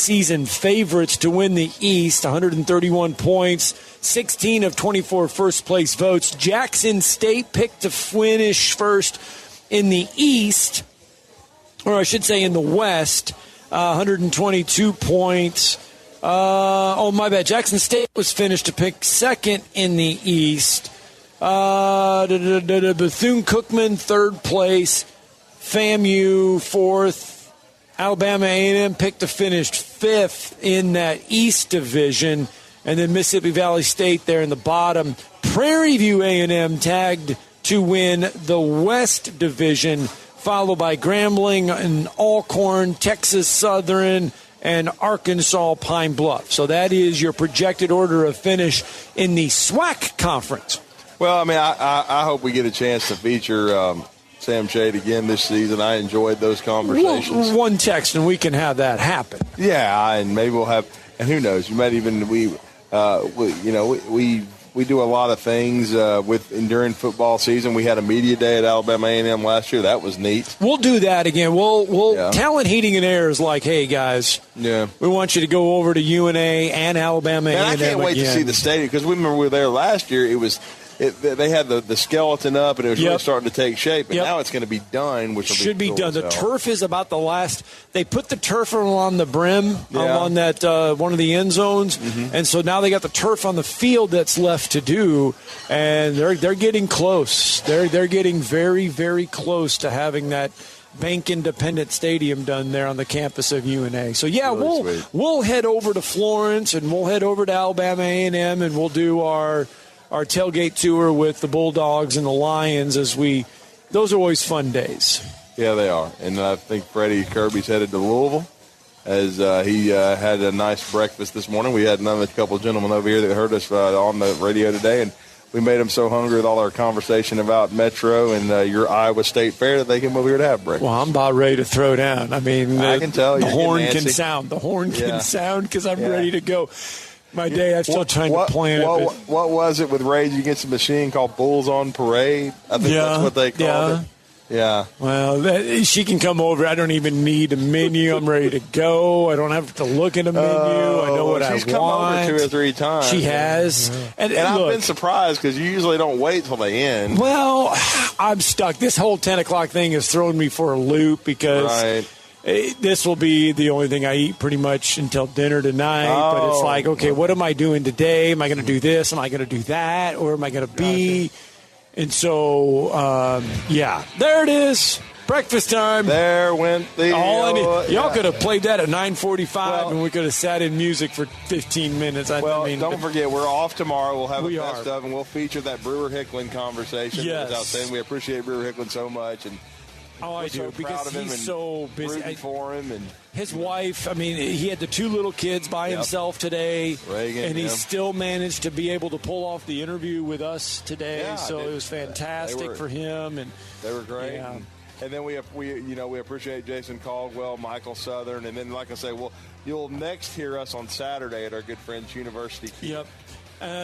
season favorites to win the East, 131 points, 16 of 24 first-place votes. Jackson State picked to finish first in the East, or I should say in the West, 122 points. My bad. Jackson State was finished to pick second in the East. Bethune-Cookman, third place. FAMU, fourth. Alabama A&M picked to finish fifth in that East division. And then Mississippi Valley State there in the bottom. Prairie View A&M tagged to win the West division, followed by Grambling and Alcorn, Texas Southern, and Arkansas Pine Bluff. So that is your projected order of finish in the SWAC conference. Well, I mean, I hope we get a chance to feature Sam Shade again this season. I enjoyed those conversations. One text and we can have that happen. Yeah, and maybe we'll have, and who knows, you might even, we do a lot of things during football season. We had a media day at Alabama A&M last year. That was neat. We'll do that again. Talent Heating and Air is like, hey guys, we want you to go over to UNA and Alabama A&M. I can't wait to see the stadium, because we remember we were there last year. They had the skeleton up, and it was really starting to take shape. And now it's going to be done, which should be done. The turf is about the last. They put the turf on the brim on that one of the end zones, and so now they got the turf on the field that's left to do, and they're getting close. They're getting very, very close to having that Bank Independent Stadium done there on the campus of UNA. So we'll head over to Florence, and we'll head over to Alabama A&M, and we'll do our tailgate tour with the Bulldogs and the Lions those are always fun days. Yeah, they are. And I think Freddie Kirby's headed to Louisville as he had a nice breakfast this morning. We had another couple of gentlemen over here that heard us on the radio today, and we made them so hungry with all our conversation about Metro and your Iowa State Fair that they came over here to have breakfast. Well, I'm about ready to throw down. I mean, I can tell the horn can sound. The horn can sound because I'm ready to go. My day, I'm still trying to plan it. What was it with Rage Against the Machine called Bulls on Parade? I think that's what they called it. Yeah. Well, she can come over. I don't even need a menu. I'm ready to go. I don't have to look at a menu. I know what I want. She's come over 2 or 3 times. She has. And I've been surprised because you usually don't wait till they end. Well, I'm stuck. This whole 10 o'clock thing has thrown me for a loop because this will be the only thing I eat pretty much until dinner tonight. But it's like, okay, what am I doing today? Am I going to do this? Am I going to do that? Or am I going to be? And so, there it is. Breakfast time. There went the y'all could have played that at 9:45, and we could have sat in music for 15 minutes. Don't forget, we're off tomorrow. We'll have a best of, and we'll feature that Brewer-Hicklin conversation. Yes. Outstanding. We appreciate Brewer-Hicklin so much. And I do, because he's so busy. Rooting for him, and his wife. I mean, he had the 2 little kids by himself today, Reagan, and he still managed to be able to pull off the interview with us today. So it was fantastic for him, and they were great. Yeah. And then we appreciate Jason Caldwell, Michael Southern, and then, like I say, you'll next hear us on Saturday at our good friends University. Yep.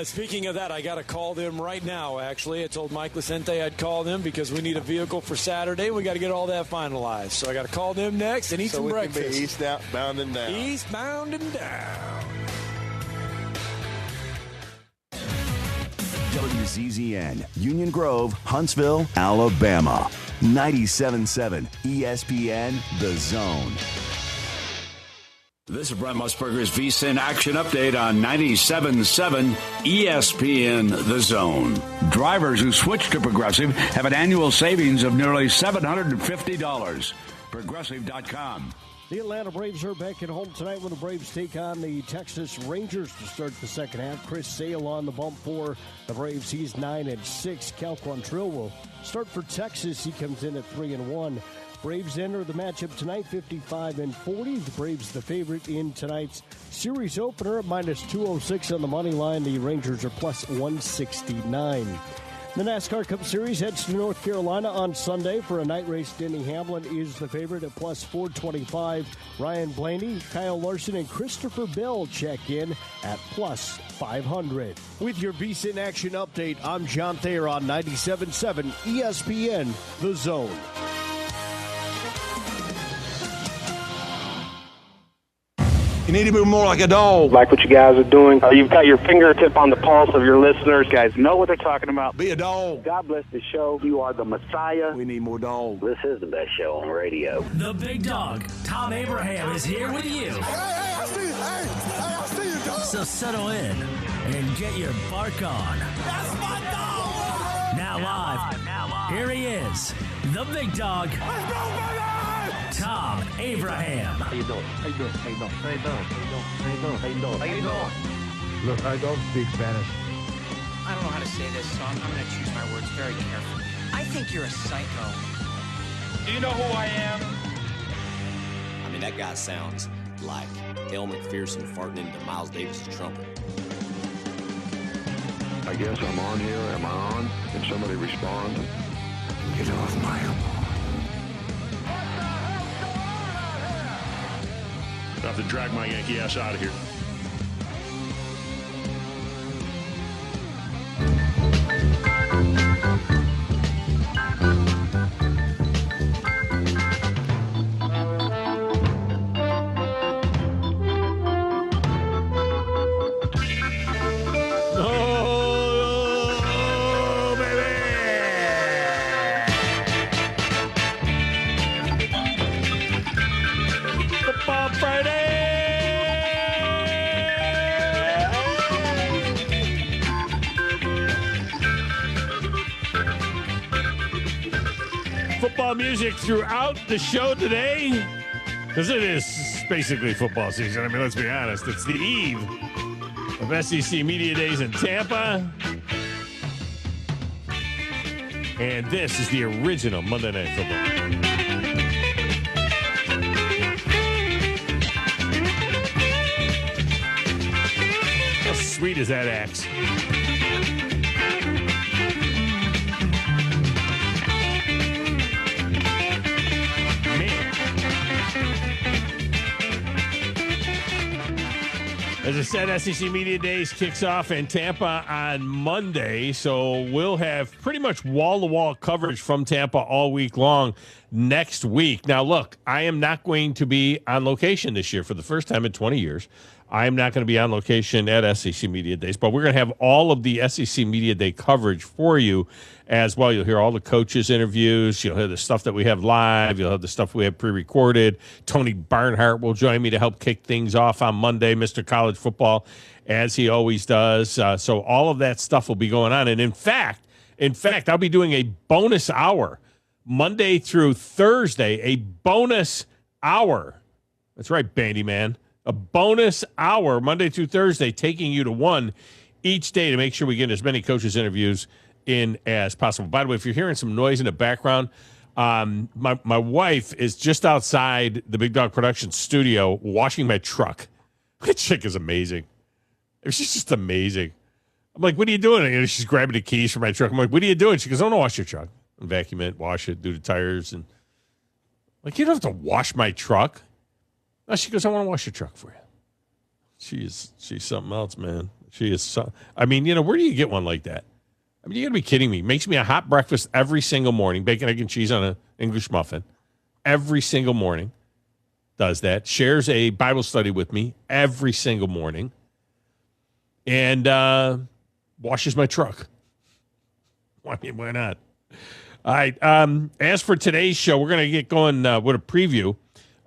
Speaking of that, I got to call them right now, actually. I told Mike Lucente I'd call them because we need a vehicle for Saturday. We got to get all that finalized. So I got to call them next and eat some breakfast. So we can be eastbound and down. Eastbound and down. WZZN, Union Grove, Huntsville, Alabama. 97.7 ESPN, The Zone. This is Brent Musburger's VSiN Action Update on 97.7 ESPN The Zone. Drivers who switch to Progressive have an annual savings of nearly $750. Progressive.com. The Atlanta Braves are back at home tonight when the Braves take on the Texas Rangers to start the second half. Chris Sale on the bump for the Braves. He's 9-6. Cal Quantrill will start for Texas. He comes in at 3-1. Braves enter the matchup tonight, 55-40. The Braves the favorite in tonight's series opener at -206 on the money line. The Rangers are +169. The NASCAR Cup Series heads to North Carolina on Sunday for a night race. Denny Hamlin is the favorite at +425. Ryan Blaney, Kyle Larson, and Christopher Bell check in at +500. With your VSiN Action Update, I'm John Thayer on 97.7 ESPN, The Zone. You need to move more like a dog. Like what you guys are doing. You've got your fingertip on the pulse of your listeners. You guys know what they're talking about. Be a dog. God bless the show. You are the Messiah. We need more dogs. This is the best show on radio. The big dog, Thom Abraham, is here with you. Hey, I see you. I see you, dog. So settle in and get your bark on. That's my dog. Now live, here he is, the big dog, Let's go, baby. Thom Abraham. How you doing? How you doing? How you doing? How you doing? How you doing? How you doing? How you doing? Look, I don't speak Spanish. I don't know how to say this, so I'm going to choose my words very carefully. I think you're a psycho. Do you know who I am? I mean, that guy sounds like El McPherson farting into Miles Davis' trumpet. I guess I'm on here. Am I on? Can somebody respond? Get off my lawn. I have to drag my Yankee ass out of here. Football music throughout the show today, because it is basically football season. I mean, let's be honest. It's the eve of SEC Media Days in Tampa. And this is the original Monday Night Football. How sweet is that axe? As I said, SEC Media Days kicks off in Tampa on Monday, so we'll have pretty much wall-to-wall coverage from Tampa all week long next week. Now, look, I am not going to be on location this year for the first time in 20 years. I am not going to be on location at SEC Media Days, but we're going to have all of the SEC Media Day coverage for you as well. You'll hear all the coaches' interviews. You'll hear the stuff that we have live. You'll have the stuff we have pre-recorded. Tony Barnhart will join me to help kick things off on Monday, Mr. College Football, as he always does. So all of that stuff will be going on. And in fact, I'll be doing a bonus hour Monday through Thursday, a bonus hour. That's right, Bandy Man. A bonus hour Monday through Thursday, taking you to one each day to make sure we get as many coaches' interviews in as possible. By the way, if you're hearing some noise in the background, my wife is just outside the Big Dog Productions studio washing my truck. That chick is amazing. She's just amazing. I'm like, what are you doing? And she's grabbing the keys for my truck. I'm like, what are you doing? She goes, I want to wash your truck. And vacuum it, wash it, do the tires. And I'm like, you don't have to wash my truck. No, she goes, I want to wash your truck for you. She's something else, man. She is I mean, where do you get one like that? I mean, you got to be kidding me. Makes me a hot breakfast every single morning. Bacon, egg, and cheese on an English muffin. Every single morning. Does that. Shares a Bible study with me every single morning. And washes my truck. Why not? All right. As for today's show, we're going to get going with a preview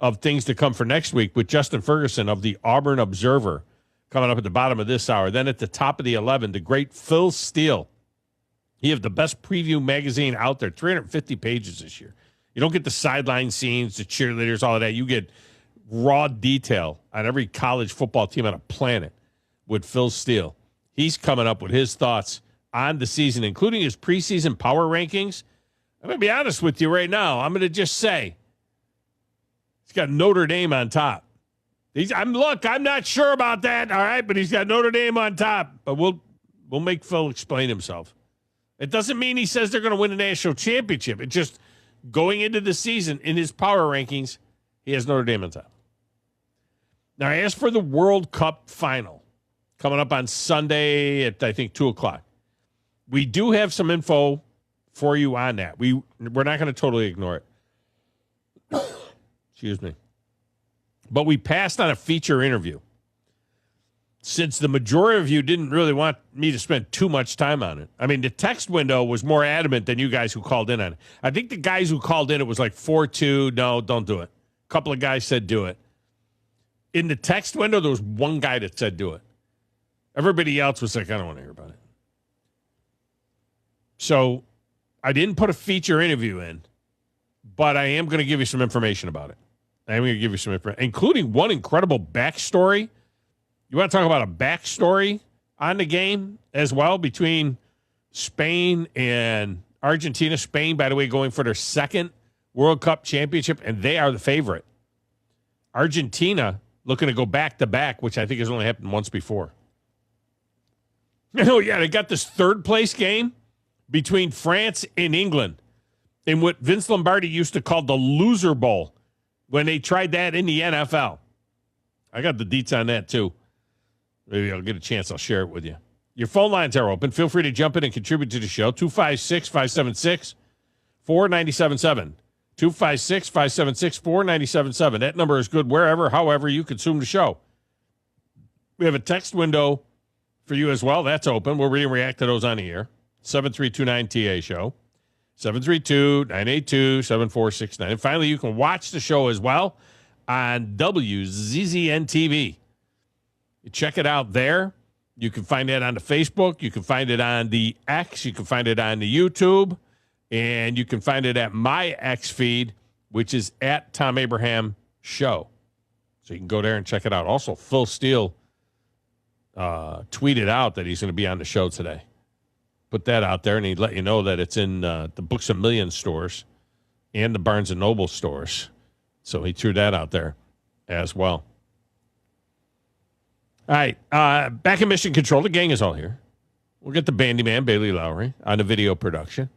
of things to come for next week with Justin Ferguson of the Auburn Observer coming up at the bottom of this hour. Then at the top of the 11, the great Phil Steele. He has the best preview magazine out there, 350 pages this year. You don't get the sideline scenes, the cheerleaders, all of that. You get raw detail on every college football team on a planet with Phil Steele. He's coming up with his thoughts on the season, including his preseason power rankings. I'm going to be honest with you right now. I'm going to just say, he's got Notre Dame on top. I'm not sure about that, all right, but he's got Notre Dame on top. But we'll make Phil explain himself. It doesn't mean he says they're going to win a national championship. It's just going into the season in his power rankings, he has Notre Dame on top. Now, as for the World Cup final, coming up on Sunday at, I think, 2 o'clock, we do have some info for you on that. We're not going to totally ignore it. Excuse me. But we passed on a feature interview since the majority of you didn't really want me to spend too much time on it. I mean, the text window was more adamant than you guys who called in on it. I think the guys who called in, it was like 4-2. No, don't do it. A couple of guys said do it. In the text window, there was one guy that said do it. Everybody else was like, I don't want to hear about it. So I didn't put a feature interview in, but I am going to give you some information about it. I'm going to give you some information, including one incredible backstory. You want to talk about a backstory on the game as well between Spain and Argentina? Spain, by the way, going for their second World Cup championship, and they are the favorite. Argentina looking to go back-to-back, which I think has only happened once before. Oh, yeah, they got this third-place game between France and England in what Vince Lombardi used to call the Loser Bowl when they tried that in the NFL. I got the deets on that, too. Maybe I'll get a chance. I'll share it with you. Your phone lines are open. Feel free to jump in and contribute to the show. 256-576-4977. 256-576-4977. That number is good wherever, however you consume the show. We have a text window for you as well. That's open. We'll read and react to those on the air. 732-9TA show. 732-982-7469. And finally, you can watch the show as well on WZZN TV. You check it out there. You can find it on the Facebook. You can find it on the X. You can find it on the YouTube. And you can find it at my X feed, which is at Thom Abraham Show. So you can go there and check it out. Also, Phil Steele tweeted out that he's going to be on the show today. Put that out there, and he'd let you know that it's in the Books A Million stores and the Barnes & Noble stores. So he threw that out there as well. All right, back in Mission Control. The gang is all here. We'll get the Bandy Man, Bailey Lowry, on the video production.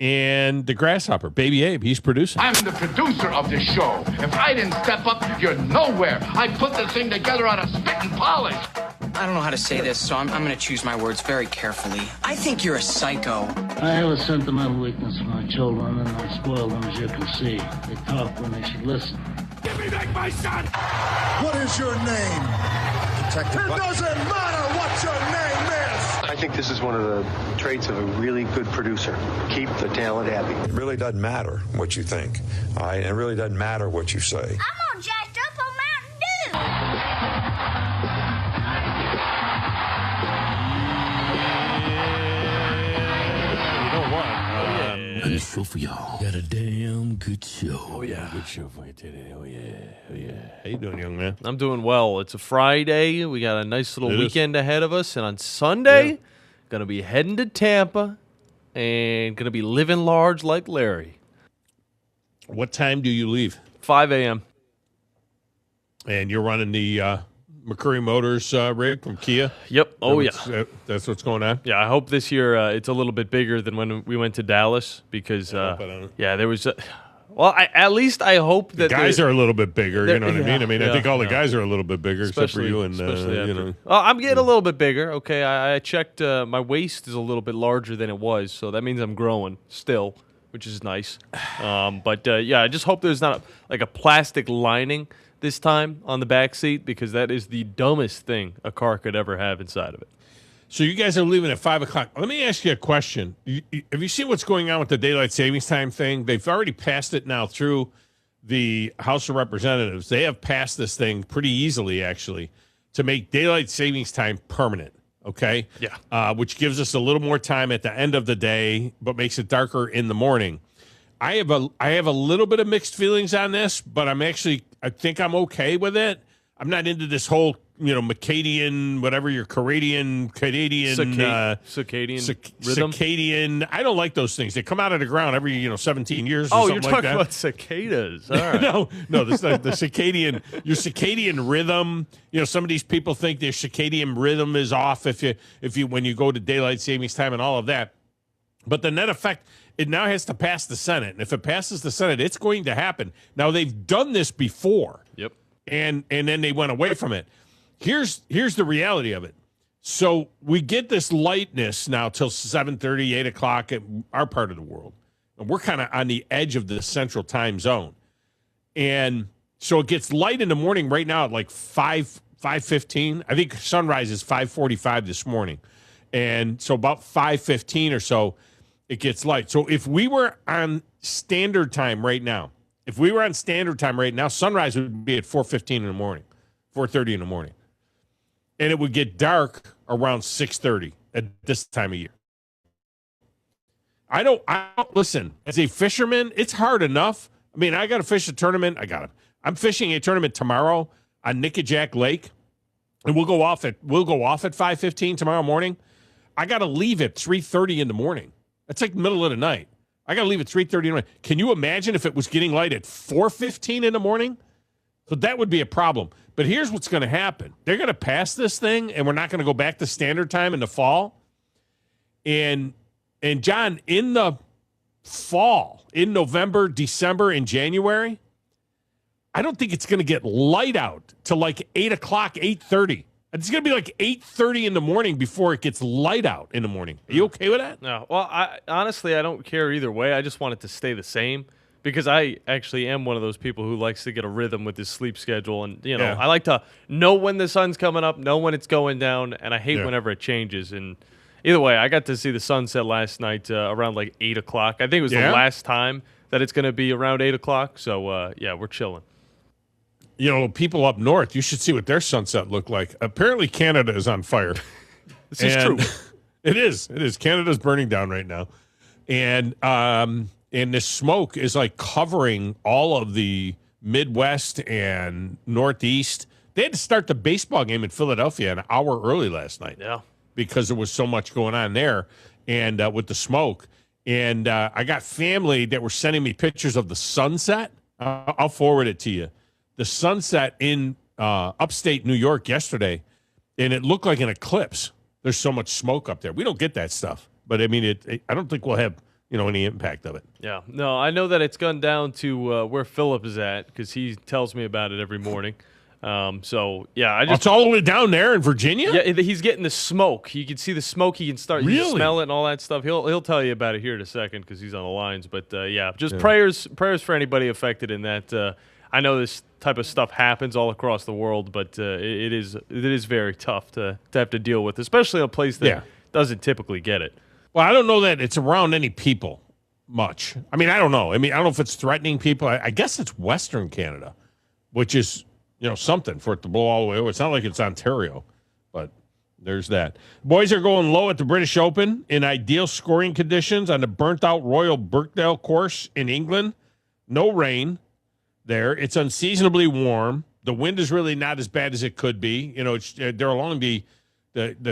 And the Grasshopper, Baby Abe, he's producing. I'm the producer of this show. If I didn't step up, you're nowhere. I put this thing together out of spit and polish. I don't know how to say this, so I'm going to choose my words very carefully. I think you're a psycho. I have a sentimental weakness for my children, and I spoil them, as you can see. They talk when they should listen. Give me back my son! What is your name? Detective. It doesn't matter what your name is! I think this is one of the traits of a really good producer. Keep the talent happy. It really doesn't matter what you think. All right? It really doesn't matter what you say. I'm all jacked up on Mountain Dew. You know what? And it's show for y'all. Got a damn good show. Oh, yeah. Good show for you today. Oh, yeah. Oh, yeah. How you doing, young man? I'm doing well. It's a Friday. We got a nice little weekend ahead of us. And on Sunday, going to be heading to Tampa and going to be living large like Larry. What time do you leave? 5 a.m. And you're running the McCurry Motors rig from Kia? Yep. Oh, yeah. That's what's going on? Yeah, I hope this year it's a little bit bigger than when we went to Dallas because, there was... at least I hope that... The guys are a little bit bigger, you know what I mean? I mean, yeah, I think all the guys are a little bit bigger, except for you and, you know. Well, I'm getting a little bit bigger, okay? I checked, my waist is a little bit larger than it was, so that means I'm growing still, which is nice. I just hope there's not a plastic lining this time on the back seat because that is the dumbest thing a car could ever have inside of it. So you guys are leaving at 5 o'clock. Let me ask you a question. Have you seen what's going on with the daylight savings time thing? They've already passed it now through the House of Representatives. They have passed this thing pretty easily, actually, to make daylight savings time permanent, okay? Yeah. Which gives us a little more time at the end of the day, but makes it darker in the morning. I have a little bit of mixed feelings on this, but I think I'm okay with it. I'm not into this whole, Canadian rhythm. Circadian. I don't like those things. They come out of the ground every, 17 years or something like that. Oh, you're talking about cicadas. All right. No, this the circadian, your circadian rhythm. Some of these people think their circadian rhythm is off if you when you go to daylight savings time and all of that. But the net effect, it now has to pass the Senate. And if it passes the Senate, it's going to happen. Now, they've done this before. Yep. And then they went away from it. Here's the reality of it. So we get this lightness now till 7:30, 8 o'clock at our part of the world. And we're kind of on the edge of the central time zone. And So it gets light in the morning right now at like 5:15. I think sunrise is 5:45 this morning. And so about 5:15 or so, it gets light. So if we were on standard time right now, sunrise would be at 4:15 in the morning, 4:30 in the morning. And it would get dark around 6:30 at this time of year. I don't listen, as a fisherman, it's hard enough. I mean, I got to fish a tournament. I'm fishing a tournament tomorrow on Nickajack Lake, and we'll go off at 5:15 tomorrow morning. I got to leave at 3:30 in the morning. It's like middle of the night. I got to leave at 3:30 in the morning. Can you imagine if it was getting light at 4:15 in the morning? So that would be a problem. But here's what's going to happen. They're going to pass this thing, and we're not going to go back to standard time in the fall. And John, in the fall, in November, December, and January, I don't think it's going to get light out till like 8 o'clock, 8:30. It's going to be like 8:30 in the morning before it gets light out in the morning. Are you okay with that? No. Well, honestly, I don't care either way. I just want it to stay the same because I actually am one of those people who likes to get a rhythm with his sleep schedule. And, I like to know when the sun's coming up, know when it's going down, and I hate whenever it changes. And either way, I got to see the sunset last night around like 8 o'clock. I think it was the last time that it's going to be around 8 o'clock. So, we're chilling. People up north, you should see what their sunset looked like. Apparently, Canada is on fire. This is true. It is. Canada's burning down right now. And this smoke is like covering all of the Midwest and Northeast. They had to start the baseball game in Philadelphia an hour early last night. Yeah. Because there was so much going on there and with the smoke. And I got family that were sending me pictures of the sunset. I'll forward it to you. The sunset in upstate New York yesterday, and it looked like an eclipse. There's so much smoke up there. We don't get that stuff. But, I mean, I don't think we'll have, any impact of it. Yeah. No, I know that it's gone down to where Philip is at because he tells me about it every morning. It's all the way down there in Virginia? Yeah, he's getting the smoke. You can see the smoke. He can start you can smell it and all that stuff. He'll tell you about it here in a second because he's on the lines. But, prayers for anybody affected in that. I know this type of stuff happens all across the world, but it is very tough to have to deal with, especially in a place that doesn't typically get it. Well, I don't know that it's around any people much. I mean, I don't know. I don't know if it's threatening people. I guess it's Western Canada, which is, something for it to blow all the way over. It's not like it's Ontario, but there's that. Boys are going low at the British Open in ideal scoring conditions on the burnt-out Royal Birkdale course in England. No rain there. It's unseasonably warm. The wind is really not as bad as it could be. They're along the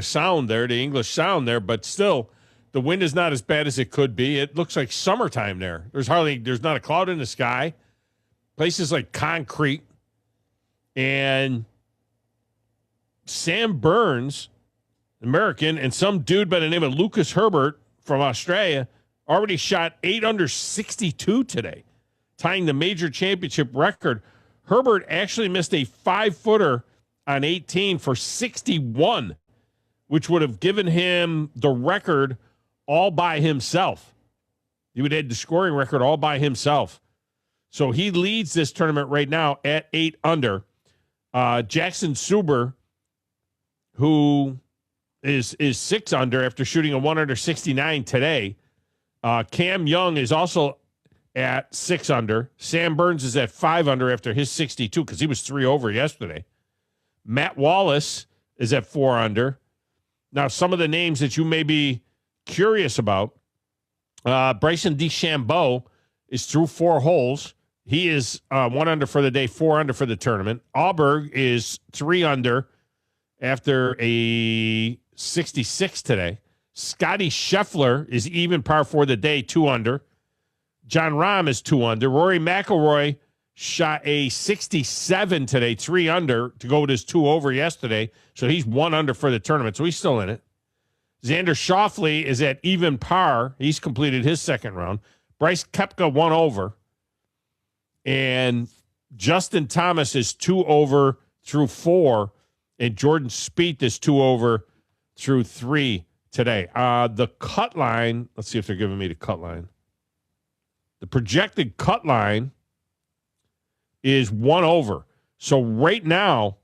sound there, the English sound there, but still, the wind is not as bad as it could be. It looks like summertime there. There's not a cloud in the sky. Places like concrete. And Sam Burns, American, and some dude by the name of Lucas Herbert from Australia already shot 8 under 62 today, tying the major championship record. Herbert actually missed a 5-footer on 18 for 61, which would have given him the record all by himself. He would have had the scoring record all by himself. So he leads this tournament right now at 8 under. Jackson Suber, who is 6 under after shooting a 1 under 69 today. Cam Young is also at 6 under. Sam Burns is at 5 under after his 62 because he was 3 over yesterday. Matt Wallace is at 4 under. Now, some of the names that you may be curious about, Bryson DeChambeau is through 4 holes. He is 1 under for the day, 4 under for the tournament. Auberg is 3 under after a 66 today. Scotty Scheffler is even par for the day, 2 under. John Rahm is 2 under. Rory McIlroy shot a 67 today, 3 under to go with his 2 over yesterday. So he's 1 under for the tournament. So he's still in it. Xander Schauffele is at even par. He's completed his second round. Bryce Koepka 1 over. And Justin Thomas is 2 over through 4. And Jordan Spieth is 2 over through 3 today. The cut line, let's see if they're giving me the cut line. The projected cut line is 1 over. So right now,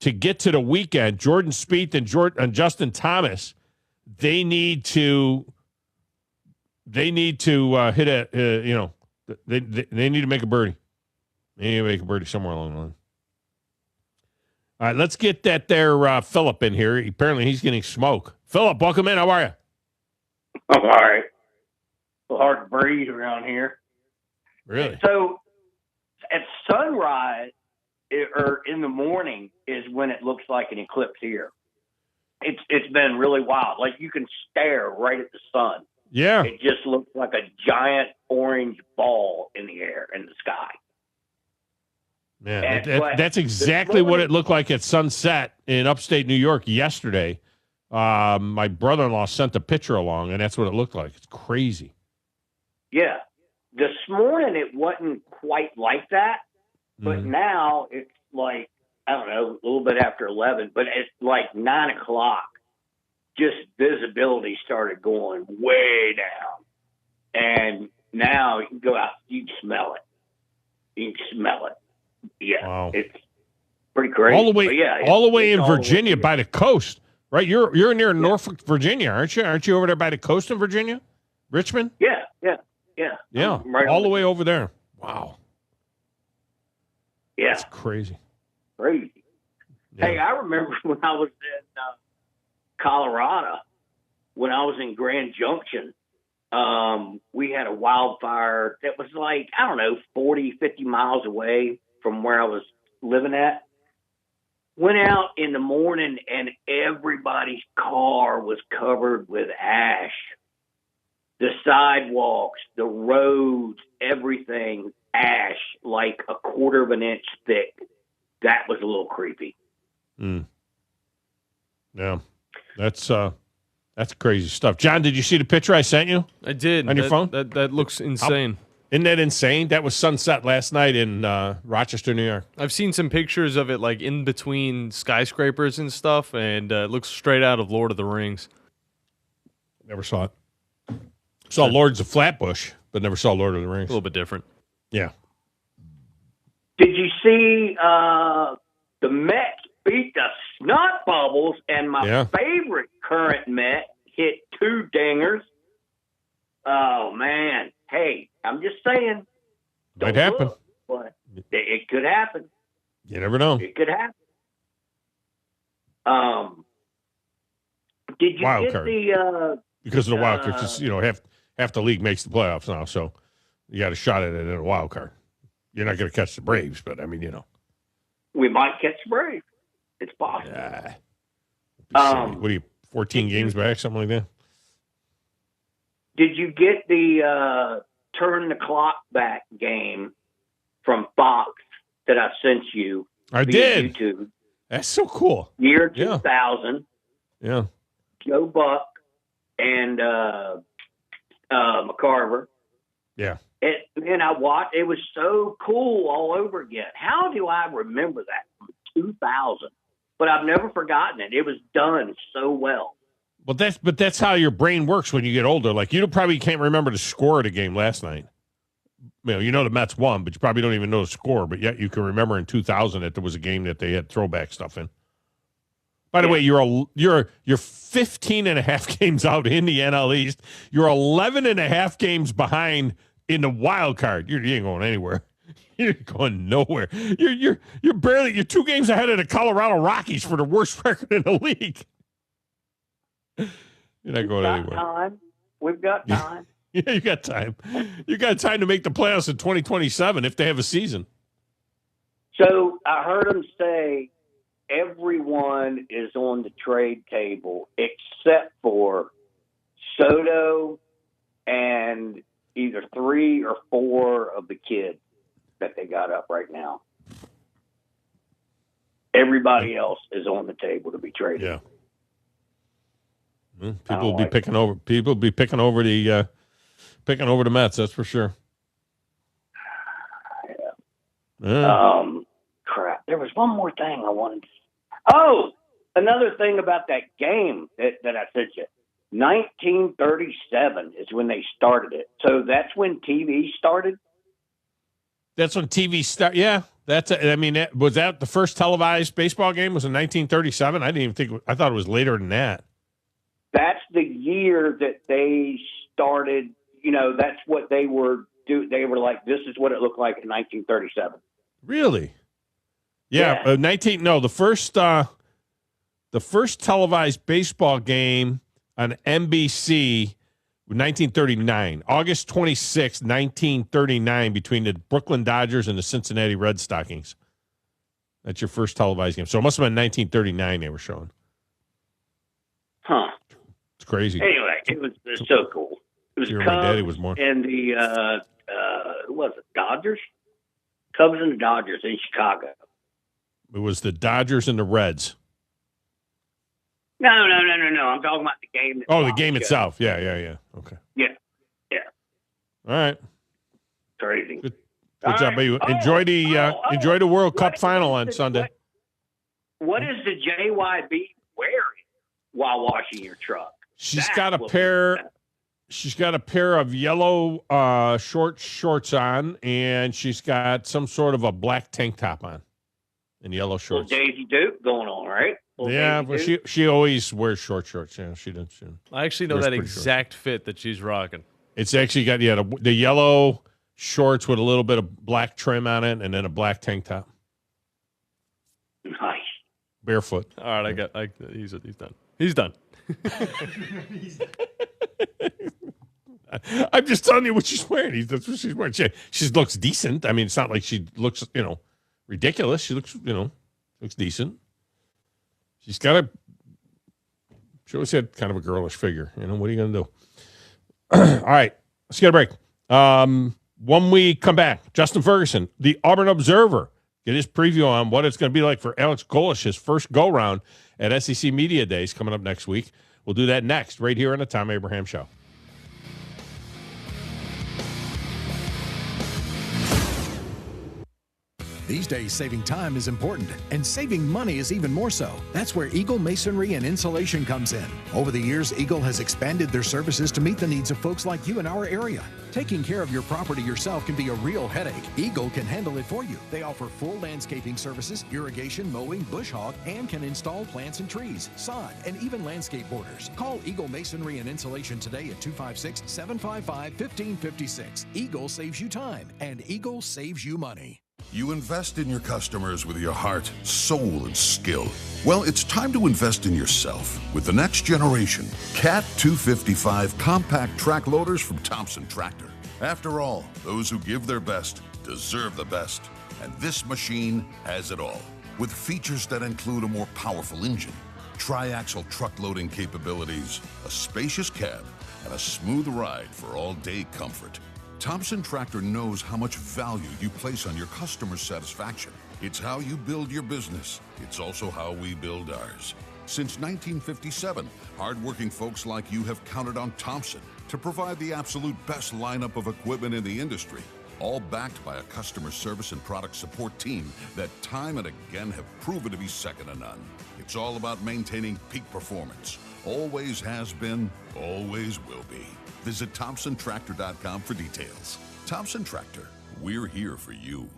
to get to the weekend, Jordan Spieth and Justin Thomas, they need to hit a they need to make a birdie. They need to make a birdie somewhere along the line. All right, let's get that there Philip in here. Apparently he's getting smoke. Philip, welcome in. How are you? I'm all right. A little hard to breathe around here. Really? So at sunrise or in the morning is when it looks like an eclipse here. It's been really wild. Like you can stare right at the sun. Yeah. It just looks like a giant orange ball in the air, in the sky. Yeah, that's exactly what it looked like at sunset in upstate New York yesterday. My brother-in-law sent a picture along, and that's what it looked like. It's crazy. Yeah. This morning it wasn't quite like that, but now it's like, I don't know, a little bit after 11, but it's like 9 o'clock. Just visibility started going way down. And now you can go out, you can smell it. You can smell it. Yeah. Wow. It's pretty crazy. All the way, but yeah, all the way in all the Virginia way by the coast, right? You're near Norfolk, Virginia, aren't you? Aren't you over there by the coast in Virginia? Richmond? Yeah. Yeah, right all the way over there. Wow. Yeah. That's crazy. Crazy. Yeah. Hey, I remember when I was in Colorado, when I was in Grand Junction, we had a wildfire that was like, I don't know, 40, 50 miles away from where I was living at. Went out in the morning and everybody's car was covered with ash. The sidewalks, the roads, everything, ash, like a quarter of an inch thick. That was a little creepy. Yeah, that's crazy stuff. John, did you see the picture I sent you? I did. On your phone? That looks insane. Isn't that insane? That was sunset last night in Rochester, New York. I've seen some pictures of it like in between skyscrapers and stuff, and it looks straight out of Lord of the Rings. Never saw it. Saw Lords of Flatbush, but never saw Lord of the Rings. A little bit different. Yeah. Did you see the Mets beat the Snot Bubbles, and my favorite current Met hit 2 dingers? Oh, man. Hey, I'm just saying. Might happen. But it could happen. You never know. It could happen. Did you Wild get card. the because of the wild card, because half the league makes the playoffs now, so you got a shot at it in a wild card. You're not going to catch the Braves, but I mean, we might catch the Braves. It's possible. What are you, 14 games back, something like that? Did you get the turn the clock back game from Fox that I sent you? I via did. YouTube? That's so cool. Year 2000. Yeah. Joe Buck and McCarver. Yeah. And I watched. It was so cool all over again. How do I remember that from 2000? But I've never forgotten it. It was done so well. But that's how your brain works when you get older. Like, you probably can't remember the score of the game last night. You know the Mets won, but you probably don't even know the score. But yet you can remember in 2000 that there was a game that they had throwback stuff in. By the way, you're 15 and a half games out in the NL East. You're 11 and a half games behind in the wild card. You ain't going anywhere. You're going nowhere. You're 2 games ahead of the Colorado Rockies for the worst record in the league. You're not going anywhere. Time. We've got time. Yeah, you got time. You got time to make the playoffs in 2027 if they have a season. So I heard them say everyone is on the trade table except for Soto and either 3 or 4 of the kids that they got up right now. Everybody else is on the table to be traded. Yeah. People will be picking over. People will be picking over the Mets. That's for sure. Yeah. Crap. There was one more thing I wanted. Another thing about that game that I sent you. 1937 is when they started it. So that's when TV started. That's when TV started. Yeah, was that the first televised baseball game? Was in 1937? I didn't even think. I thought it was later than that. That's the year that they started. That's what they were do. They were like, this is what it looked like in 1937. Really? Yeah. The first televised baseball game on NBC. 1939, August 26, 1939, between the Brooklyn Dodgers and the Cincinnati Red Stockings. That's your first televised game. So it must have been 1939 they were showing. Huh. It's crazy. Anyway, it was so cool. It was Cubs my daddy was more. And the, who was it, Dodgers? Cubs and the Dodgers in Chicago. It was the Dodgers and the Reds. No. I'm talking about the game. The game itself. Yeah. Okay. Yeah. All right. Crazy. Good job, baby. Enjoy the World Cup final on Sunday. What is the JYB wearing while washing your truck? She's got a pair of yellow short shorts on, and she's got some sort of a black tank top on and yellow shorts. Daisy Duke going on, right? Yeah, but she always wears short shorts. Yeah, she does. I actually know that exact fit that she's rocking. It's actually got the yellow shorts with a little bit of black trim on it, and then a black tank top. Nice. Barefoot. All right, he's done. He's done. I'm just telling you what she's wearing. That's what she's wearing. She looks decent. I mean, it's not like she looks ridiculous. She looks looks decent. She always had kind of a girlish figure. What are you going to do? All right, let's get a break. When we come back, Justin Ferguson, the Auburn Observer, get his preview on what it's going to be like for Alex Golesh, his first go-round at SEC Media Days coming up next week. We'll do that next, right here on the Tom Abraham Show. These days, saving time is important, and saving money is even more so. That's where Eagle Masonry and Insulation comes in. Over the years, Eagle has expanded their services to meet the needs of folks like you in our area. Taking care of your property yourself can be a real headache. Eagle can handle it for you. They offer full landscaping services, irrigation, mowing, bush hog, and can install plants and trees, sod, and even landscape borders. Call Eagle Masonry and Insulation today at 256-755-1556. Eagle saves you time, and Eagle saves you money. You invest in your customers with your heart, soul, and skill. Well, it's time to invest in yourself with the next generation Cat 255 compact track loaders from Thompson Tractor. After all, those who give their best deserve the best. And this machine has it all, with features that include a more powerful engine, tri-axle truck loading capabilities, a spacious cab, and a smooth ride for all-day comfort. Thompson Tractor knows how much value you place on your customer satisfaction. It's how you build your business. It's also how we build ours. Since 1957, hardworking folks like you have counted on Thompson to provide the absolute best lineup of equipment in the industry, all backed by a customer service and product support team that time and again have proven to be second to none. It's all about maintaining peak performance. Always has been, always will be. Visit ThompsonTractor.com for details. Thompson Tractor, we're here for you.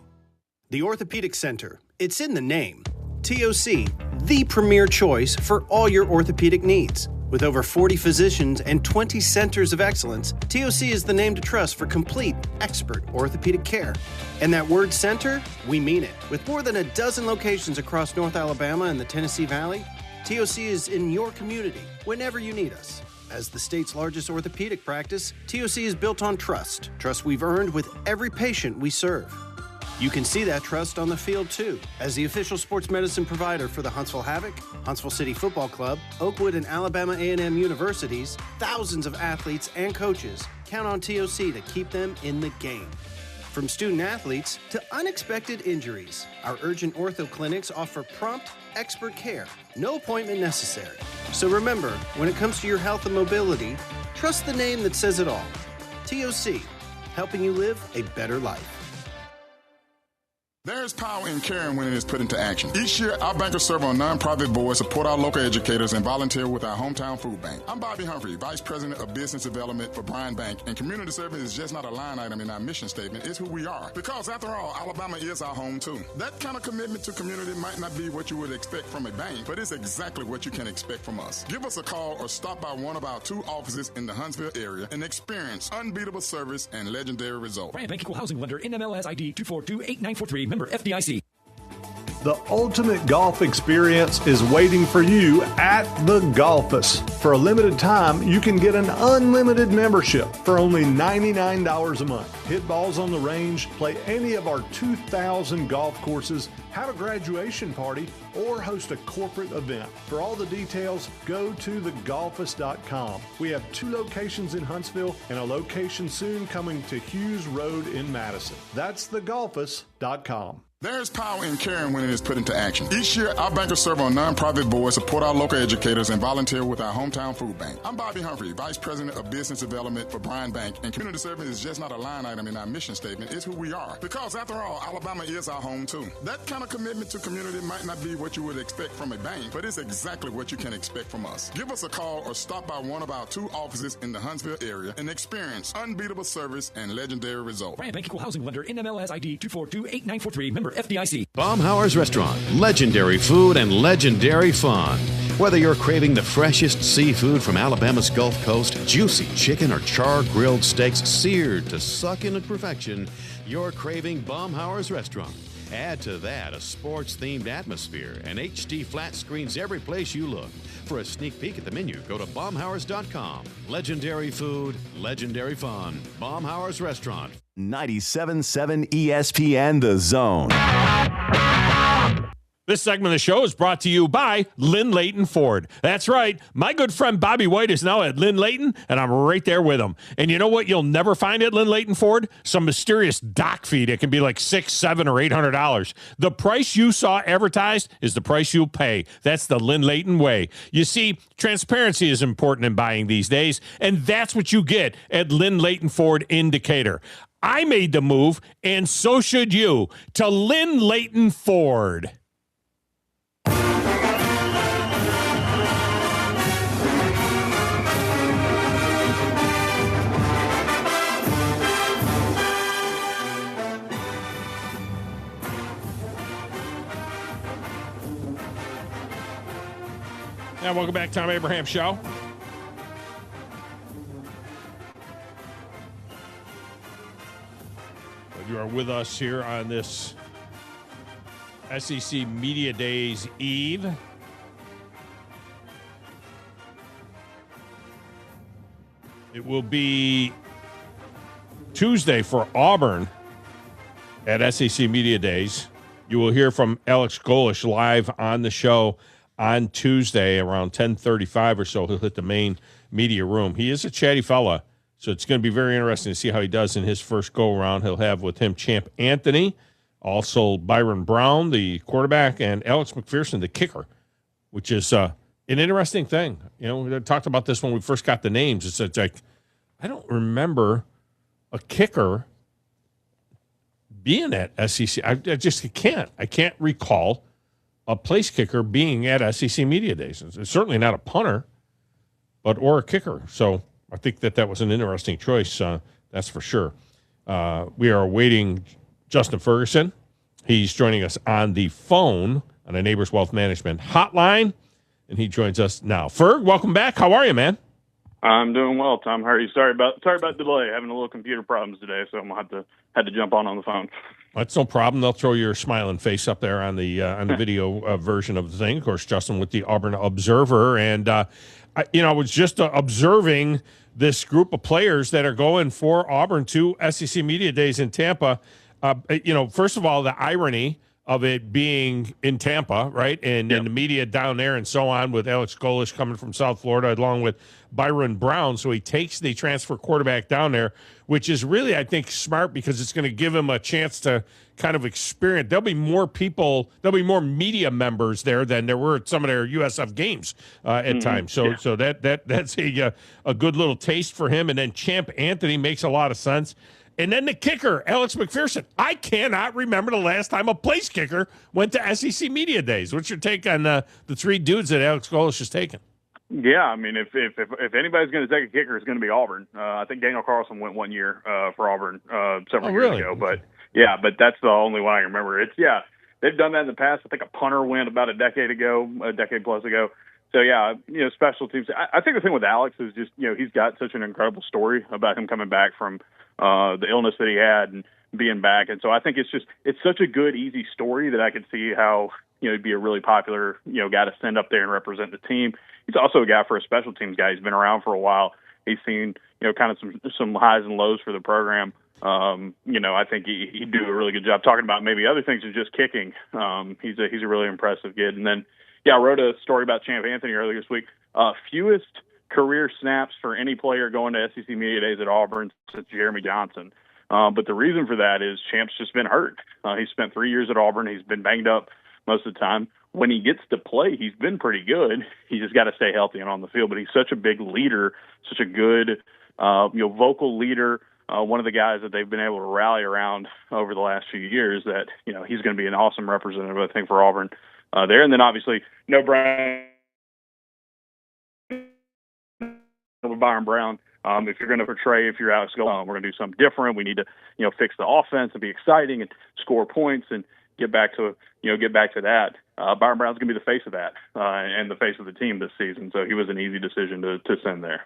The Orthopedic Center. It's in the name. TOC, the premier choice for all your orthopedic needs. With over 40 physicians and 20 centers of excellence, TOC is the name to trust for complete, expert orthopedic care. And that word center, we mean it. With more than a dozen locations across North Alabama and the Tennessee Valley, TOC is in your community whenever you need us. As the state's largest orthopedic practice, TOC is built on trust. Trust we've earned with every patient we serve. You can see that trust on the field, too. As the official sports medicine provider for the Huntsville Havoc, Huntsville City Football Club, Oakwood and Alabama A&M universities, thousands of athletes and coaches count on TOC to keep them in the game. From student athletes to unexpected injuries, our urgent ortho clinics offer prompt, expert care. No appointment necessary. So remember, when it comes to your health and mobility, trust the name that says it all. TOC, helping you live a better life. There's power in caring when it is put into action. Each year, our bankers serve on nonprofit boards, support our local educators, and volunteer with our hometown food bank. I'm Bobby Humphrey, Vice President of Business Development for Bryan Bank, and community service is just not a line item in our mission statement. It's who we are. Because, after all, Alabama is our home, too. That kind of commitment to community might not be what you would expect from a bank, but it's exactly what you can expect from us. Give us a call or stop by one of our 2 offices in the Huntsville area and experience unbeatable service and legendary results. Bryan Bank Equal Housing Lender, NMLS ID 2428943, member FDIC. The ultimate golf experience is waiting for you at the Golfus. For a limited time, you can get an unlimited membership for only $99 a month. Hit balls on the range, play any of our 2,000 golf courses, have a graduation party, or host a corporate event. For all the details, go to thegolfus.com. We have 2 locations in Huntsville and a location soon coming to Hughes Road in Madison. That's thegolfus.com. There's power in caring when it is put into action. Each year, our bankers serve on nonprofit boards, support our local educators, and volunteer with our hometown food bank. I'm Bobby Humphrey, Vice President of Business Development for Bryan Bank, and community service is just not a line item in our mission statement. It's who we are. Because, after all, Alabama is our home, too. That kind of commitment to community might not be what you would expect from a bank, but it's exactly what you can expect from us. Give us a call or stop by one of our 2 offices in the Huntsville area and experience unbeatable service and legendary results. Bryan Bank Equal Housing Lender, NMLS ID 2428943, member FDIC. Baumhauer's Restaurant. Legendary food and legendary fun. Whether you're craving the freshest seafood from Alabama's Gulf Coast, juicy chicken or char-grilled steaks seared to suck into perfection, you're craving Baumhauer's Restaurant. Add to that a sports-themed atmosphere and HD flat screens every place you look. For a sneak peek at the menu, go to baumhauers.com. Legendary food, legendary fun. Baumhauer's Restaurant. 97.7 ESPN The Zone. This segment of the show is brought to you by Lynn Layton Ford. That's right. My good friend Bobby White is now at Lynn Layton, and I'm right there with him. And you know what you'll never find at Lynn Layton Ford? Some mysterious dock fee that can be like $600, $700, or $800. The price you saw advertised is the price you'll pay. That's the Lynn Layton way. You see, transparency is important in buying these days, and that's what you get at Lynn Layton Ford in Decatur. I made the move, and so should you, to Lynn Layton Ford. Now, welcome back to Tom Abraham Show. You are with us here on this SEC Media Days Eve. It will be Tuesday for Auburn at SEC Media Days. You will hear from Alex Golish live on the show on Tuesday around 10:35 or so. He'll hit the main media room. He is a chatty fella, so it's going to be very interesting to see how he does in his first go-around. He'll have with him Champ Anthony, also Byron Brown, the quarterback, and Alex McPherson, the kicker, which is an interesting thing. You know, we talked about this when we first got the names. It's like, I don't remember a kicker being at SEC. I just can't. I can't recall a place kicker being at SEC Media Days. It's certainly not a punter, or a kicker. So I think that was an interesting choice. That's for sure. We are awaiting Justin Ferguson. He's joining us on the phone on a Neighbors Wealth Management hotline, and he joins us now. Ferg, welcome back. How are you, man? I'm doing well, Tom. How are you? Sorry about the delay. Having a little computer problems today, so I'm gonna had to jump on the phone. That's no problem. They'll throw your smiling face up there on the video version of the thing. Of course, Justin with the Auburn Observer, and I was just observing this group of players that are going for Auburn to SEC Media Days in Tampa. First of all, the irony of it being in Tampa, right, and the media down there and so on, with Alex Golish coming from South Florida along with Byron Brown. So he takes the transfer quarterback down there, which is really, I think, smart because it's going to give him a chance to kind of experience. There'll be more people, there'll be more media members there than there were at some of their USF games at times. So that's a good little taste for him. And then Champ Anthony makes a lot of sense. And then the kicker, Alex McPherson. I cannot remember the last time a place kicker went to SEC Media Days. What's your take on the three dudes that Alex Golesh has taken? Yeah, I mean, if anybody's going to take a kicker, it's going to be Auburn. I think Daniel Carlson went 1 year for Auburn several years ago. But that's the only one I can remember. They've done that in the past. I think a punter went about a decade plus ago. So, special teams. I think the thing with Alex is just, he's got such an incredible story about him coming back from the illness that he had and being back. And so I think it's such a good, easy story that I could see how, he'd be a really popular, guy to send up there and represent the team. He's also a guy for a special teams guy. He's been around for a while. He's seen, kind of some highs and lows for the program. I think he'd do a really good job talking about maybe other things than just kicking. He's a really impressive kid. And then, I wrote a story about Champ Anthony earlier this week. Fewest career snaps for any player going to SEC Media Days at Auburn since Jeremy Johnson. But the reason for that is Champ's just been hurt. He spent 3 years at Auburn. He's been banged up most of the time. When he gets to play, he's been pretty good. He just got to stay healthy and on the field. But he's such a big leader, such a good, vocal leader. One of the guys that they've been able to rally around over the last few years. That he's going to be an awesome representative, I think, for Auburn there. And then obviously, Byron Brown. If you're going to portray, if you're Alex Golesh, we're going to do something different. We need to, fix the offense and be exciting and score points and get back to that. Byron Brown's going to be the face of that and the face of the team this season. So he was an easy decision to send there.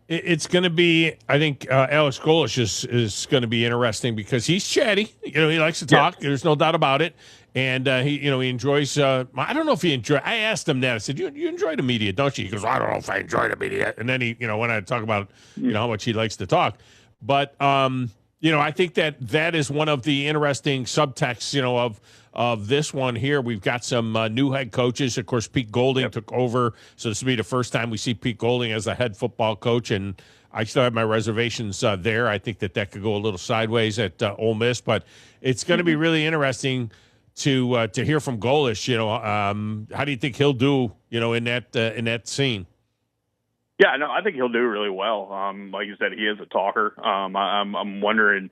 It's going to be, I think, Alex Golesh is going to be interesting because he's chatty. He likes to talk. Yeah. There's no doubt about it. And he enjoys. I don't know if he enjoy. I asked him that. I said, "You enjoy the media, don't you?" He goes, "I don't know if I enjoy the media." And then he, when I talk about, how much he likes to talk, but I think that is one of the interesting subtexts, of this one here. We've got some new head coaches. Of course, Pete Golding took over, so this will be the first time we see Pete Golding as the head football coach, and I still have my reservations there. I think that could go a little sideways at Ole Miss, but it's going to be really interesting to hear from Golesh. How do you think he'll do, in that scene? Yeah, no, I think he'll do really well. Like you said, he is a talker. I'm wondering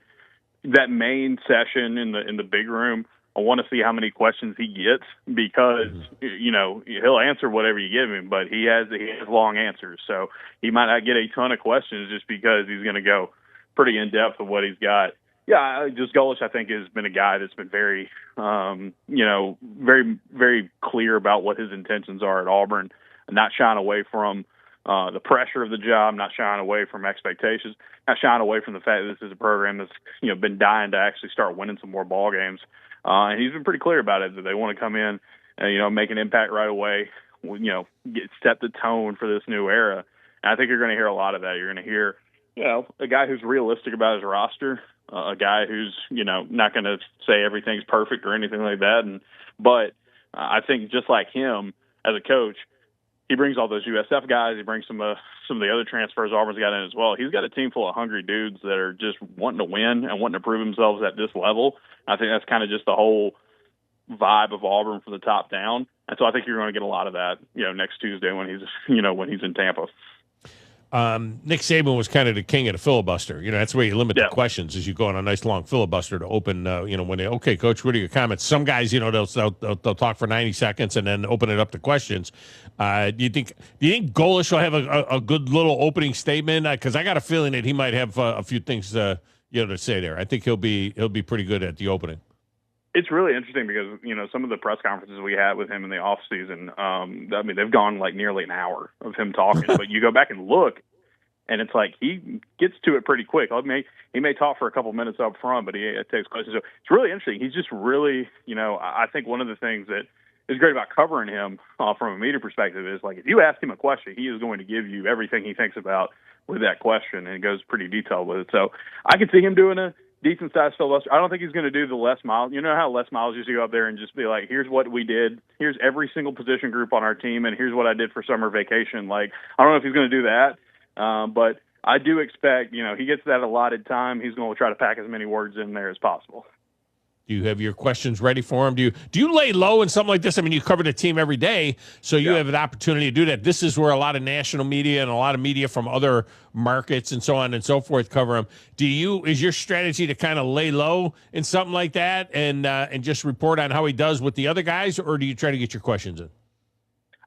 that main session in the big room. I want to see how many questions he gets because he'll answer whatever you give him, but he has long answers, so he might not get a ton of questions just because he's going to go pretty in depth of what he's got. Yeah, just Golesh, I think, has been a guy that's been very, very, very clear about what his intentions are at Auburn, not shying away from the pressure of the job, not shying away from expectations, not shying away from the fact that this is a program that's been dying to actually start winning some more ball games. And he's been pretty clear about it that they want to come in and make an impact right away. Set the tone for this new era. And I think you're going to hear a lot of that. You're going to hear a guy who's realistic about his roster, a guy who's not going to say everything's perfect or anything like that. But I think just like him as a coach, he brings all those USF guys. He brings some of the other transfers Auburn's got in as well. He's got a team full of hungry dudes that are just wanting to win and wanting to prove themselves at this level. I think that's kind of just the whole vibe of Auburn from the top down. And so I think you're going to get a lot of that, next Tuesday when he's in Tampa. Nick Saban was kind of the king of the filibuster. That's where you limit the questions as you go on a nice long filibuster to open, when they, okay, coach, what are your comments? Some guys, they'll talk for 90 seconds and then open it up to questions. Do you think Golesh will have a good little opening statement? Because I got a feeling that he might have a few things, to say there. I think he'll be pretty good at the opening. It's really interesting because, some of the press conferences we had with him in the off season, they've gone like nearly an hour of him talking, but you go back and look and it's like he gets to it pretty quick. He may talk for a couple minutes up front, but he takes questions. So it's really interesting. He's just really, I think one of the things that is great about covering him from a media perspective is like, if you ask him a question, he is going to give you everything he thinks about with that question. And it goes pretty detailed with it. So I could see him doing a decent sized filibuster. I don't think he's going to do the Les Miles. You know how Les Miles used to go up there and just be like, here's what we did. Here's every single position group on our team. And here's what I did for summer vacation. Like, I don't know if he's going to do that. But I do expect, he gets that allotted time. He's going to try to pack as many words in there as possible. Do you have your questions ready for him? Do you lay low in something like this? I mean, you cover the team every day, so you have an opportunity to do that. This is where a lot of national media and a lot of media from other markets and so on and so forth cover him. Is your strategy to kind of lay low in something like that and just report on how he does with the other guys, or do you try to get your questions in?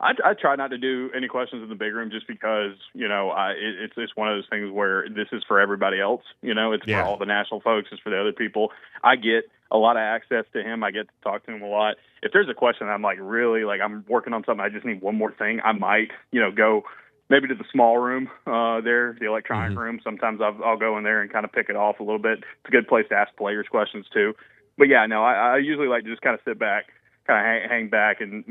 I try not to do any questions in the big room just because, it's one of those things where this is for everybody else. It's for all the national folks. It's for the other people. I get a lot of access to him. I get to talk to him a lot. If there's a question I'm I'm working on something, I just need one more thing, I might, go maybe to the small room there, the electronic room. Sometimes I'll go in there and kind of pick it off a little bit. It's a good place to ask players questions too. But yeah, no, I usually like to just kind of sit back, kind of hang back and,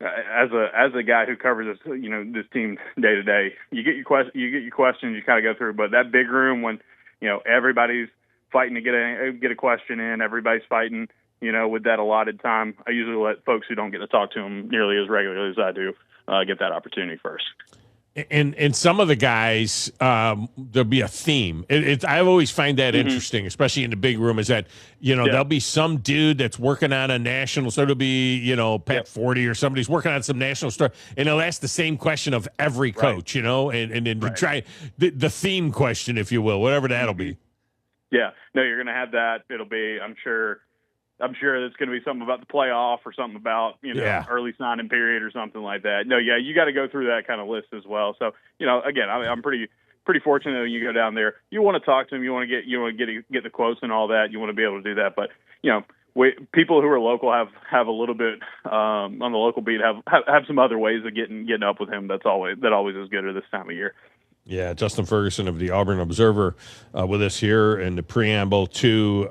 as a guy who covers this, this team day to day, you get your questions, you kind of go through. But that big room when, everybody's fighting to get a question in, everybody's fighting, with that allotted time, I usually let folks who don't get to talk to them nearly as regularly as I do get that opportunity first. And some of the guys, there'll be a theme. I always find that interesting, especially in the big room, is that, there'll be some dude that's working on a national, so it'll be, Pat 40 or somebody's working on some national story, and they'll ask the same question of every coach, and then try the theme question, if you will, whatever that'll be. Yeah. No, you're going to have that. It'll be, I'm sure it's going to be something about the playoff or something about, early signing period or something like that. No, yeah, you got to go through that kind of list as well. So, again, I'm pretty fortunate when you go down there. You want to talk to them. You want to get the quotes and all that. You want to be able to do that. But, people who are local have a little bit on the local beat have some other ways of getting up with him. That always is good at this time of year. Yeah, Justin Ferguson of the Auburn Observer with us here in the preamble to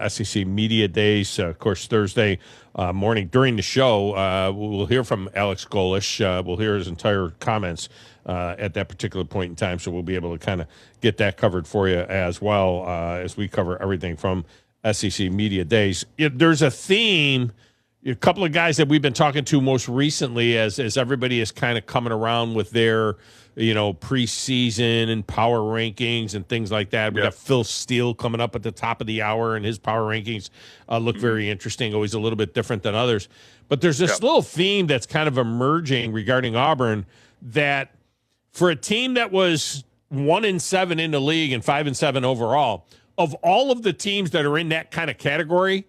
SEC Media Days. Of course, Thursday morning during the show, we'll hear from Alex Golish. We'll hear his entire comments at that particular point in time, so we'll be able to kind of get that covered for you as well as we cover everything from SEC Media Days. There's a theme. A couple of guys that we've been talking to most recently as everybody is kind of coming around with their preseason and power rankings and things like that. We got Phil Steele coming up at the top of the hour, and his power rankings look very interesting, always a little bit different than others. But there's this little theme that's kind of emerging regarding Auburn, that for a team that was 1-7 in the league and 5-7 overall, of all of the teams that are in that kind of category,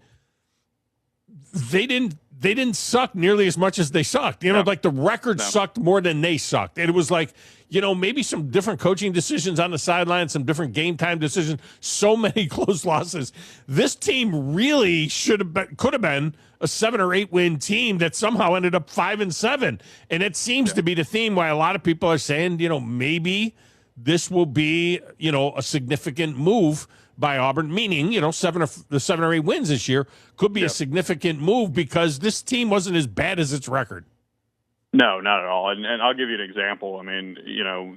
they didn't suck nearly as much as they sucked. Like the record sucked more than they sucked. And it was like, maybe some different coaching decisions on the sideline, some different game time decisions, so many close losses. This team really could have been a 7 or 8 win team that somehow ended up 5-7. And it seems to be the theme why a lot of people are saying, maybe this will be, a significant move by Auburn, meaning, 7 or 8 wins this year could be a significant move because this team wasn't as bad as its record. No, not at all. And I'll give you an example. I mean,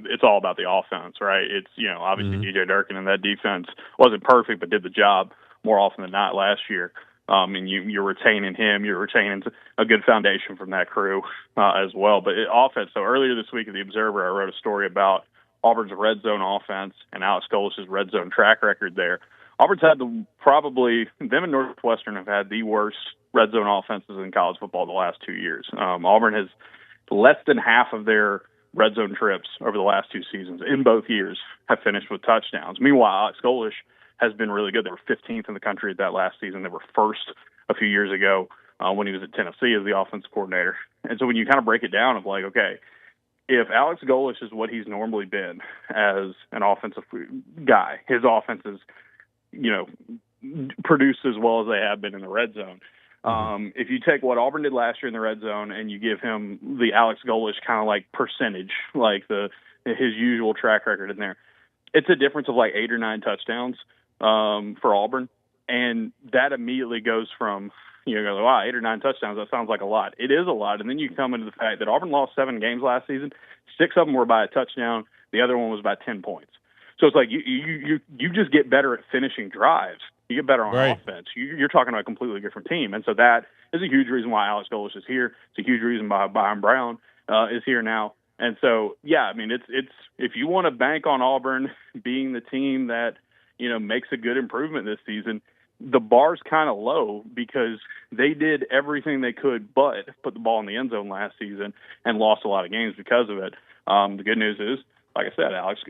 it's all about the offense, right? It's, obviously DJ Durkin and that defense wasn't perfect, but did the job more often than not last year. And you're retaining him. You're retaining a good foundation from that crew as well. But offense, so earlier this week at the Observer, I wrote a story about Auburn's red zone offense and Alex Golish's red zone track record there. Auburn's had them and Northwestern have had the worst red zone offenses in college football the last 2 years. Auburn has less than half of their red zone trips over the last 2 seasons in both years have finished with touchdowns. Meanwhile, Alex Golish has been really good. They were 15th in the country at that last season. They were first a few years ago when he was at Tennessee as the offensive coordinator. And so when you kind of break it down of like, okay, if Alex Golish is what he's normally been as an offensive guy, his offenses, produce as well as they have been in the red zone. If you take what Auburn did last year in the red zone and you give him the Alex Golish kind of like percentage, like his usual track record in there, it's a difference of like 8 or 9 touchdowns for Auburn. And that immediately goes from, go, wow, 8 or 9 touchdowns, that sounds like a lot. It is a lot. And then you come into the fact that Auburn lost 7 games last season. 6 of them were by a touchdown. The other one was by 10 points. So it's like you just get better at finishing drives. You get better on offense. You're talking about a completely different team. And so that is a huge reason why Alex Golish is here. It's a huge reason why Byron Brown is here now. And so, yeah, I mean, it's if you want to bank on Auburn being the team that, makes a good improvement this season, the bar's kind of low because they did everything they could but put the ball in the end zone last season and lost a lot of games because of it. The good news is, like I said, Alex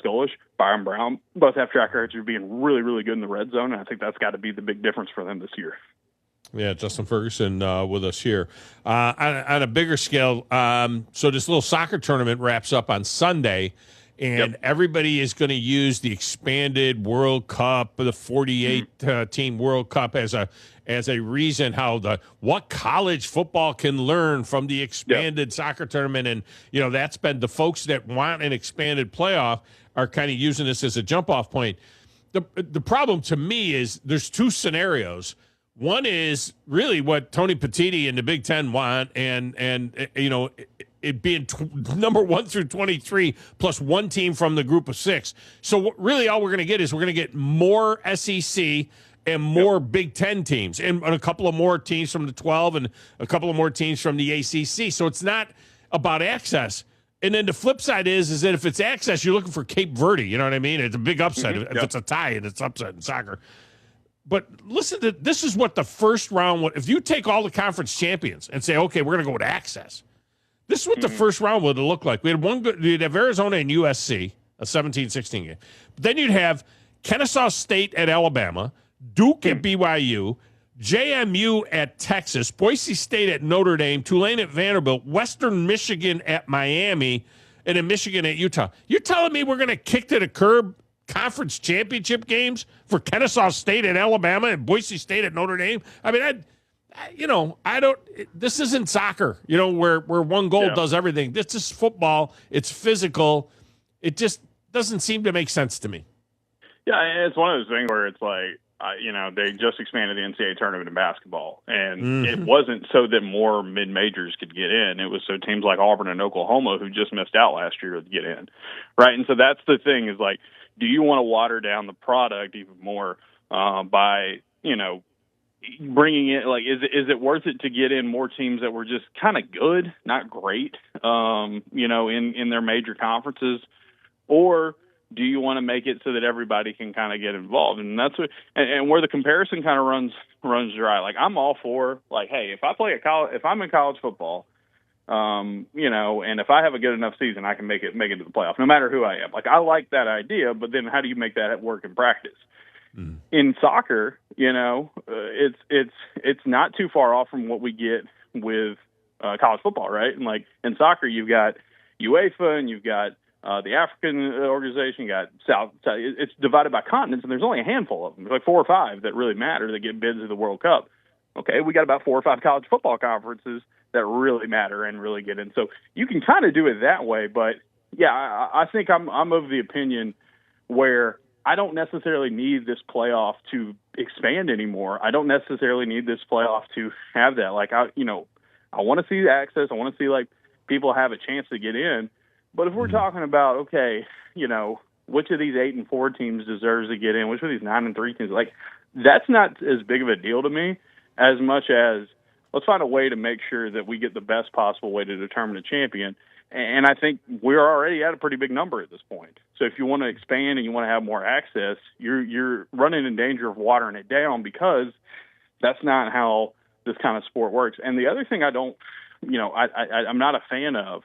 Golish, Byron Brown, both have track records of being really, really good in the red zone, and I think that's got to be the big difference for them this year. Yeah, Justin Ferguson with us here. On a bigger scale, so this little soccer tournament wraps up on Sunday, and everybody is going to use the expanded World Cup, the 48-team World Cup as a reason how what college football can learn from the expanded soccer tournament. And, that's been the folks that want an expanded playoff are kind of using this as a jump-off point. The problem to me is there's two scenarios. One is really what Tony Petitti and the Big Ten want, and it being number 1 through 23 plus one team from the group of 6. So really all we're going to get is we're going to get more SEC and more Big Ten teams and a couple of more teams from the 12 and a couple of more teams from the ACC. So it's not about access. And then the flip side is that if it's access, you're looking for Cape Verde. You know what I mean? It's a big upset. If it's a tie, and it's upset in soccer. But listen to this is what the first round – if you take all the conference champions and say, okay, we're going to go with access, this is what the first round would have looked like. We'd have Arizona and USC, a 17-16 game. But then you'd have Kennesaw State at Alabama, Duke at BYU, JMU at Texas, Boise State at Notre Dame, Tulane at Vanderbilt, Western Michigan at Miami, and then Michigan at Utah. You're telling me we're going to kick to the curb conference championship games for Kennesaw State at Alabama and Boise State at Notre Dame? I mean, I don't. This isn't soccer, where one goal does everything. This is football. It's physical. It just doesn't seem to make sense to me. Yeah, it's one of those things where it's like, they just expanded the NCAA tournament in basketball, and it wasn't so that more mid-majors could get in. It was so teams like Auburn and Oklahoma, who just missed out last year, to get in, right? And so that's the thing is like, do you want to water down the product even more by, bringing in, like, is it worth it to get in more teams that were just kind of good, not great, in their major conferences? Or do you want to make it so that everybody can kind of get involved? And that's what, and where the comparison kind of runs dry. Like, I'm all for, like, hey, if I'm in college football, and if I have a good enough season, I can make it to the playoff, no matter who I am. Like, I like that idea, but then how do you make that work in practice? In soccer, it's not too far off from what we get with college football, right? And like in soccer, you've got UEFA and you've got the African organization, you got South. It's divided by continents, and there's only a handful of them. There's like 4 or 5 that really matter that get bids to the World Cup. Okay, we got about 4 or 5 college football conferences that really matter and really get in. So you can kind of do it that way, but yeah, I think I'm of the opinion where I don't necessarily need this playoff to expand anymore. I don't necessarily need this playoff to have that. Like, I want to see access. I want to see like people have a chance to get in. But if we're talking about, okay, which of these 8-4 teams deserves to get in, which of these 9-3 teams, like, that's not as big of a deal to me as much as let's find a way to make sure that we get the best possible way to determine a champion. And I think we're already at a pretty big number at this point. So if you want to expand and you want to have more access, you're running in danger of watering it down because that's not how this kind of sport works. And the other thing I'm not a fan of,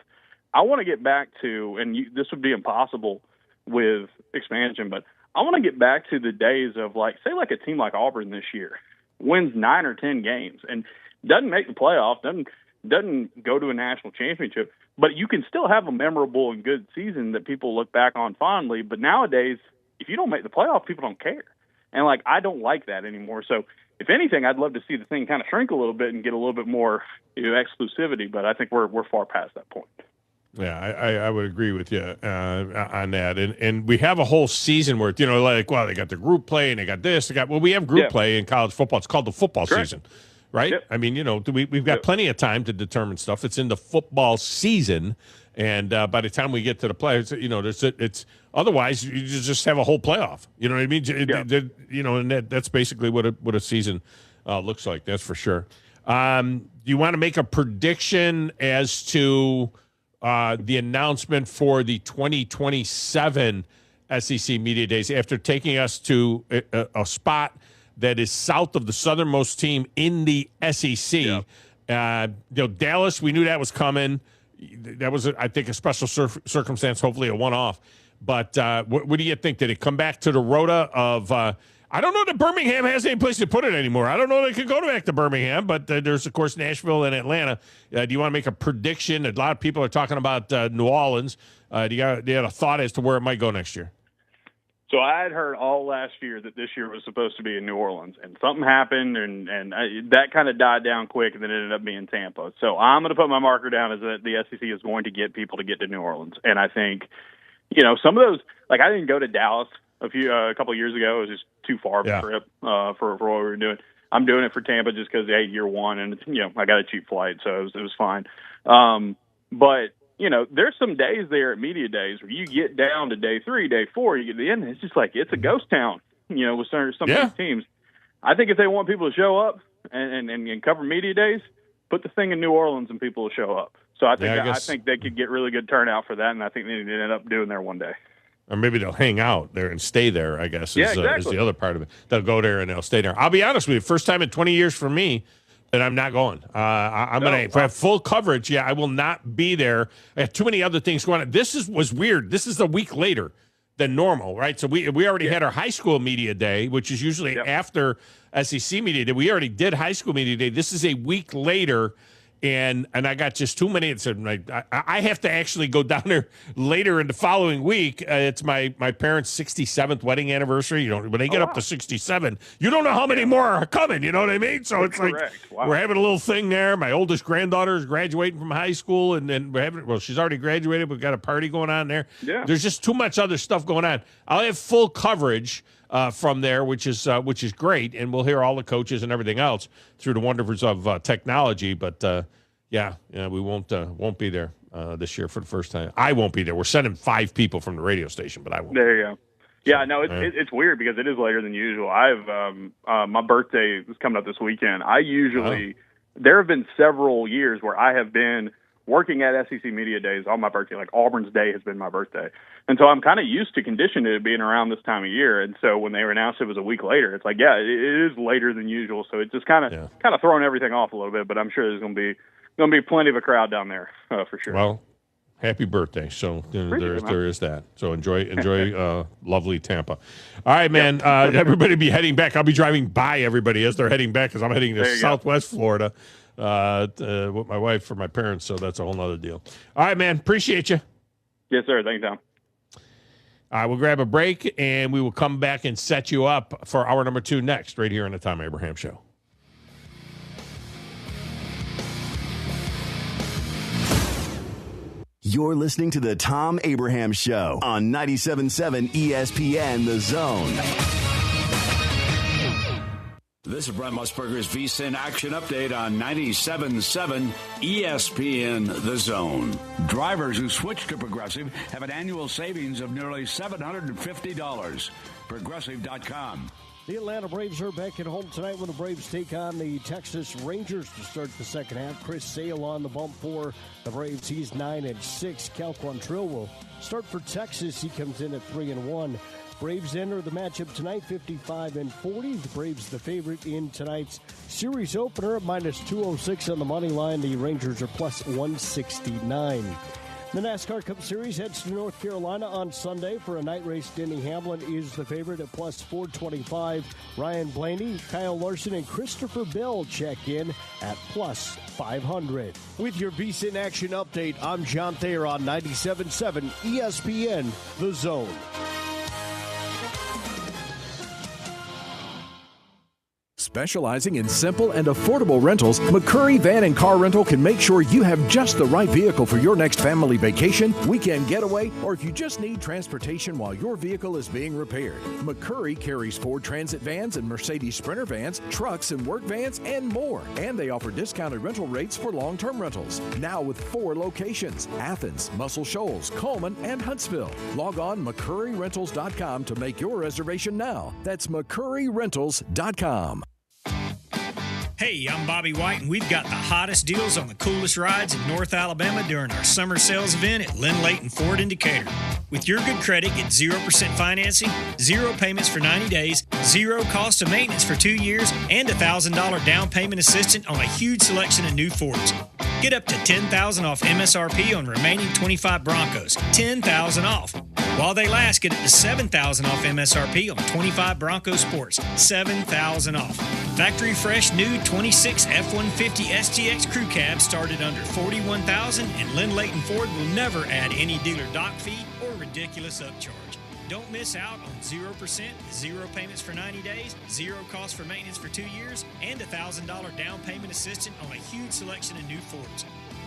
I want to get back to, and this would be impossible with expansion, but I want to get back to the days of, like, say, like a team like Auburn this year wins 9 or 10 games and doesn't make the playoff, doesn't go to a national championship, but you can still have a memorable and good season that people look back on fondly. But nowadays, if you don't make the playoff, people don't care. And, like, I don't like that anymore. So if anything, I'd love to see the thing kind of shrink a little bit and get a little bit more exclusivity, but I think we're far past that point. Yeah, I would agree with you on that. And we have a whole season where, they got the group play and they got this. We have group play in college football. It's called the football season, right? Yep. I mean, we've got plenty of time to determine stuff. It's in the football season. And by the time we get to the playoffs, it's otherwise you just have a whole playoff. You know what I mean? And that's basically what a season looks like. That's for sure. Do you want to make a prediction as to the announcement for the 2027 SEC Media Days after taking us to a spot that is south of the southernmost team in the SEC. Dallas, we knew that was coming. That was, I think, a special circumstance, hopefully a one-off. But what do you think? Did it come back to the rota of I don't know that Birmingham has any place to put it anymore. I don't know they could go back to Birmingham, but there's, of course, Nashville and Atlanta. Do you want to make a prediction? A lot of people are talking about New Orleans. Do you have a thought as to where it might go next year? So I had heard all last year that this year was supposed to be in New Orleans, and something happened, and that kind of died down quick, and then it ended up being Tampa. So I'm going to put my marker down as that the SEC is going to get people to get to New Orleans. And I think, some of those, like I didn't go to Dallas a couple of years ago. It was just too far of a trip for what we were doing. I'm doing it for Tampa just because, hey, year one, and I got a cheap flight, so it was fine. But there's some days there at media days where you get down to day 3, day 4, you get to the end, and it's just like it's a ghost town. With some of these teams. I think if they want people to show up and cover media days, put the thing in New Orleans and people will show up. So I think they could get really good turnout for that, and I think they end up doing there one day. Or maybe they'll hang out there and stay there, I guess, is exactly. the other part of it. They'll go there and they'll stay there. I'll be honest with you, first time in 20 years for me that I'm not going. I'm going to have full coverage. Yeah, I will not be there. I have too many other things going on. This was weird. This is a week later than normal, right? So we already had our high school media day, which is usually after SEC media day. We already did high school media day. This is a week later. And I got just too many. I have to actually go down there later in the following week. It's my parents' 67th wedding anniversary. When they get up to 67, you don't know how many more are coming. You know what I mean? So it's we're having a little thing there. My oldest granddaughter is graduating from high school, and then she's already graduated. We've got a party going on there. Yeah. There's just too much other stuff going on. I'll have full coverage from there, which is great, and we'll hear all the coaches and everything else through the wonders of technology. But we won't be there this year for the first time. I won't be there. We're sending 5 people from the radio station, but I won't. There you go. Yeah, no, it's weird because it is later than usual. I've my birthday is coming up this weekend. There have been several years where I have been working at SEC Media Days on my birthday. Like Auburn's Day has been my birthday. And so I'm kind of used to conditioned to it being around this time of year. And so when they announced it was a week later, it's like, it is later than usual. So it's just kind of throwing everything off a little bit. But I'm sure there's going to be plenty of a crowd down there for sure. Well, happy birthday. So there is that. So enjoy lovely Tampa. All right, man. Everybody be heading back. I'll be driving by everybody as they're heading back because I'm heading to Southwest Florida with my wife for my parents. So that's a whole nother deal. All right, man. Appreciate you. Yes, sir. Thanks, Tom. All right, we'll grab a break, and we will come back and set you up for hour number 2 next, right here on the Thom Abraham Show. You're listening to the Thom Abraham Show on 97.7 ESPN The Zone. This is Brent Musburger's VSiN Action Update on 97.7 ESPN The Zone. Drivers who switch to Progressive have an annual savings of nearly $750. Progressive.com. The Atlanta Braves are back at home tonight when the Braves take on the Texas Rangers to start the second half. Chris Sale on the bump for the Braves. He's 9-6. Cal Quantrill will start for Texas. He comes in at 3-1. Braves enter the matchup tonight, 55-40. The Braves the favorite in tonight's series opener at -206 on the money line. The Rangers are +169. The NASCAR Cup Series heads to North Carolina on Sunday for a night race. Denny Hamlin is the favorite at +425. Ryan Blaney, Kyle Larson, and Christopher Bell check in at +500. With your VSiN Action Update, I'm John Thayer on 97.7 ESPN The Zone. Specializing in simple and affordable rentals, McCurry Van and Car Rental can make sure you have just the right vehicle for your next family vacation, weekend getaway, or if you just need transportation while your vehicle is being repaired. McCurry carries Ford Transit vans and Mercedes Sprinter vans, trucks and work vans, and more. And they offer discounted rental rates for long-term rentals. Now with 4 locations: Athens, Muscle Shoals, Coleman, and Huntsville. Log on McCurryRentals.com to make your reservation now. That's McCurryRentals.com. Hey, I'm Bobby White, and we've got the hottest deals on the coolest rides in North Alabama during our summer sales event at Lynn Layton Ford in Decatur. With your good credit, get 0% financing, 0 payments for 90 days, 0 cost of maintenance for 2 years, and $1,000 down payment assistance on a huge selection of new Fords. Get up to $10,000 off MSRP on remaining 25 Broncos. $10,000 off. While they last, get up to $7,000 off MSRP on 25 Bronco Sports. $7,000 off. Factory fresh new 26 F-150 STX crew cabs started under $41,000, and Lynn Layton Ford will never add any dealer dock fee or ridiculous upcharge. Don't miss out on 0%, 0 payments for 90 days, 0 cost for maintenance for 2 years, and $1,000 down payment assistance on a huge selection of new Fords.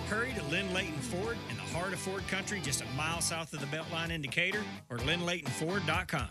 Hurry to Lynn Layton Ford in the heart of Ford country, just a mile south of the Beltline in Decatur, or lynnlaytonford.com.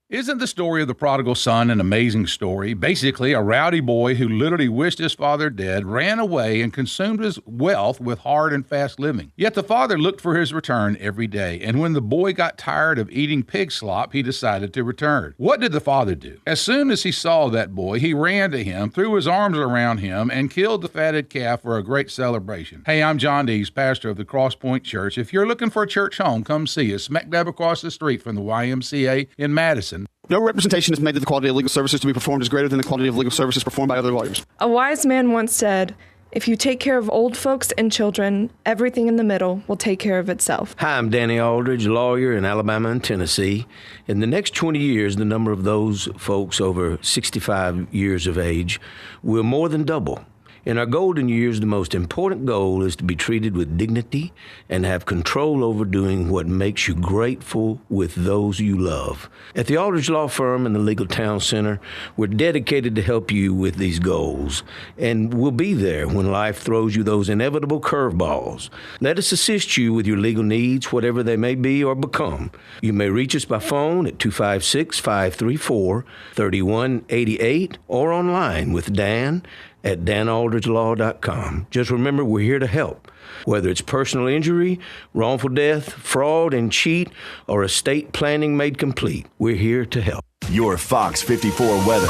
Isn't the story of the prodigal son an amazing story? Basically, a rowdy boy who literally wished his father dead ran away and consumed his wealth with hard and fast living. Yet the father looked for his return every day, and when the boy got tired of eating pig slop, he decided to return. What did the father do? As soon as he saw that boy, he ran to him, threw his arms around him, and killed the fatted calf for a great celebration. Hey, I'm John Dees, pastor of the Cross Point Church. If you're looking for a church home, come see us, smack dab across the street from the YMCA in Madison. No representation is made that the quality of legal services to be performed is greater than the quality of legal services performed by other lawyers. A wise man once said, "If you take care of old folks and children, everything in the middle will take care of itself." Hi, I'm Danny Aldridge, lawyer in Alabama and Tennessee. In the next 20 years, the number of those folks over 65 years of age will more than double. In our golden years, the most important goal is to be treated with dignity and have control over doing what makes you grateful with those you love. At the Aldridge Law Firm and the Legal Town Center, we're dedicated to help you with these goals, and we'll be there when life throws you those inevitable curveballs. Let us assist you with your legal needs, whatever they may be or become. You may reach us by phone at 256-534-3188 or online with Dan at danaldridgelaw.com. Just remember, we're here to help. Whether it's personal injury, wrongful death, fraud and cheat, or estate planning made complete, we're here to help. Your Fox 54 weather.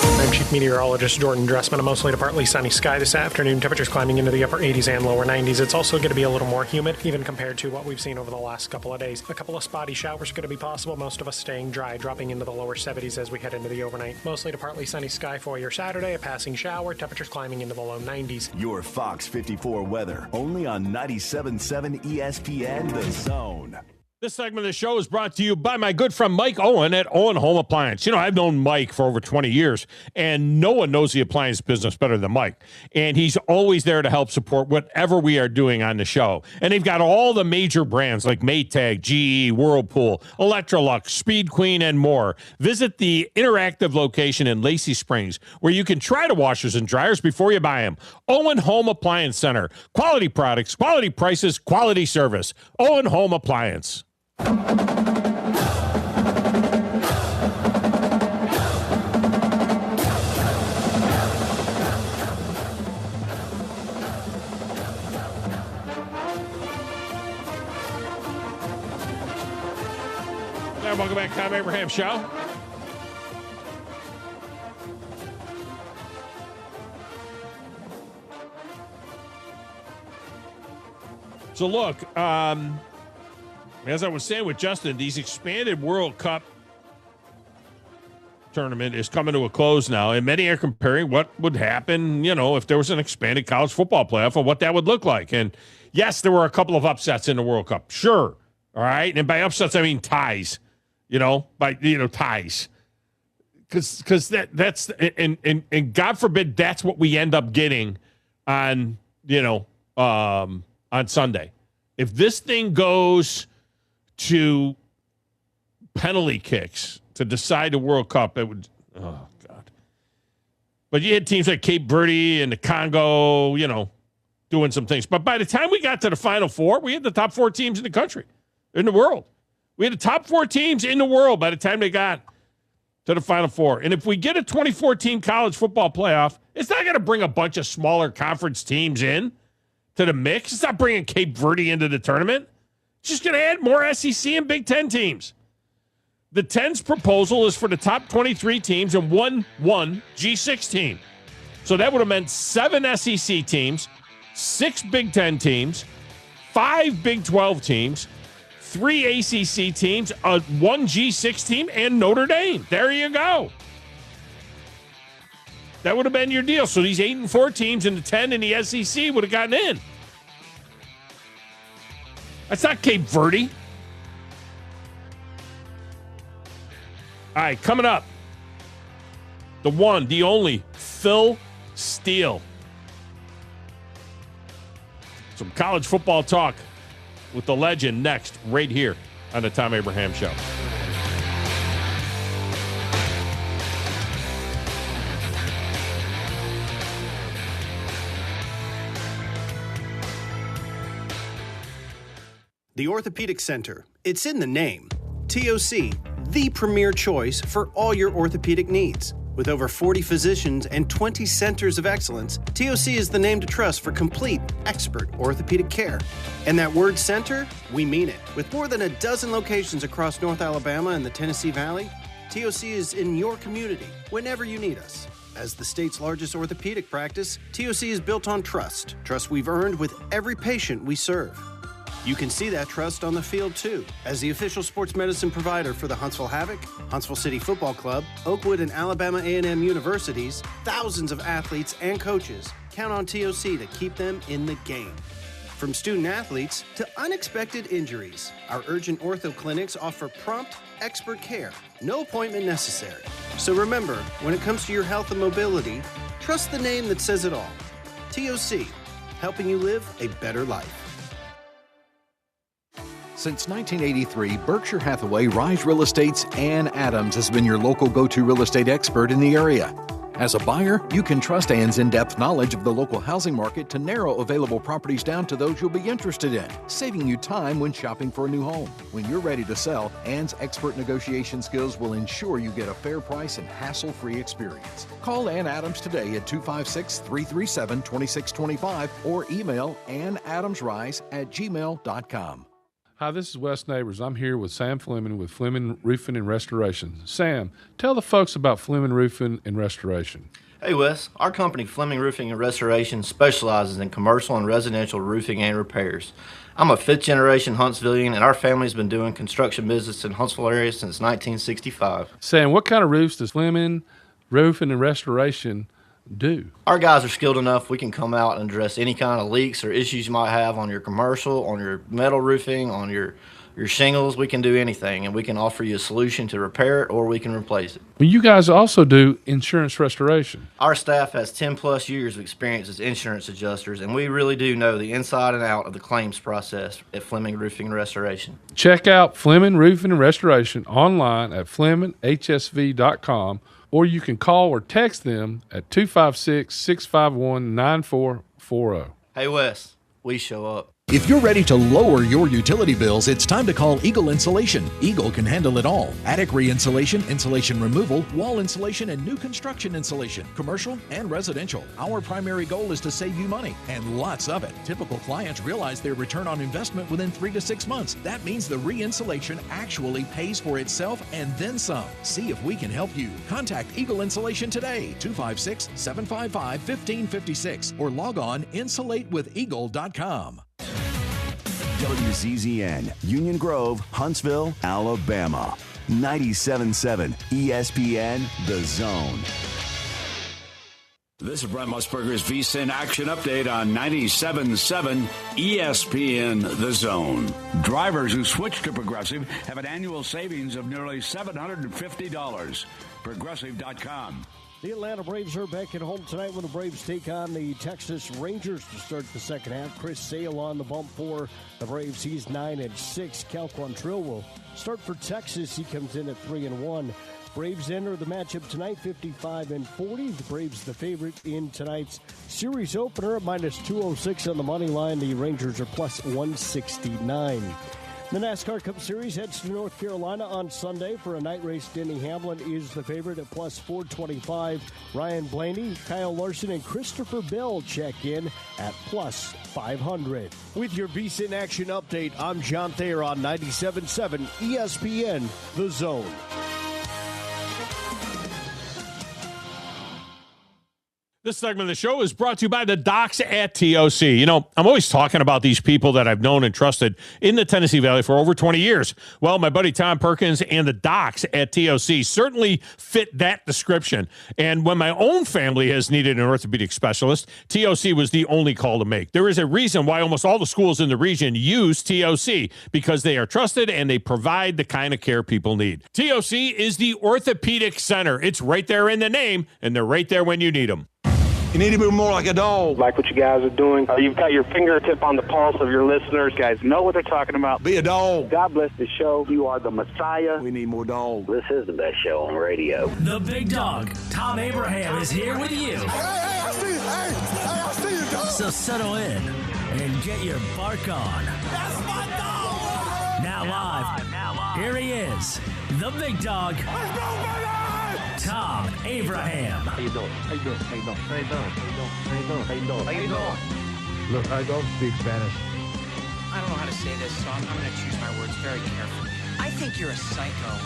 I'm Chief Meteorologist Jordan Dressman. A mostly to partly sunny sky this afternoon. Temperatures climbing into the upper 80s and lower 90s. It's also going to be a little more humid, even compared to what we've seen over the last couple of days. A couple of spotty showers are going to be possible, most of us staying dry, dropping into the lower 70s as we head into the overnight. Mostly to partly sunny sky for your Saturday, a passing shower, temperatures climbing into the low 90s. Your Fox 54 weather, only on 97.7 ESPN The Zone. This segment of the show is brought to you by my good friend Mike Owen at Owen Home Appliance. You know, I've known Mike for over 20 years, and no one knows the appliance business better than Mike. And he's always there to help support whatever we are doing on the show. And they've got all the major brands like Maytag, GE, Whirlpool, Electrolux, Speed Queen, and more. Visit the interactive location in Lacey Springs, where you can try the washers and dryers before you buy them. Owen Home Appliance Center. Quality products, quality prices, quality service. Owen Home Appliance. Now welcome back to Thom Abraham Show. So look, as I was saying with Justin, these expanded World Cup tournament is coming to a close now, and many are comparing what would happen, you know, if there was an expanded college football playoff and what that would look like. And yes, there were a couple of upsets in the World Cup. Sure. All right. And by upsets, I mean ties, ties. Because that's and God forbid that's what we end up getting on Sunday. If this thing goes to penalty kicks to decide the World Cup, it would, oh, God. But you had teams like Cape Verde and the Congo, doing some things. But by the time we got to the Final Four, we had the top 4 teams in the country, in the world. We had the top 4 teams in the world by the time they got to the Final Four. And if we get a 24-team college football playoff, it's not going to bring a bunch of smaller conference teams in to the mix. It's not bringing Cape Verde into the tournament. It's just going to add more SEC and Big Ten teams. The 10's proposal is for the top 23 teams and one G6 team. So that would have meant 7 SEC teams, 6 Big Ten teams, 5 Big 12 teams, 3 ACC teams, 1 G6 team, and Notre Dame. There you go. That would have been your deal. So these 8 and 4 teams and the 10 in the SEC would have gotten in. That's not Cape Verde. All right, coming up, the one, the only, Phil Steele. Some college football talk with the legend next, right here on the Thom Abraham Show. The Orthopedic Center. It's in the name. TOC, the premier choice for all your orthopedic needs. With over 40 physicians and 20 centers of excellence, TOC is the name to trust for complete, expert orthopedic care. And that word center, we mean it. With more than a dozen locations across North Alabama and the Tennessee Valley, TOC is in your community whenever you need us. As the state's largest orthopedic practice, TOC is built on trust. Trust we've earned with every patient we serve. You can see that trust on the field, too. As the official sports medicine provider for the Huntsville Havoc, Huntsville City Football Club, Oakwood and Alabama A&M universities, thousands of athletes and coaches count on TOC to keep them in the game. From student athletes to unexpected injuries, our urgent ortho clinics offer prompt, expert care. No appointment necessary. So remember, when it comes to your health and mobility, trust the name that says it all. TOC, helping you live a better life. Since 1983, Berkshire Hathaway Rise Real Estate's Ann Adams has been your local go-to real estate expert in the area. As a buyer, you can trust Ann's in-depth knowledge of the local housing market to narrow available properties down to those you'll be interested in, saving you time when shopping for a new home. When you're ready to sell, Ann's expert negotiation skills will ensure you get a fair price and hassle-free experience. Call Ann Adams today at 256-337-2625 or email annadamsrise@gmail.com. Hi, this is Wes Neighbors. I'm here with Sam Fleming with Fleming Roofing and Restoration. Sam, tell the folks about Fleming Roofing and Restoration. Hey, Wes. Our company, Fleming Roofing and Restoration, specializes in commercial and residential roofing and repairs. I'm a fifth-generation Huntsvillian, and our family's been doing construction business in Huntsville area since 1965. Sam, what kind of roofs does Fleming Roofing and Restoration do? Our guys are skilled enough. We can come out and address any kind of leaks or issues you might have on your commercial, on your metal roofing, on your shingles. We can do anything, and we can offer you a solution to repair it, or we can replace it. Well, you guys also do insurance restoration. Our staff has 10-plus years of experience as insurance adjusters, and we really do know the inside and out of the claims process at Fleming Roofing and Restoration. Check out Fleming Roofing and Restoration online at FlemingHSV.com, or you can call or text them at 256-651-9440. Hey, Wes, we show up. If you're ready to lower your utility bills, it's time to call Eagle Insulation. Eagle can handle it all. Attic re-insulation, insulation removal, wall insulation, and new construction insulation, commercial and residential. Our primary goal is to save you money, and lots of it. Typical clients realize their return on investment within 3 to 6 months. That means the re-insulation actually pays for itself and then some. See if we can help you. Contact Eagle Insulation today, 256-755-1556, or log on insulatewitheagle.com. WZZN, Union Grove, Huntsville, Alabama. 97.7 ESPN, The Zone. This is Brent Musburger's VSiN Action Update on 97.7 ESPN The Zone. Drivers who switch to Progressive have an annual savings of nearly $750. Progressive.com. The Atlanta Braves are back at home tonight when the Braves take on the Texas Rangers to start the second half. Chris Steele on the bump for the Braves. He's 9-6. Cal Quantrill will start for Texas. He comes in at 3-1. Braves enter the matchup tonight, 55-40. The Braves the favorite in tonight's series opener at -206 on the money line. The Rangers are plus 169. The NASCAR Cup Series heads to North Carolina on Sunday for a night race. Denny Hamlin is the favorite at plus 425. Ryan Blaney, Kyle Larson, and Christopher Bell check in at plus 500. With your VSiN Action Update, I'm John Thayer on 97.7 ESPN, The Zone. This segment of the show is brought to you by the Docs at TOC. You know, I'm always talking about these people that I've known and trusted in the Tennessee Valley for over 20 years. Well, my buddy Thom Perkins and the Docs at TOC certainly fit that description. And when my own family has needed an orthopedic specialist, TOC was the only call to make. There is a reason why almost all the schools in the region use TOC, because they are trusted and they provide the kind of care people need. TOC is the orthopedic center. It's right there in the name, and they're right there when you need them. You need to be more like a dog. Like what you guys are doing. You've got your fingertip on the pulse of your listeners. You guys know what they're talking about. Be a dog. God bless the show. You are the Messiah. We need more dogs. This is the best show on radio. The big dog, Thom Abraham, is here with you. Hey, I see you. I see you, dog. So settle in and get your bark on. That's my dog. Now live. Here he is, the big dog. Let's go, baby! Thom Abraham. How you doing? How you doing? How you doing? How you doing? How you doing? How you doing? How you doing? Look, I don't speak Spanish. I don't know how to say this, so I'm going to choose my words very carefully. I think you're a psycho.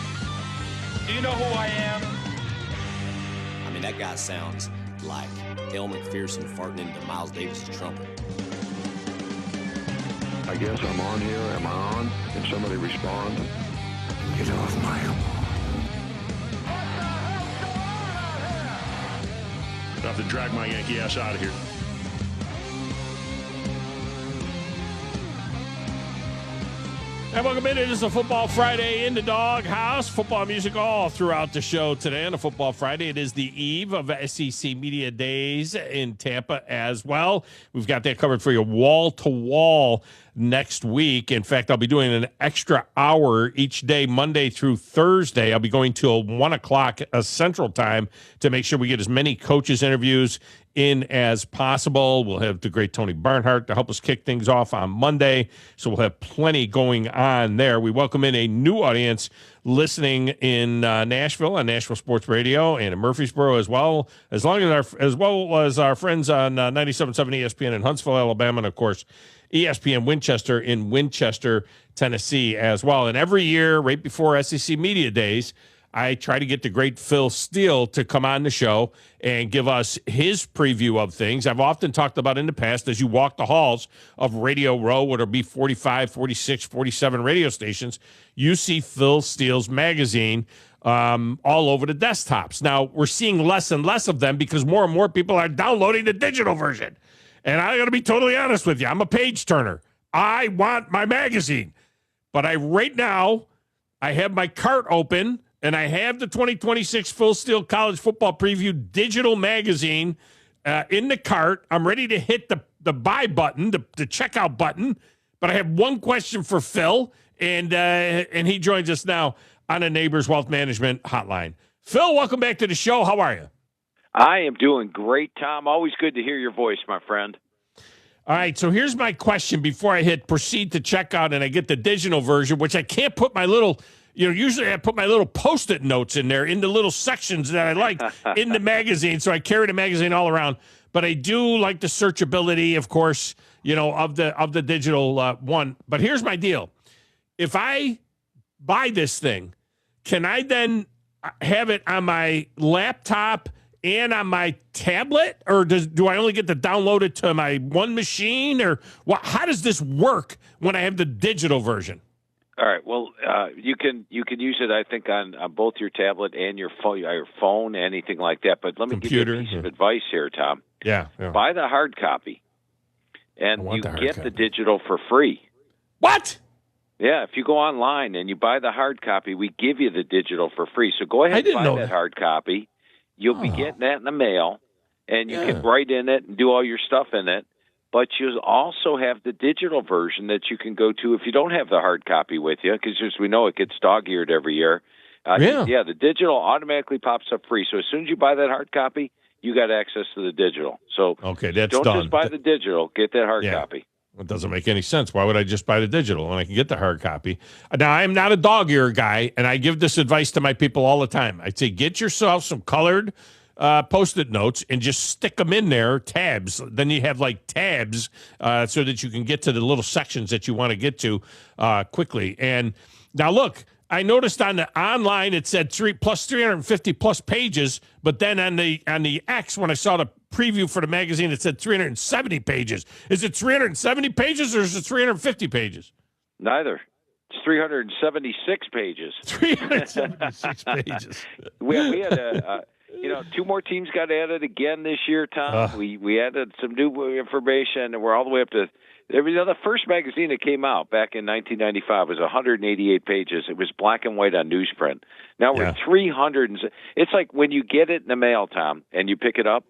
Do you know who I am? I mean, that guy sounds like El McPherson farting into Miles Davis' trumpet. I guess I'm on here. Am I on? Can somebody respond? Get off my lawn. I have to drag my Yankee ass out of here. And welcome in. It is a Football Friday in the Doghouse. Football music all throughout the show today on a Football Friday. It is the eve of SEC Media Days in Tampa as well. We've got that covered for you wall to wall next week. In fact, I'll be doing an extra hour each day, Monday through Thursday. I'll be going till 1 o'clock Central Time to make sure we get as many coaches interviews in as possible. We'll have the great Tony Barnhart to help us kick things off on Monday. So we'll have plenty going on there. We welcome in a new audience listening in Nashville on Nashville Sports Radio and in Murfreesboro as well as our friends on 97.7 ESPN in Huntsville, Alabama, and of course ESPN Winchester in Winchester, Tennessee as well. And every year, right before SEC Media Days, I try to get the great Phil Steele to come on the show and give us his preview of things. I've often talked about in the past, as you walk the halls of Radio Row, where there'll be 45, 46, 47 radio stations, you see Phil Steele's magazine all over the desktops. Now, we're seeing less and less of them because more and more people are downloading the digital version. And I got to be totally honest with you. I'm a page turner. I want my magazine. But right now, I have my cart open, and I have the 2026 Phil Steele College Football Preview digital magazine in the cart. I'm ready to hit the buy button, the checkout button. But I have one question for Phil, and he joins us now on a Neighbors Wealth Management hotline. Phil, welcome back to the show. How are you? I am doing great, Tom. Always good to hear your voice, my friend. All right, so here's my question before I hit proceed to checkout and I get the digital version, which I can't put my little, usually I put my little Post-it notes in there in the little sections that I like in the magazine, so I carry the magazine all around. But I do like the searchability, of course, of the digital one. But here's my deal. If I buy this thing, can I then have it on my laptop and on my tablet, or do I only get to download it to my one machine, or how does this work when I have the digital version? All right. Well, you can use it, I think, on both your tablet and your phone, anything like that. But let me give you a piece of advice here, Tom. Yeah. Buy the hard copy, and you get the digital for free. What? Yeah, if you go online and you buy the hard copy, we give you the digital for free. So go ahead and buy that hard copy. You'll be getting that in the mail, and you can write in it and do all your stuff in it. But you also have the digital version that you can go to if you don't have the hard copy with you, because as we know, it gets dog-eared every year. The digital automatically pops up free. So as soon as you buy that hard copy, you got access to the digital. So that's don't done. Just buy the digital, get that hard copy. It doesn't make any sense. Why would I just buy the digital when I can get the hard copy? Now, I am not a dog ear guy, and I give this advice to my people all the time. I'd say get yourself some colored Post-it notes and just stick them in there, tabs. Then you have like tabs so that you can get to the little sections that you want to get to quickly. And now look, I noticed on the online it said 350 plus pages, but then on the X, when I saw the preview for the magazine, it said 370 pages. Is it 370 pages or is it 350 pages? Neither. It's 376 pages. 376 pages. We had two more teams got added again this year, Tom. We added some new information, and we're all the way up to the first magazine that came out back in 1995 was 188 pages. It was black and white on newsprint. Now we're 300. It's like when you get it in the mail, Tom, and you pick it up,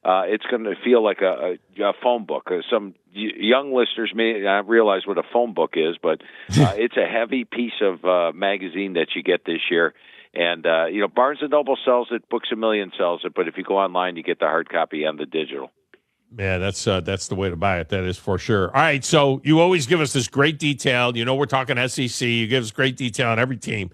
it's going to feel like a phone book. Some young listeners may not realize what a phone book is, but it's a heavy piece of magazine that you get this year. And, Barnes & Noble sells it, Books A Million sells it, but if you go online, you get the hard copy and the digital. Yeah, that's the way to buy it. That is for sure. All right, so you always give us this great detail. We're talking SEC. You give us great detail on every team.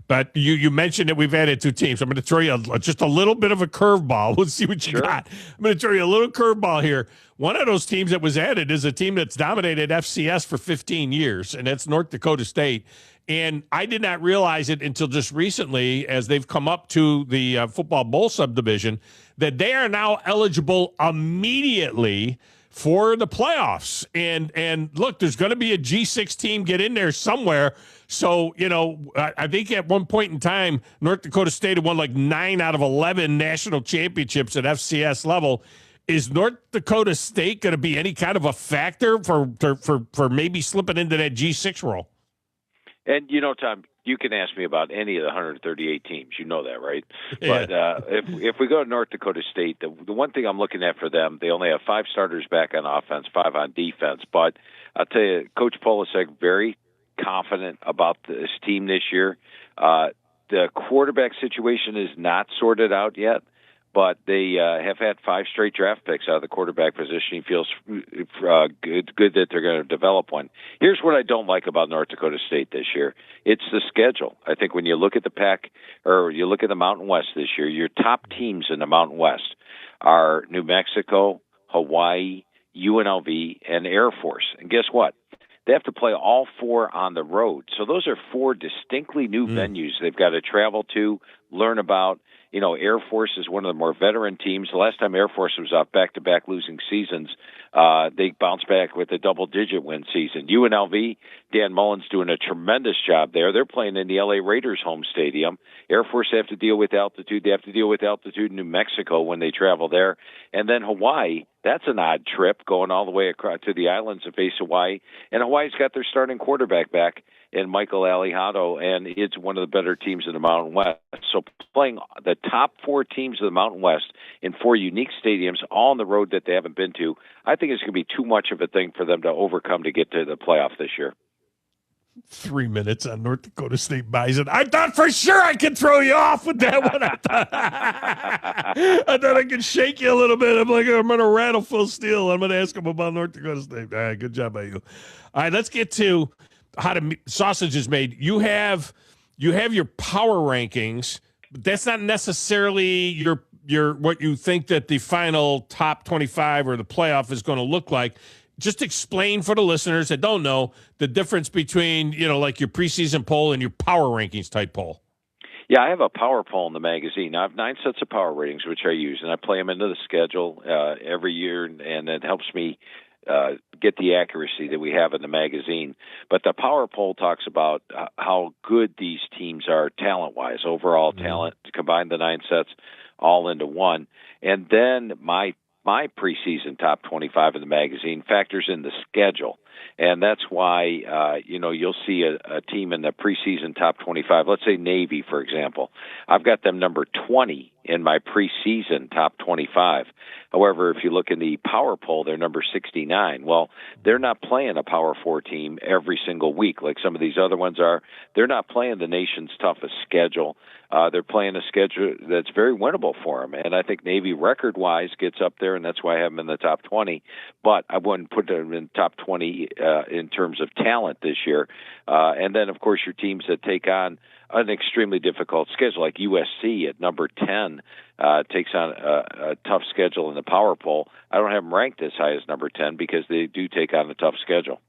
But you mentioned that we've added 2 teams. I'm going to throw you just a little bit of a curveball. We'll see what you got. I'm going to throw you a little curveball here. One of those teams that was added is a team that's dominated FCS for 15 years, and that's North Dakota State. And I did not realize it until just recently, as they've come up to the football bowl subdivision, that they are now eligible immediately for the playoffs. And look, there's going to be a G6 team get in there somewhere. So, I think at one point in time, North Dakota State had won like 9 out of 11 national championships at FCS level. Is North Dakota State going to be any kind of a factor for maybe slipping into that G6 role? And, Tom, you can ask me about any of the 138 teams. You know that, right? Yeah. But if we go to North Dakota State, the one thing I'm looking at for them, they only have 5 starters back on offense, 5 on defense. But I'll tell you, Coach Polasek, very confident about this team this year. The quarterback situation is not sorted out yet, but they have had 5 straight draft picks out of the quarterback position. He feels good that they're going to develop one. Here's what I don't like about North Dakota State this year. It's the schedule. I think when you look at the pack, or you look at the Mountain West this year, your top teams in the Mountain West are New Mexico, Hawaii, UNLV, and Air Force. And guess what? They have to play all 4 on the road. So those are 4 distinctly new venues they've got to travel to, learn about. Air Force is one of the more veteran teams. The last time Air Force was off back-to-back losing seasons, they bounced back with a double-digit win season. UNLV, Dan Mullen's doing a tremendous job there. They're playing in the LA Raiders home stadium. Air Force have to deal with altitude. They have to deal with altitude in New Mexico when they travel there. And then Hawaii, that's an odd trip going all the way across to the islands to face Hawaii. And Hawaii's got their starting quarterback back in Michael Alejado, and it's one of the better teams in the Mountain West. So playing the top 4 teams of the Mountain West in 4 unique stadiums, all on the road that they haven't been to, I think it's going to be too much of a thing for them to overcome to get to the playoff this year. 3 minutes on North Dakota State Bison. I thought for sure I could throw you off with that one. I thought I could shake you a little bit. I'm like, I'm going to rattle Phil Steele. I'm going to ask him about North Dakota State. All right, good job by you. All right, let's get to how the sausage is made. You have your power rankings, but that's not necessarily your what you think that the final top 25 or the playoff is going to look like. Just explain for the listeners that don't know the difference between, like your preseason poll and your power rankings type poll. Yeah, I have a power poll in the magazine. I have 9 sets of power ratings, which I use, and I play them into the schedule every year, and it helps me get the accuracy that we have in the magazine. But the power poll talks about how good these teams are talent-wise, overall talent, to combine the 9 sets all into one. And then my preseason top 25 in the magazine factors in the schedule. And that's why, you'll see a team in the preseason top 25. Let's say Navy, for example. I've got them number 20 in my preseason top 25. However, if you look in the power poll, they're number 69. Well, they're not playing a Power 4 team every single week like some of these other ones are. They're not playing the nation's toughest schedule. They're playing a schedule that's very winnable for them. And I think Navy record-wise gets up there, and that's why I have them in the top 20. But I wouldn't put them in top 20 be in terms of talent this year. And then, of course, your teams that take on an extremely difficult schedule, like USC at number 10, takes on a tough schedule in the power poll. I don't have them ranked as high as number 10 because they do take on a tough schedule.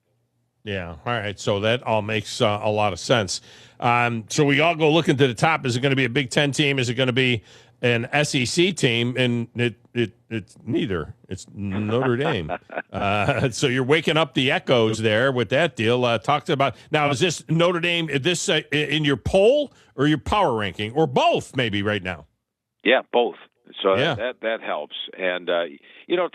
Yeah. All right. So that all makes a lot of sense. So we all go looking to the top. Is it going to be a Big Ten team? Is it going to be an SEC team? And it's neither. It's Notre Dame. So you're waking up the echoes there with that deal. Talked about now. Is this Notre Dame? Is this in your poll or your power ranking or both? Maybe right now. Yeah, both. So yeah. that helps. And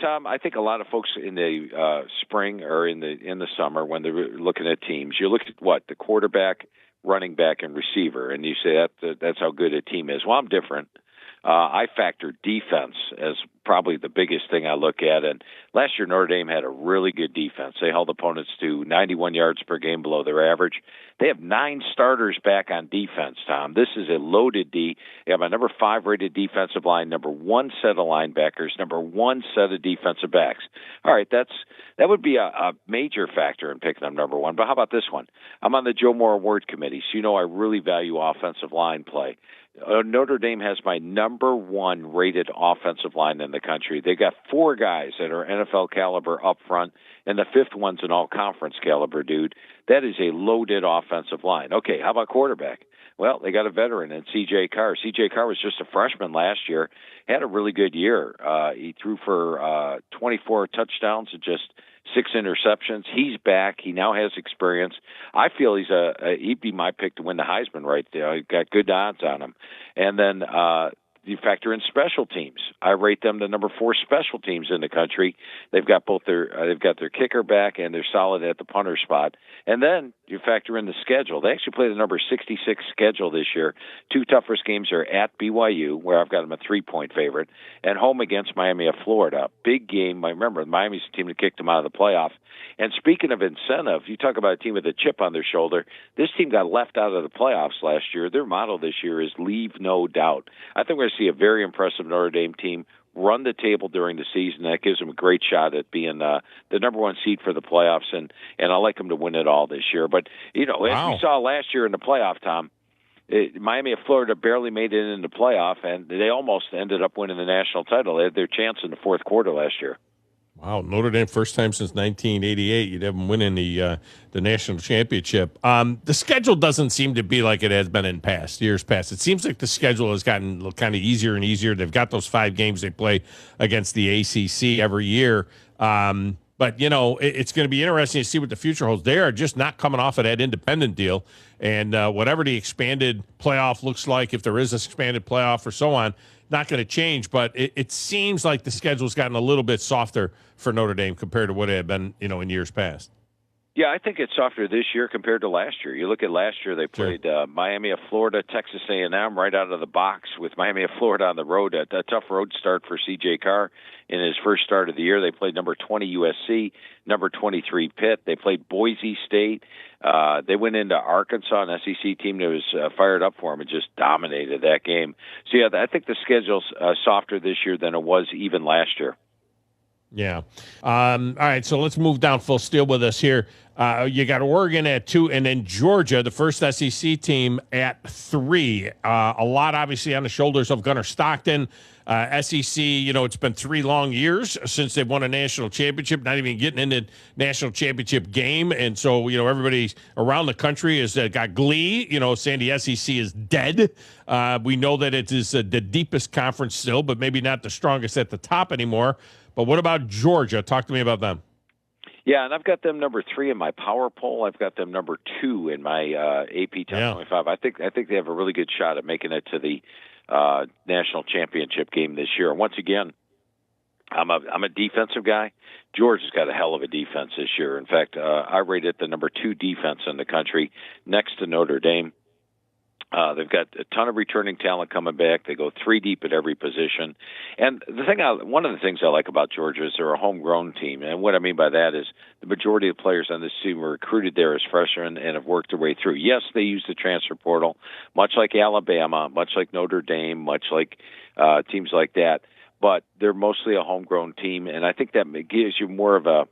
Tom, I think a lot of folks in the spring or in the summer when they're looking at teams, you look at what the quarterback, running back, and receiver, and you say that's how good a team is. Well, I'm different. I factor defense as probably the biggest thing I look at. And last year, Notre Dame had a really good defense. They held opponents to 91 yards per game below their average. They have 9 starters back on defense, Tom. This is a loaded D. They have a number 5 rated defensive line, number 1 set of linebackers, number 1 set of defensive backs. All right, that would be a major factor in picking them number 1. But how about this one? I'm on the Joe Moore Award Committee, so you know I really value offensive line play. Notre Dame has my number 1 rated offensive line in the country. They got 4 guys that are NFL caliber up front, and the 5th one's an all-conference caliber dude. That is a loaded offensive line. Okay, how about quarterback? Well, they got a veteran in C.J. Carr. C.J. Carr was just a freshman last year, had a really good year. He threw for 24 touchdowns and just 6 interceptions. He's back. He now has experience. I feel he'd be my pick to win the Heisman right there. He got good odds on him. And then you factor in special teams. I rate them the number 4 special teams in the country. They've got they've got their kicker back, and they're solid at the punter spot. And then you factor in the schedule. They actually play the number 66 schedule this year. 2 toughest games are at BYU, where I've got them a 3-point favorite, and home against Miami of Florida. Big game. I remember Miami's the team that kicked them out of the playoff. And speaking of incentive, you talk about a team with a chip on their shoulder. This team got left out of the playoffs last year. Their motto this year is leave no doubt. I think we're going to see a very impressive Notre Dame team run the table during the season. That gives them a great shot at being the number 1 seed for the playoffs, and I like them to win it all this year. But, as we saw last year in the playoff, Tom, Miami of Florida barely made it into the playoff, and they almost ended up winning the national title. They had their chance in the fourth quarter last year. Wow, Notre Dame, first time since 1988, you'd have them winning the national championship. The schedule doesn't seem to be like it has been in years past. It seems like the schedule has gotten kind of easier and easier. They've got those 5 games they play against the ACC every year. But, it's going to be interesting to see what the future holds. They are just not coming off of that independent deal. And whatever the expanded playoff looks like, if there is an expanded playoff or so on, not going to change. But it seems like the schedule's gotten a little bit softer for Notre Dame compared to what it had been, in years past. Yeah, I think it's softer this year compared to last year. You look at last year, they played Miami of Florida, Texas A&M right out of the box with Miami of Florida on the road. A tough road start for C.J. Carr in his first start of the year. They played number 20 USC, number 23 Pitt. They played Boise State. They went into Arkansas, an SEC team that was fired up for them and just dominated that game. So, yeah, I think the schedule's softer this year than it was even last year. Yeah. All right, so let's move down. Full Steele with us here. You got Oregon at 2, and then Georgia, the first SEC team, at 3. A lot, obviously, on the shoulders of Gunnar Stockton. SEC, it's been 3 long years since they've won a national championship, not even getting in the national championship game. And so, everybody around the country has got glee, saying the SEC is dead. We know that it is the deepest conference still, but maybe not the strongest at the top anymore. But what about Georgia? Talk to me about them. Yeah, and I've got them number 3 in my power poll. I've got them number 2 in my AP Top 25. I think they have a really good shot at making it to the national championship game this year. And once again, I'm a defensive guy. Georgia's got a hell of a defense this year. In fact, I rate it the number 2 defense in the country, next to Notre Dame. They've got a ton of returning talent coming back. They go 3 deep at every position. And one of the things I like about Georgia is they're a homegrown team. And what I mean by that is the majority of players on this team were recruited there as freshmen and have worked their way through. Yes, they use the transfer portal, much like Alabama, much like Notre Dame, much like teams like that. But they're mostly a homegrown team. And I think that gives you more of a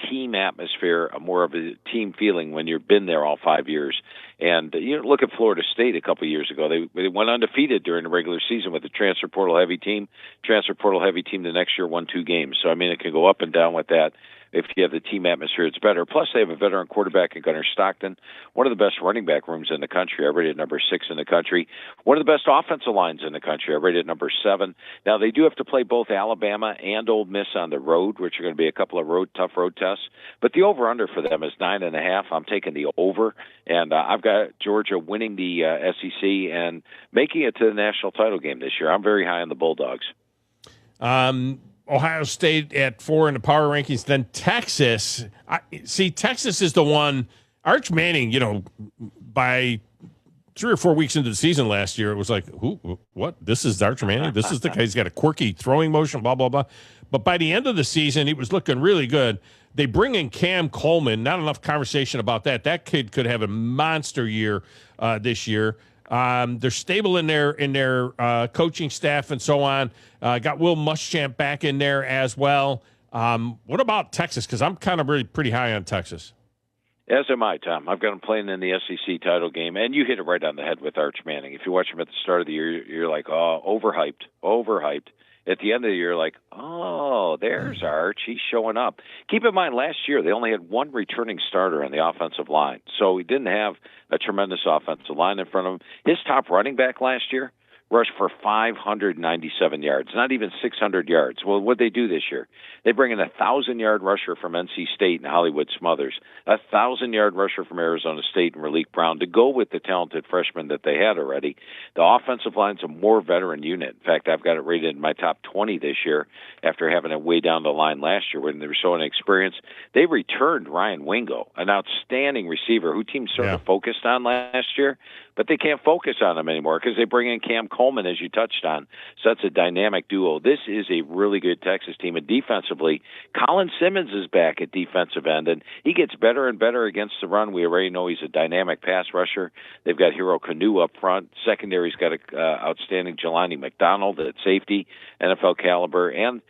team atmosphere, more of a team feeling when you've been there all 5 years. And look at Florida State a couple of years ago. They went undefeated during the regular season with a transfer portal heavy team. Transfer portal heavy team the next year won 2 games. So, I mean, it can go up and down with that. If you have the team atmosphere, it's better. Plus, they have a veteran quarterback in Gunnar Stockton, one of the best running back rooms in the country. I rated number 6 in the country. One of the best offensive lines in the country. I rated number 7. Now, they do have to play both Alabama and Ole Miss on the road, which are going to be a couple of tough road tests. But the over-under for them is 9.5. I'm taking the over, and I've got Georgia winning the SEC and making it to the national title game this year. I'm very high on the Bulldogs. Ohio State at 4 in the power rankings. Then Texas. Texas is the one. Arch Manning, by 3 or 4 weeks into the season last year, it was like, who? What? This is Arch Manning? This is the guy who's got a quirky throwing motion, blah, blah, blah. But by the end of the season, he was looking really good. They bring in Cam Coleman. Not enough conversation about that. That kid could have a monster year this year. They're stable in their coaching staff and so on. Got Will Muschamp back in there as well. What about Texas? Because I'm kind of really pretty high on Texas. As am I, Tom. I've got him playing in the SEC title game, and you hit it right on the head with Arch Manning. If you watch him at the start of the year, you're like, oh, overhyped. At the end of the year, like, oh, there's Arch. He's showing up. Keep in mind, last year they only had one returning starter on the offensive line, so he didn't have a tremendous offensive line in front of him. His top running back last year rushed for 597 yards, not even 600 yards. Well, what'd they do this year? They bring in a 1,000-yard rusher from NC State and Hollywood Smothers, a 1,000-yard rusher from Arizona State and Raleek Brown to go with the talented freshmen that they had already. The offensive line's a more veteran unit. In fact, I've got it rated in my top 20 this year after having it way down the line last year when they were so inexperienced. They returned Ryan Wingo, an outstanding receiver who teams sort of focused on last year, but they can't focus on him anymore because they bring in Cam Coleman, as you touched on. So that's a dynamic duo. This is a really good Texas team. And defensively, Colin Simmons is back at defensive end, and he gets better and better against the run. We already know he's a dynamic pass rusher. They've got Hero Kanu up front. Secondary's got an outstanding Jelani McDonald at safety, NFL caliber. And,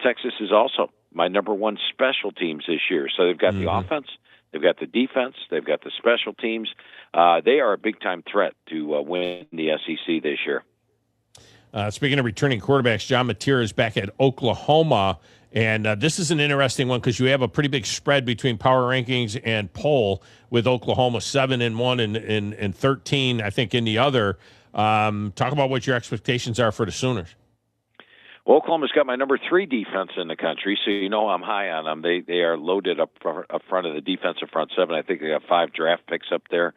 Texas is also my number 1 special teams this year. So they've got the offense. They've got the defense. They've got the special teams. They are a big-time threat to win the SEC this year. Speaking of returning quarterbacks, John Mateer is back at Oklahoma. And this is an interesting one because you have a pretty big spread between power rankings and poll with Oklahoma 7-1 and 13, I think, in the other. Talk about what your expectations are for the Sooners. Well, Oklahoma's got my number 3 defense in the country, so I'm high on them. They are loaded up front of the defensive front 7. I think they got 5 draft picks up there.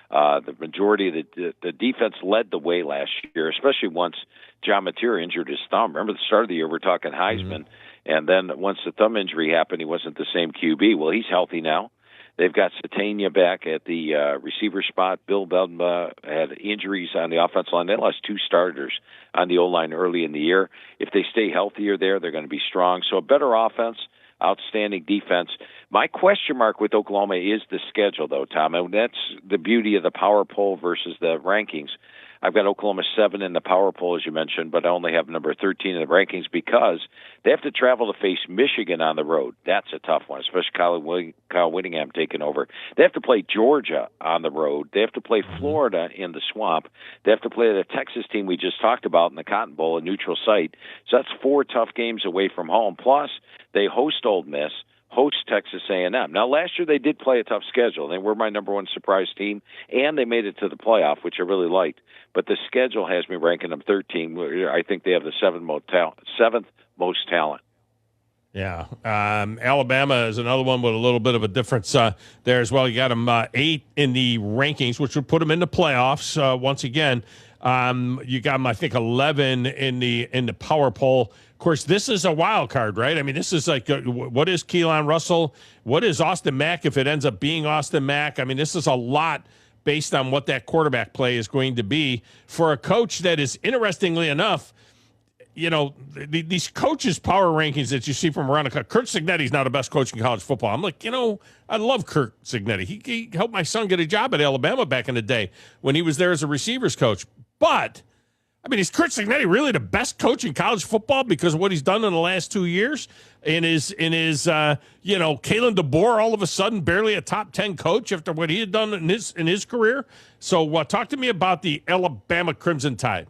The majority of the defense led the way last year, especially once John Mateer injured his thumb. Remember the start of the year, we're talking Heisman, and then once the thumb injury happened, he wasn't the same QB. Well, he's healthy now. They've got Satania back at the receiver spot. Bill Belton had injuries on the offensive line. They lost 2 starters on the O-line early in the year. If they stay healthier there, they're going to be strong. So a better offense, outstanding defense. My question mark with Oklahoma is the schedule, though, Tom. And that's the beauty of the power poll versus the rankings. I've got Oklahoma 7 in the power poll, as you mentioned, but I only have number 13 in the rankings because they have to travel to face Michigan on the road. That's a tough one, especially Kyle Whittingham taking over. They have to play Georgia on the road. They have to play Florida in the swamp. They have to play the Texas team we just talked about in the Cotton Bowl, a neutral site. So that's 4 tough games away from home. Plus, they host Ole Miss, host Texas A&M. Now, last year they did play a tough schedule. They were my number 1 surprise team, and they made it to the playoff, which I really liked. But the schedule has me ranking them 13. I think they have the 7th most talent. Yeah. Alabama is another one with a little bit of a difference there as well. You got them 8 in the rankings, which would put them in the playoffs once again. You got them, I think, 11 in the power poll. Of course, this is a wild card, right? I mean, this is like, what is Keelan Russell? What is Austin Mack if it ends up being Austin Mack? I mean, this is a lot based on what that quarterback play is going to be for a coach that is, interestingly enough, these coaches' power rankings that you see from around the country. Kurt Cignetti's not the best coach in college football. I'm like, I love Kurt Cignetti. He helped my son get a job at Alabama back in the day when he was there as a receivers coach. But I mean, is Curt Cignetti really the best coach in college football because of what he's done in the last 2 years? In his Kalen DeBoer all of a sudden barely a top 10 coach after what he had done in his career. So talk to me about the Alabama Crimson Tide.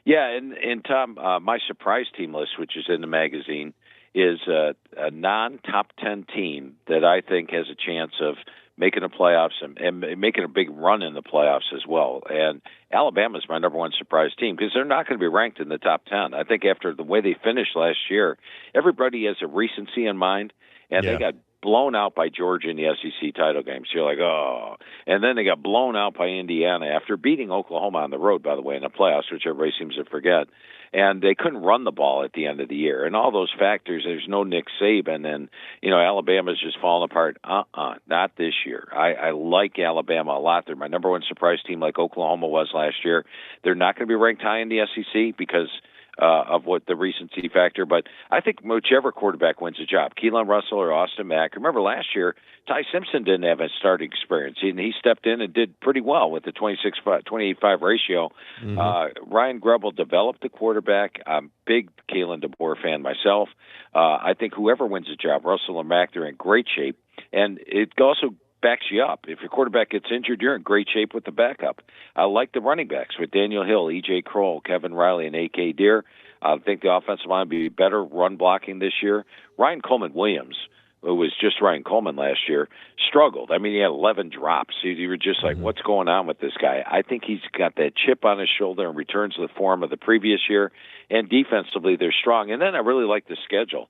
Yeah, and Tom, my surprise team list, which is in the magazine, is a non-top 10 team that I think has a chance of making the playoffs and making a big run in the playoffs as well. And Alabama's my number one surprise team because they're not going to be ranked in the top 10. I think after the way they finished last year, everybody has a recency in mind, and they got blown out by Georgia in the SEC title game. So you're like, oh. And then they got blown out by Indiana after beating Oklahoma on the road, by the way, in the playoffs, which everybody seems to forget. And they couldn't run the ball at the end of the year. And all those factors, there's no Nick Saban. And, Alabama's just falling apart. Not this year. I like Alabama a lot. They're my number one surprise team like Oklahoma was last year. They're not going to be ranked high in the SEC because of what the recency factor. But I think whichever quarterback wins the job, Keelan Russell or Austin Mack. Remember last year, Ty Simpson didn't have a starting experience. He stepped in and did pretty well with the 28-5 ratio. Mm-hmm. Ryan Grebel developed the quarterback. I'm a big Kalen DeBoer fan myself. I think whoever wins the job, Russell or Mack, they're in great shape. And it also backs you up. If your quarterback gets injured, you're in great shape with the backup. I like the running backs with Daniel Hill, E.J. Kroll, Kevin Riley, and A.K. Deere. I think the offensive line will be better run blocking this year. Ryan Coleman-Williams, who was just Ryan Coleman last year, struggled. I mean, he had 11 drops. You were just like, what's going on with this guy? I think he's got that chip on his shoulder and returns to the form of the previous year. And defensively, they're strong. And then I really like the schedule.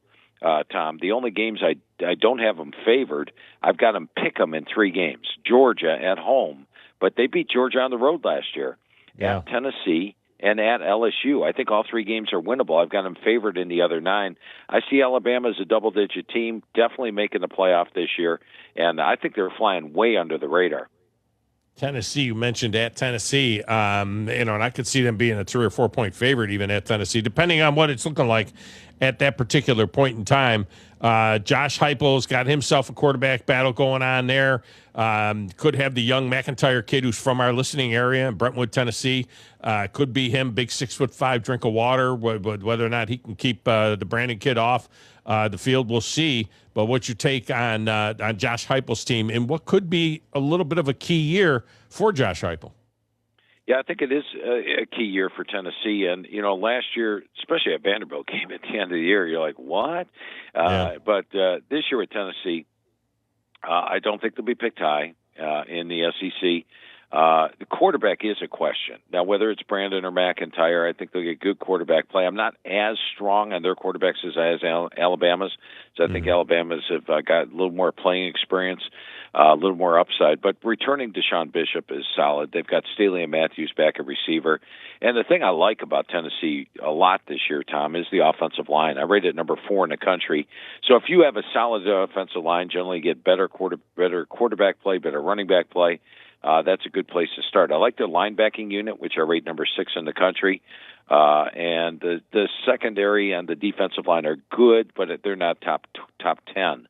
Tom, the only games I don't have them favored, I've got them pick them in 3 games. Georgia at home, but they beat Georgia on the road last year. At Tennessee and at LSU. I think all 3 games are winnable. I've got them favored in the other 9. I see Alabama as a double-digit team, definitely making the playoff this year, and I think they're flying way under the radar. Tennessee, you mentioned at Tennessee, and I could see them being a 3 or 4 point favorite even at Tennessee, depending on what it's looking like at that particular point in time. Josh Heupel's got himself a quarterback battle going on there. Could have the young McIntyre kid who's from our listening area in Brentwood, Tennessee. Could be him, big 6'5" drink of water. Whether or not he can keep the Brandon kid off the field, we'll see. But what's your take on Josh Heupel's team and what could be a little bit of a key year for Josh Heupel? Yeah, I think it is a key year for Tennessee. And, last year, especially at Vanderbilt game at the end of the year, you're like, what? But this year at Tennessee, I don't think they'll be picked high in the SEC. The quarterback is a question. Now, whether it's Brandon or McIntyre, I think they'll get good quarterback play. I'm not as strong on their quarterbacks as Alabama's. So I think Alabama's have got a little more playing experience, a little more upside. But returning Deshaun Bishop is solid. They've got Steele and Matthews back at receiver. And the thing I like about Tennessee a lot this year, Tom, is the offensive line. I rate it number 4 in the country. So if you have a solid offensive line, generally get better quarterback play, better running back play. That's a good place to start. I like their linebacking unit, which I rate number 6 in the country. And the secondary and the defensive line are good, but they're not top 10.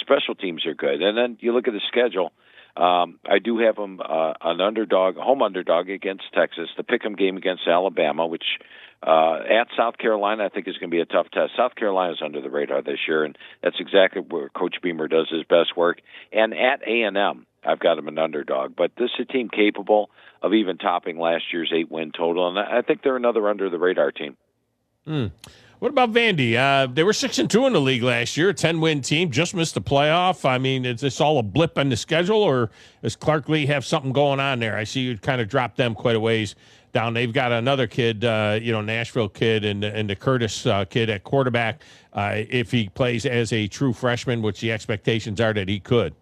Special teams are good. And then you look at the schedule. I do have them an underdog, home underdog against Texas, the pick'em game against Alabama, which at South Carolina I think is going to be a tough test. South Carolina's under the radar this year, and that's exactly where Coach Beamer does his best work. And at A&M, I've got them an underdog. But this is a team capable of even topping last year's 8-win total, and I think they're another under-the-radar team. What about Vandy? They were 6-2 in the league last year, a 10-win team, just missed the playoff. I mean, is this all a blip on the schedule, or does Clark Lee have something going on there? I see you kind of dropped them quite a ways down. They've got another kid, Nashville kid and the Curtis kid at quarterback. If he plays as a true freshman, which the expectations are that he could.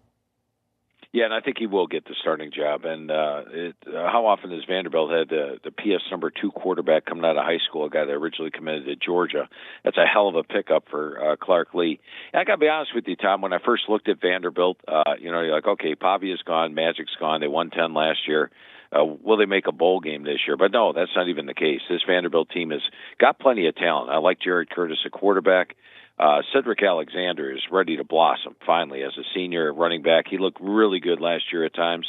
Yeah, and I think he will get the starting job. And how often has Vanderbilt had the PS number 2 quarterback coming out of high school, a guy that originally committed to Georgia? That's a hell of a pickup for Clark Lee. And I got to be honest with you, Tom, when I first looked at Vanderbilt, you're like, okay, Pavia's gone, Magic's gone. They won 10 last year. Will they make a bowl game this year? But no, that's not even the case. This Vanderbilt team has got plenty of talent. I like Jared Curtis, a quarterback. Cedric Alexander is ready to blossom finally as a senior running back. He looked really good last year at times,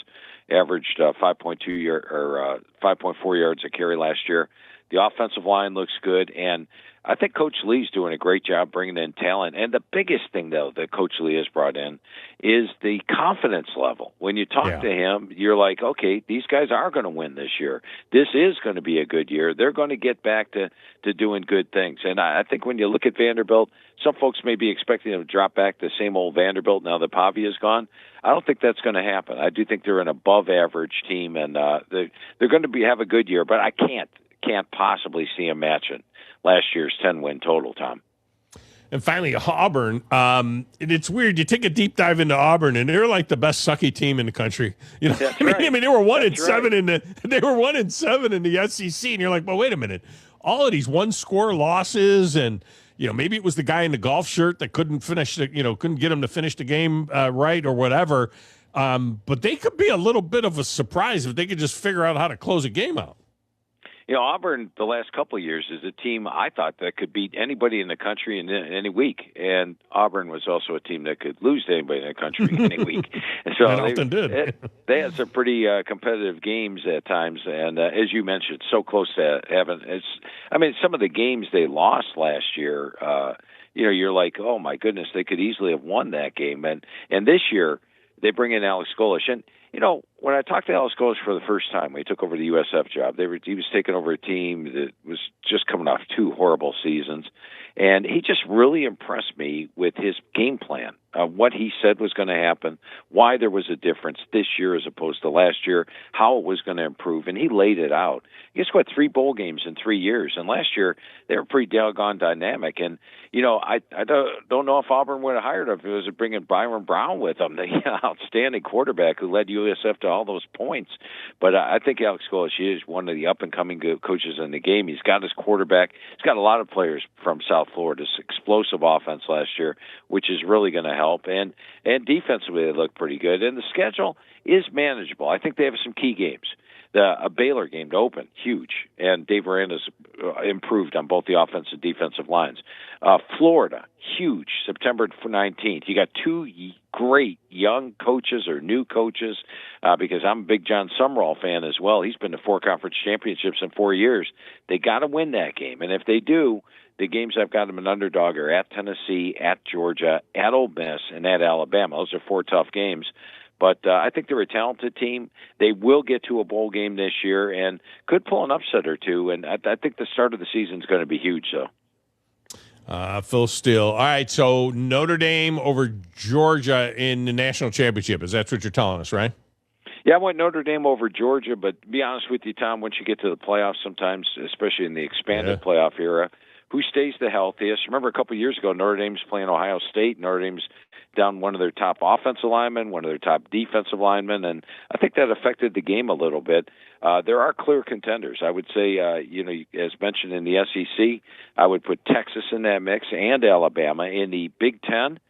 averaged 5.4 yards a carry last year. The offensive line looks good, and I think Coach Lee's doing a great job bringing in talent. And the biggest thing, though, that Coach Lee has brought in is the confidence level. When you talk to him, you're like, okay, these guys are going to win this year. This is going to be a good year. They're going to get back to doing good things. And I think when you look at Vanderbilt, some folks may be expecting them to drop back to the same old Vanderbilt now that Pavia's gone. I don't think that's going to happen. I do think they're an above-average team, and they're going to have a good year, but I can't possibly see them matching last year's 10-win total, Tom. And finally, Auburn. And it's weird. You take a deep dive into Auburn, and they're like the best sucky team in the country. You know, That's I mean, right. I mean, they were 1-7 Right. they were 1-7 in the SEC, and you're like, well, wait a minute. All of these one-score losses, and maybe it was the guy in the golf shirt that couldn't finish, couldn't get him to finish the game right or whatever. But they could be a little bit of a surprise if they could just figure out how to close a game out. Auburn the last couple of years is a team I thought that could beat anybody in the country in any week, and Auburn was also a team that could lose to anybody in the country any week. And so That often did. They had some pretty competitive games at times, and as you mentioned, so close to having. Some of the games they lost last year, you're like, oh my goodness, they could easily have won that game, and this year they bring in Alex Golish, and when I talked to Alex Golish for the first time when he took over the USF job, he was taking over a team that was just coming off 2 horrible seasons, and he just really impressed me with his game plan, what he said was going to happen, why there was a difference this year as opposed to last year, how it was going to improve, and he laid it out. Guess what? 3 bowl games in 3 years, and last year they were pretty doggone dynamic. And I don't know if Auburn would have hired him if it was bringing Byron Brown with him, the outstanding quarterback who led USF to all those points. But I think Alex Golish is one of the up and coming coaches in the game. He's got his quarterback. He's got a lot of players from South Florida's explosive offense last year, which is really going to help. And defensively, they look pretty good. And the schedule is manageable. I think they have some key games. A Baylor game to open, huge. And Dave Aranda's improved on both the offensive and defensive lines. Florida, huge, September 19th. You got 2 great young coaches or new coaches, because I'm a big John Sumrall fan as well. He's been to 4 conference championships in 4 years. They got to win that game. And if they do, the games I've got them an underdog are at Tennessee, at Georgia, at Ole Miss, and at Alabama. Those are 4 tough games. But I think they're a talented team. They will get to a bowl game this year and could pull an upset or two. And I think the start of the season is going to be huge, though. Phil Steele. All right, so Notre Dame over Georgia in the national championship. That's what you're telling us, right? Yeah, I went Notre Dame over Georgia, but to be honest with you, Tom, once you get to the playoffs sometimes, especially in the expanded playoff era, who stays the healthiest? Remember a couple of years ago, Notre Dame's playing Ohio State. Notre Dame's down one of their top offensive linemen, one of their top defensive linemen, and I think that affected the game a little bit. There are clear contenders. I would say, as mentioned in the SEC, I would put Texas in that mix and Alabama. In the Big Ten,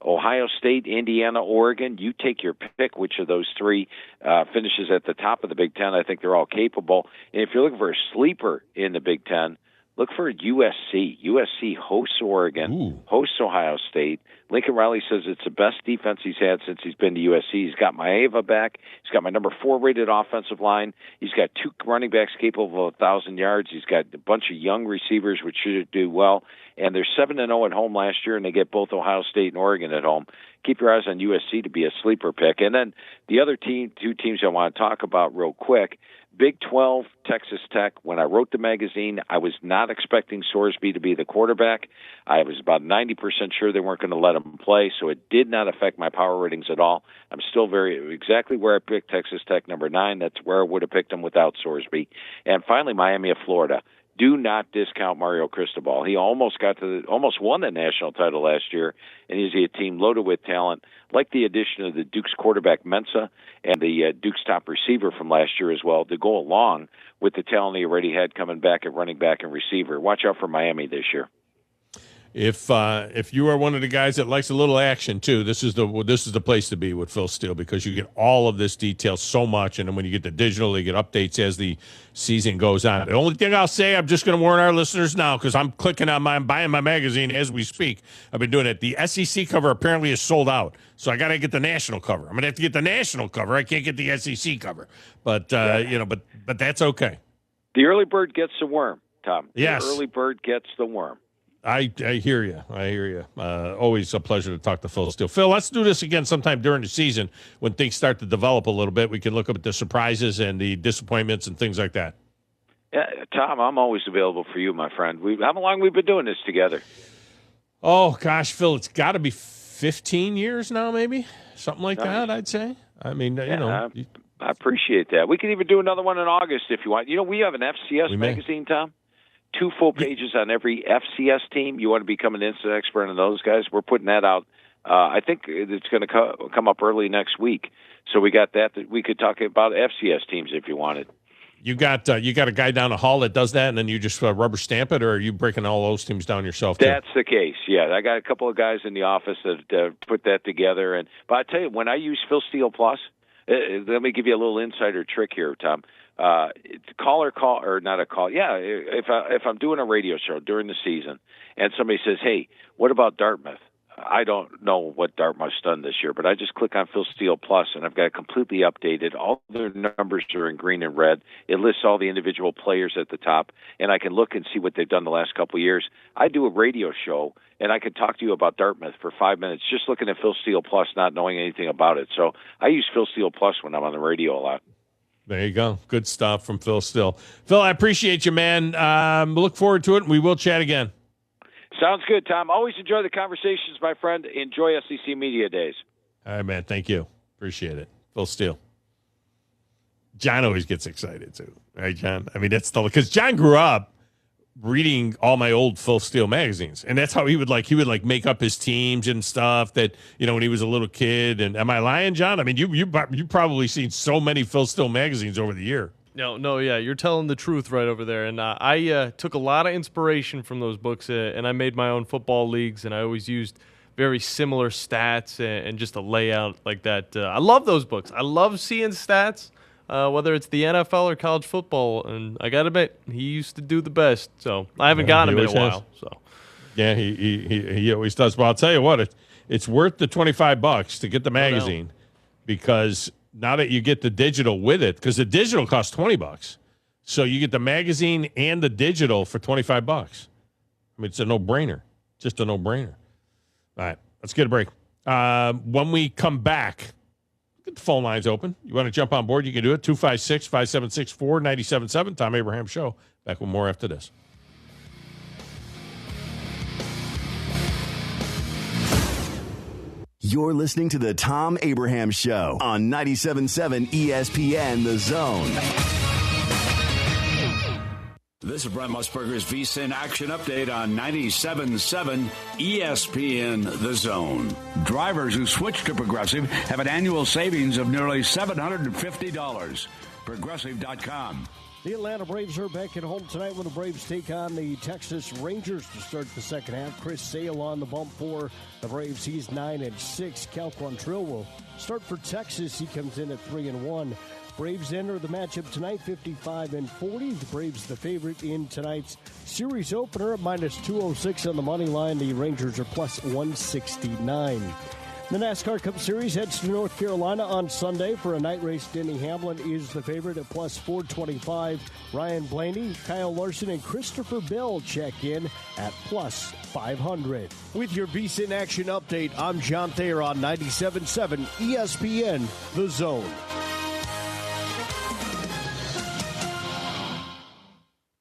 Ohio State, Indiana, Oregon, you take your pick which of those 3 finishes at the top of the Big Ten. I think they're all capable. And if you're looking for a sleeper in the Big Ten, look for USC. USC hosts Oregon, hosts Ohio State. Lincoln Riley says it's the best defense he's had since he's been to USC. He's got Maeva back. He's got my number 4 rated offensive line. He's got 2 running backs capable of 1,000 yards. He's got a bunch of young receivers, which should do well. And they're 7-0 at home last year, and they get both Ohio State and Oregon at home. Keep your eyes on USC to be a sleeper pick. And then the other 2 teams I want to talk about real quick, Big 12, Texas Tech. When I wrote the magazine, I was not expecting Sorsby to be the quarterback. I was about 90% sure they weren't going to let him play, so it did not affect my power ratings at all. I'm still exactly where I picked Texas Tech, number 9. That's where I would have picked them without Sorsby. And finally, Miami of Florida. Do not discount Mario Cristobal. He almost won the national title last year, and he's a team loaded with talent, like the addition of the Duke's quarterback Mensa and the Duke's top receiver from last year as well, to go along with the talent he already had coming back at running back and receiver. Watch out for Miami this year. If you are one of the guys that likes a little action too, this is the place to be with Phil Steele, because you get all of this detail so much, and then when you get the digital, you get updates as the season goes on. The only thing I'll say, I'm just going to warn our listeners now, because I'm clicking on buying my magazine as we speak. I've been doing it. The SEC cover apparently is sold out, so I got to get the national cover. I'm going to have to get the national cover. I can't get the SEC cover, but but that's okay. The early bird gets the worm. Tom. Yes. The early bird gets the worm. I hear you. I hear you. Always a pleasure to talk to Phil Steele. Phil, let's do this again sometime during the season when things start to develop a little bit. We can look up at the surprises and the disappointments and things like that. Yeah, Tom, I'm always available for you, my friend. How long we've been doing this together? Oh, gosh, Phil, it's got to be 15 years now, maybe? Something like that, I'd say. I mean, I appreciate that. We can even do another one in August if you want. We have an FCS magazine, Tom. 2 full pages on every FCS team. You want to become an instant expert on those guys? We're putting that out. I think it's going to come up early next week. So we got that we could talk about FCS teams if you wanted. You got a guy down the hall that does that, and then you just rubber stamp it, or are you breaking all those teams down yourself, too? That's the case, yeah. I got a couple of guys in the office that put that together. But I tell you, when I use Phil Steele Plus, let me give you a little insider trick here, Tom. If I'm doing a radio show during the season and somebody says, hey, what about Dartmouth? I don't know what Dartmouth's done this year, but I just click on Phil Steele Plus, and I've got it completely updated. All their numbers are in green and red. It lists all the individual players at the top, and I can look and see what they've done the last couple of years. I do a radio show, and I could talk to you about Dartmouth for 5 minutes just looking at Phil Steele Plus, not knowing anything about it. So I use Phil Steele Plus when I'm on the radio a lot. There you go. Good stuff from Phil Steele. Phil, I appreciate you, man. Look forward to it, and we will chat again. Sounds good, Tom. Always enjoy the conversations, my friend. Enjoy SEC Media Days. All right, man. Thank you. Appreciate it. Phil Steele. John always gets excited, too. Right, John? I mean, that's because John grew up reading all my old Phil Steele magazines, and that's how he would make up his teams and stuff that, when he was a little kid. And am I lying, John? I mean, you probably seen so many Phil Steele magazines over the year. No, yeah, you're telling the truth right over there. And I took a lot of inspiration from those books, and I made my own football leagues, and I always used very similar stats and just a layout like that. I love those books. I love seeing stats, whether it's the NFL or college football. And I got to admit, he used to do the best. So I haven't gotten him in a while. So yeah, he always does. Well, I'll tell you what, it's worth the $25 to get the magazine because now that you get the digital with it, because the digital costs $20, so you get the magazine and the digital for $25. I mean, it's a no-brainer. Just a no-brainer. All right, let's get a break. When we come back, get the phone lines open. You want to jump on board, you can do it. 256-576-4977. Thom Abraham Show. Back with more after this. You're listening to the Thom Abraham Show on 97.7 ESPN The Zone. This is Brent Musburger's VSiN Action Update on 97.7 ESPN The Zone. Drivers who switch to Progressive have an annual savings of nearly $750. Progressive.com. The Atlanta Braves are back at home tonight when the Braves take on the Texas Rangers to start the second half. Chris Steele on the bump for the Braves. He's 9-6. Cal Quantrill will start for Texas. He comes in at 3-1. Braves enter the matchup tonight, 55-40. The Braves the favorite in tonight's series opener at -206 on the money line. The Rangers are +169. The NASCAR Cup Series heads to North Carolina on Sunday for a night race. Denny Hamlin is the favorite at +425. Ryan Blaney, Kyle Larson, and Christopher Bell check in at +500. With your VSiN Action Update, I'm John Thayer on 97.7 ESPN The Zone.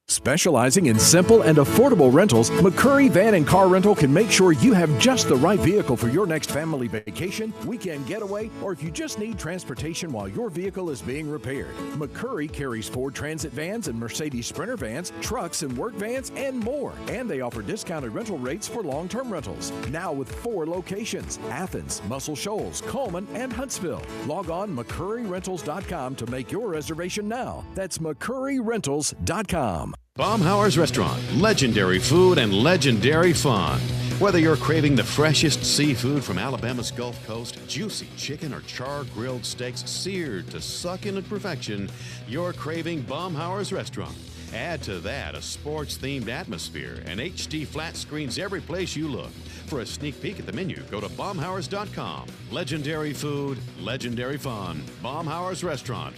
Specializing in simple and affordable rentals, McCurry Van and Car Rental can make sure you have just the right vehicle for your next family vacation, weekend getaway, or if you just need transportation while your vehicle is being repaired. McCurry carries Ford Transit vans and Mercedes Sprinter vans, trucks and work vans, and more. And they offer discounted rental rates for long-term rentals. Now with 4 locations: Athens, Muscle Shoals, Coleman, and Huntsville. Log on McCurryRentals.com to make your reservation now. That's McCurryRentals.com. Baumhauer's Restaurant, legendary food and legendary fun. Whether you're craving the freshest seafood from Alabama's Gulf Coast, juicy chicken or char-grilled steaks seared to succulent perfection, you're craving Baumhauer's Restaurant. Add to that a sports-themed atmosphere and HD flat screens every place you look. For a sneak peek at the menu, go to Baumhauers.com. Legendary food, legendary fun. Baumhauer's Restaurant.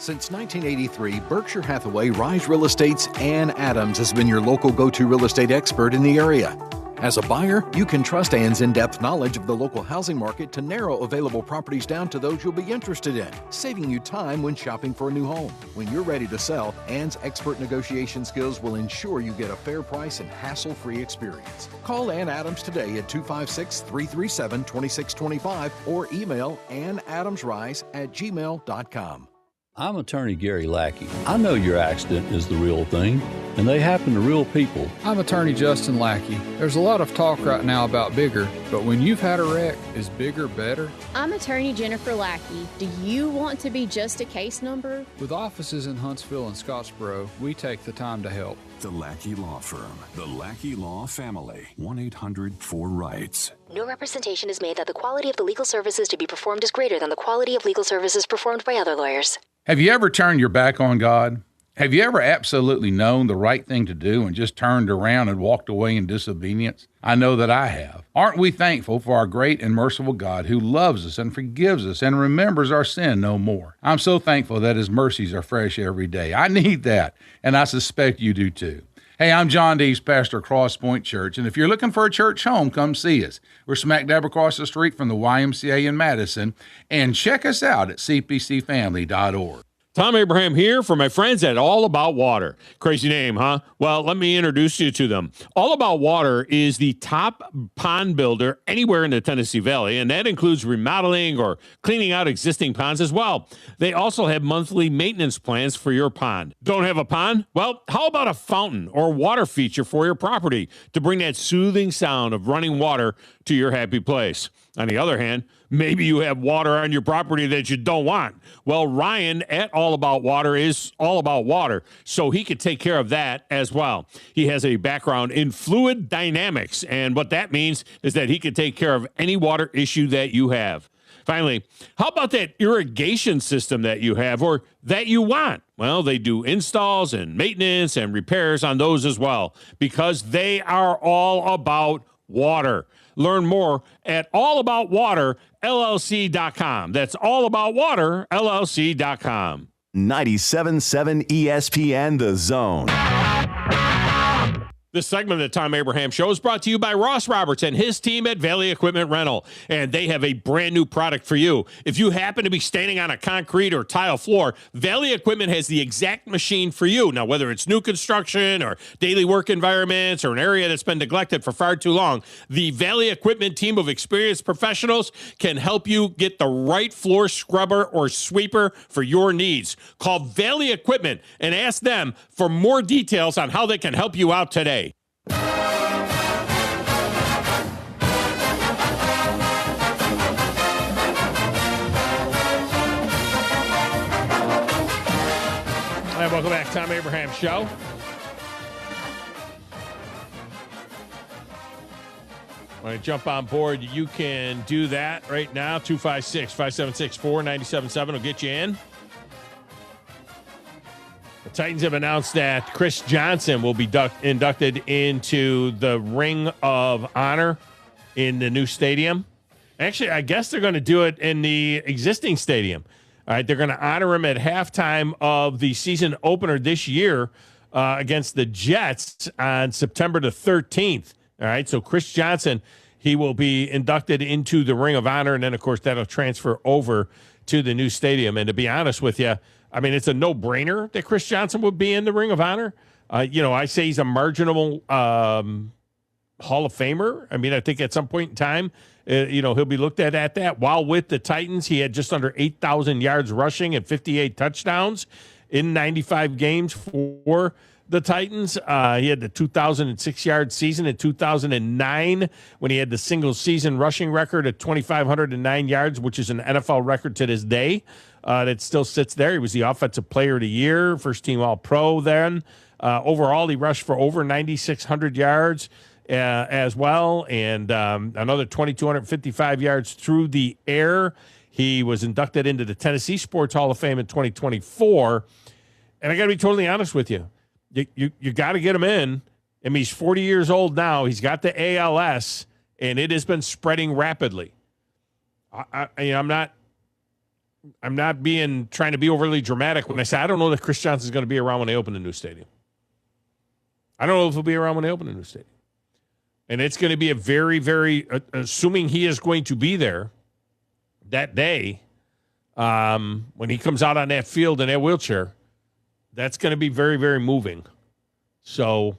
Since 1983, Berkshire Hathaway Rise Real Estate's Ann Adams has been your local go-to real estate expert in the area. As a buyer, you can trust Ann's in-depth knowledge of the local housing market to narrow available properties down to those you'll be interested in, saving you time when shopping for a new home. When you're ready to sell, Ann's expert negotiation skills will ensure you get a fair price and hassle-free experience. Call Ann Adams today at 256-337-2625 or email annadamsrise@gmail.com. I'm attorney Gary Lackey. I know your accident is the real thing, and they happen to real people. I'm attorney Justin Lackey. There's a lot of talk right now about bigger, but when you've had a wreck, is bigger better? I'm attorney Jennifer Lackey. Do you want to be just a case number? With offices in Huntsville and Scottsboro, we take the time to help. The Lackey Law Firm. The Lackey Law Family. 1-800-4RIGHTS. No representation is made that the quality of the legal services to be performed is greater than the quality of legal services performed by other lawyers. Have you ever turned your back on God? Have you ever absolutely known the right thing to do and just turned around and walked away in disobedience? I know that I have. Aren't we thankful for our great and merciful God who loves us and forgives us and remembers our sin no more? I'm so thankful that His mercies are fresh every day. I need that, and I suspect you do too. Hey, I'm John Dees, pastor of Cross Point Church, and if you're looking for a church home, come see us. We're smack dab across the street from the YMCA in Madison, and check us out at cpcfamily.org. Thom Abraham here for my friends at All About Water. Crazy name, huh? Well, let me introduce you to them. All About Water is the top pond builder anywhere in the Tennessee Valley, and that includes remodeling or cleaning out existing ponds as well. They also have monthly maintenance plans for your pond. Don't have a pond? Well, how about a fountain or water feature for your property to bring that soothing sound of running water to your happy place? On the other hand, maybe you have water on your property that you don't want. Well, Ryan at All About Water is all about water, so he could take care of that as well. He has a background in fluid dynamics, and what that means is that he could take care of any water issue that you have. Finally, how about that irrigation system that you have or that you want? Well, they do installs and maintenance and repairs on those as well because they are all about water. Learn more at allaboutwaterllc.com. That's allaboutwaterllc.com. 97.7 ESPN The Zone. This segment of the Thom Abraham Show is brought to you by Ross Roberts and his team at Valley Equipment Rental, and they have a brand new product for you. If you happen to be standing on a concrete or tile floor, Valley Equipment has the exact machine for you. Now, whether it's new construction or daily work environments or an area that's been neglected for far too long, the Valley Equipment team of experienced professionals can help you get the right floor scrubber or sweeper for your needs. Call Valley Equipment and ask them for more details on how they can help you out today. All right, welcome back, Thom Abraham Show. Want to jump on board? You can do that right now. 256-576-4977 will get you in. The Titans have announced that Chris Johnson will be inducted into the Ring of Honor in the new stadium. Actually, I guess they're going to do it in the existing stadium. All right, they're going to honor him at halftime of the season opener this year against the Jets on September the 13th. All right, so Chris Johnson, he will be inducted into the Ring of Honor, and then, of course, that'll transfer over to the new stadium. And to be honest with you, I mean, it's a no-brainer that Chris Johnson would be in the Ring of Honor. I say he's a marginal Hall of Famer. I mean, I think at some point in time, he'll be looked at that. While with the Titans, he had just under 8,000 yards rushing and 58 touchdowns in 95 games for the Titans. He had the 2,006-yard season in 2009 when he had the single-season rushing record at 2,509 yards, which is an NFL record to this day. That still sits there. He was the Offensive Player of the Year, first-team All-Pro then. Overall, he rushed for over 9,600 yards as well, and another 2,255 yards through the air. He was inducted into the Tennessee Sports Hall of Fame in 2024. And I got to be totally honest with you. You got to get him in. I mean, he's 40 years old now. He's got the ALS, and it has been spreading rapidly. I'm not I'm not trying to be overly dramatic when I say I don't know that Chris Johnson's going to be around when they open the new stadium. I don't know if he'll be around when they open the new stadium. And it's going to be a very, very, assuming he is going to be there that day, when he comes out on that field in that wheelchair, that's going to be very, very moving. So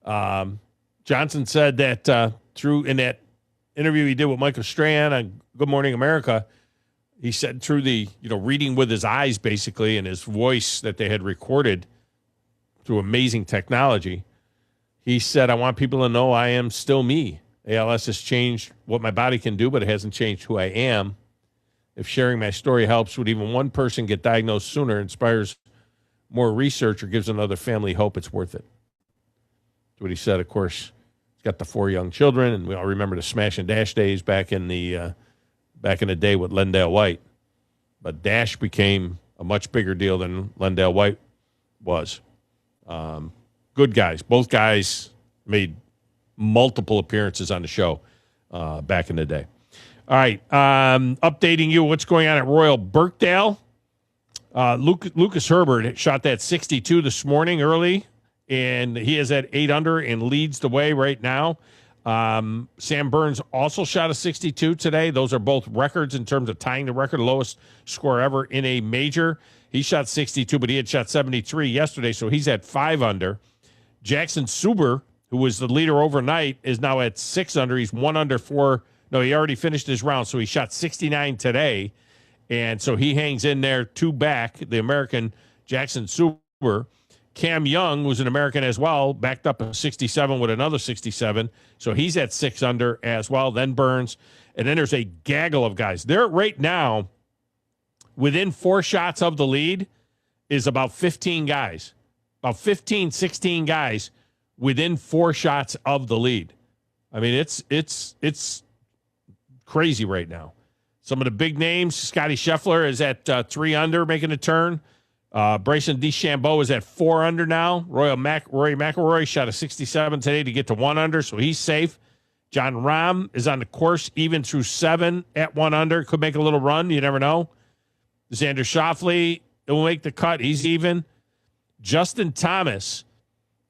Johnson said that in that interview he did with Michael Strahan on Good Morning America, he said through the, reading with his eyes basically and his voice that they had recorded through amazing technology, he said, I want people to know I am still me. ALS has changed what my body can do, but it hasn't changed who I am. If sharing my story helps with even one person get diagnosed sooner, inspires more research, or gives another family hope, it's worth it. That's what he said. Of course, he's got the 4 young children, and we all remember the Smash and Dash days back in the day with Lendale White. But Dash became a much bigger deal than Lendale White was. Good guys. Both guys made multiple appearances on the show back in the day. All right. Updating you what's going on at Royal Birkdale. Lucas Herbert shot that 62 this morning early, and he is at 8 under and leads the way right now. Sam Burns also shot a 62 today. Those are both records in terms of tying the record, lowest score ever in a major. He shot 62, but he had shot 73 yesterday, so he's at 5 under. Jackson Suber, who was the leader overnight, is now at 6 under. He's 1 under 4. No, he already finished his round, so he shot 69 today. And so he hangs in there 2 back, the American Jackson Suber. Cam Young, who's an American as well, backed up a 67 with another 67. So he's at 6 under as well. Then Burns. And then there's a gaggle of guys. They're right now, within 4 shots of the lead, is about 15 guys. About 15, 16 guys within 4 shots of the lead. I mean, it's crazy right now. Some of the big names, Scotty Scheffler is at 3 under, making a turn. Bryson DeChambeau is at 4 under now. Rory McIlroy shot a 67 today to get to 1 under, so he's safe. John Rahm is on the course even through 7 at 1 under. Could make a little run. You never know. Xander Schauffele will make the cut. He's even. Justin Thomas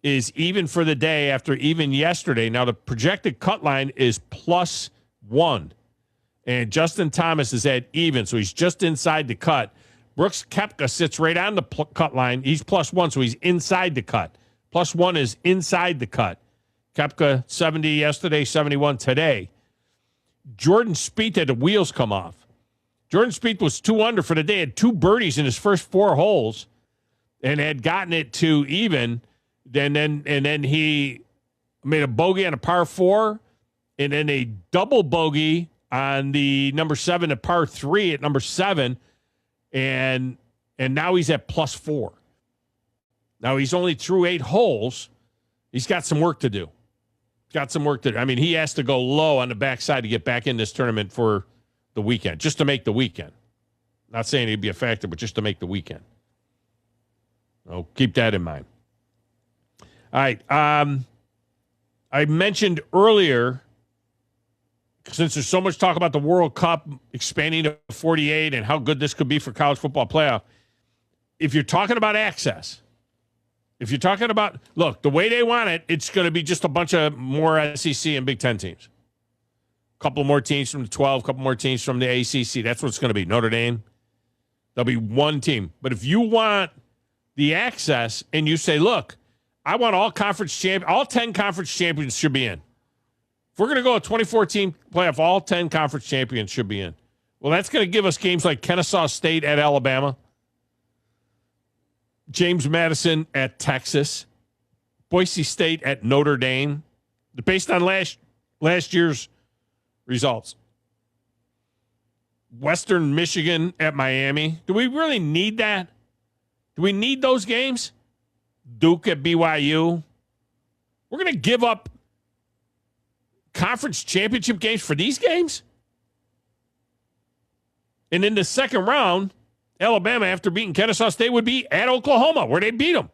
is even for the day after even yesterday. Now, the projected cut line is +1. And Justin Thomas is at even, so he's just inside the cut. Brooks Koepka sits right on the cut line. He's +1, so he's inside the cut. +1 is inside the cut. Koepka 70 yesterday, 71 today. Jordan Spieth had the wheels come off. Jordan Spieth was 2 under for the day, had 2 birdies in his first 4 holes, and had gotten it to even. And then he made a bogey on a par 4, and then a double bogey on the number 7 at par 3 at number 7, and now he's at +4. Now he's only through 8 holes. He's got some work to do. I mean, he has to go low on the backside to get back in this tournament for the weekend, just to make the weekend. Not saying he'd be a factor, but just to make the weekend. So keep that in mind. All right. I mentioned earlier, since there's so much talk about the World Cup expanding to 48 and how good this could be for college football playoff, if you're talking about access, if you're talking about, look, the way they want it, it's going to be just a bunch of more SEC and Big Ten teams. A couple more teams from the 12, a couple more teams from the ACC. That's what it's going to be. Notre Dame, there'll be 1 team. But if you want the access and you say, look, I want all 10 conference champions should be in. If we're going to go a 24-team playoff, all 10 conference champions should be in. Well, that's going to give us games like Kennesaw State at Alabama, James Madison at Texas, Boise State at Notre Dame, based on last year's results. Western Michigan at Miami. Do we really need that? Do we need those games? Duke at BYU. We're going to give up conference championship games for these games? And in the second round, Alabama, after beating Kennesaw State, would be at Oklahoma, where they beat them.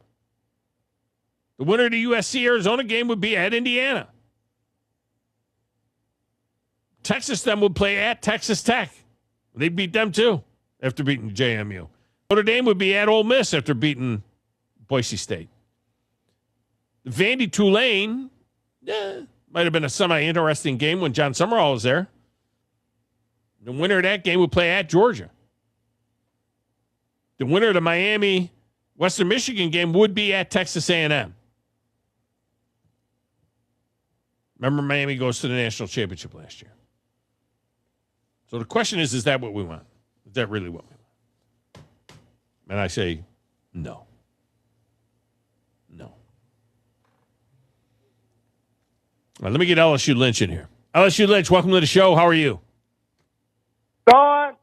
The winner of the USC-Arizona game would be at Indiana. Texas then would play at Texas Tech. They beat them too. after beating JMU. Notre Dame would be at Ole Miss after beating Boise State. Vandy Tulane, might have been a semi-interesting game when John Summerall was there. The winner of that game would play at Georgia. The winner of the Miami Western Michigan game would be at Texas A&M. Remember, Miami goes to the national championship last year. So the question is that what we want? Is that really what we want? And I say no. No. All right, let me get LSU Lynch in here. LSU Lynch, welcome to the show. How are you? Don,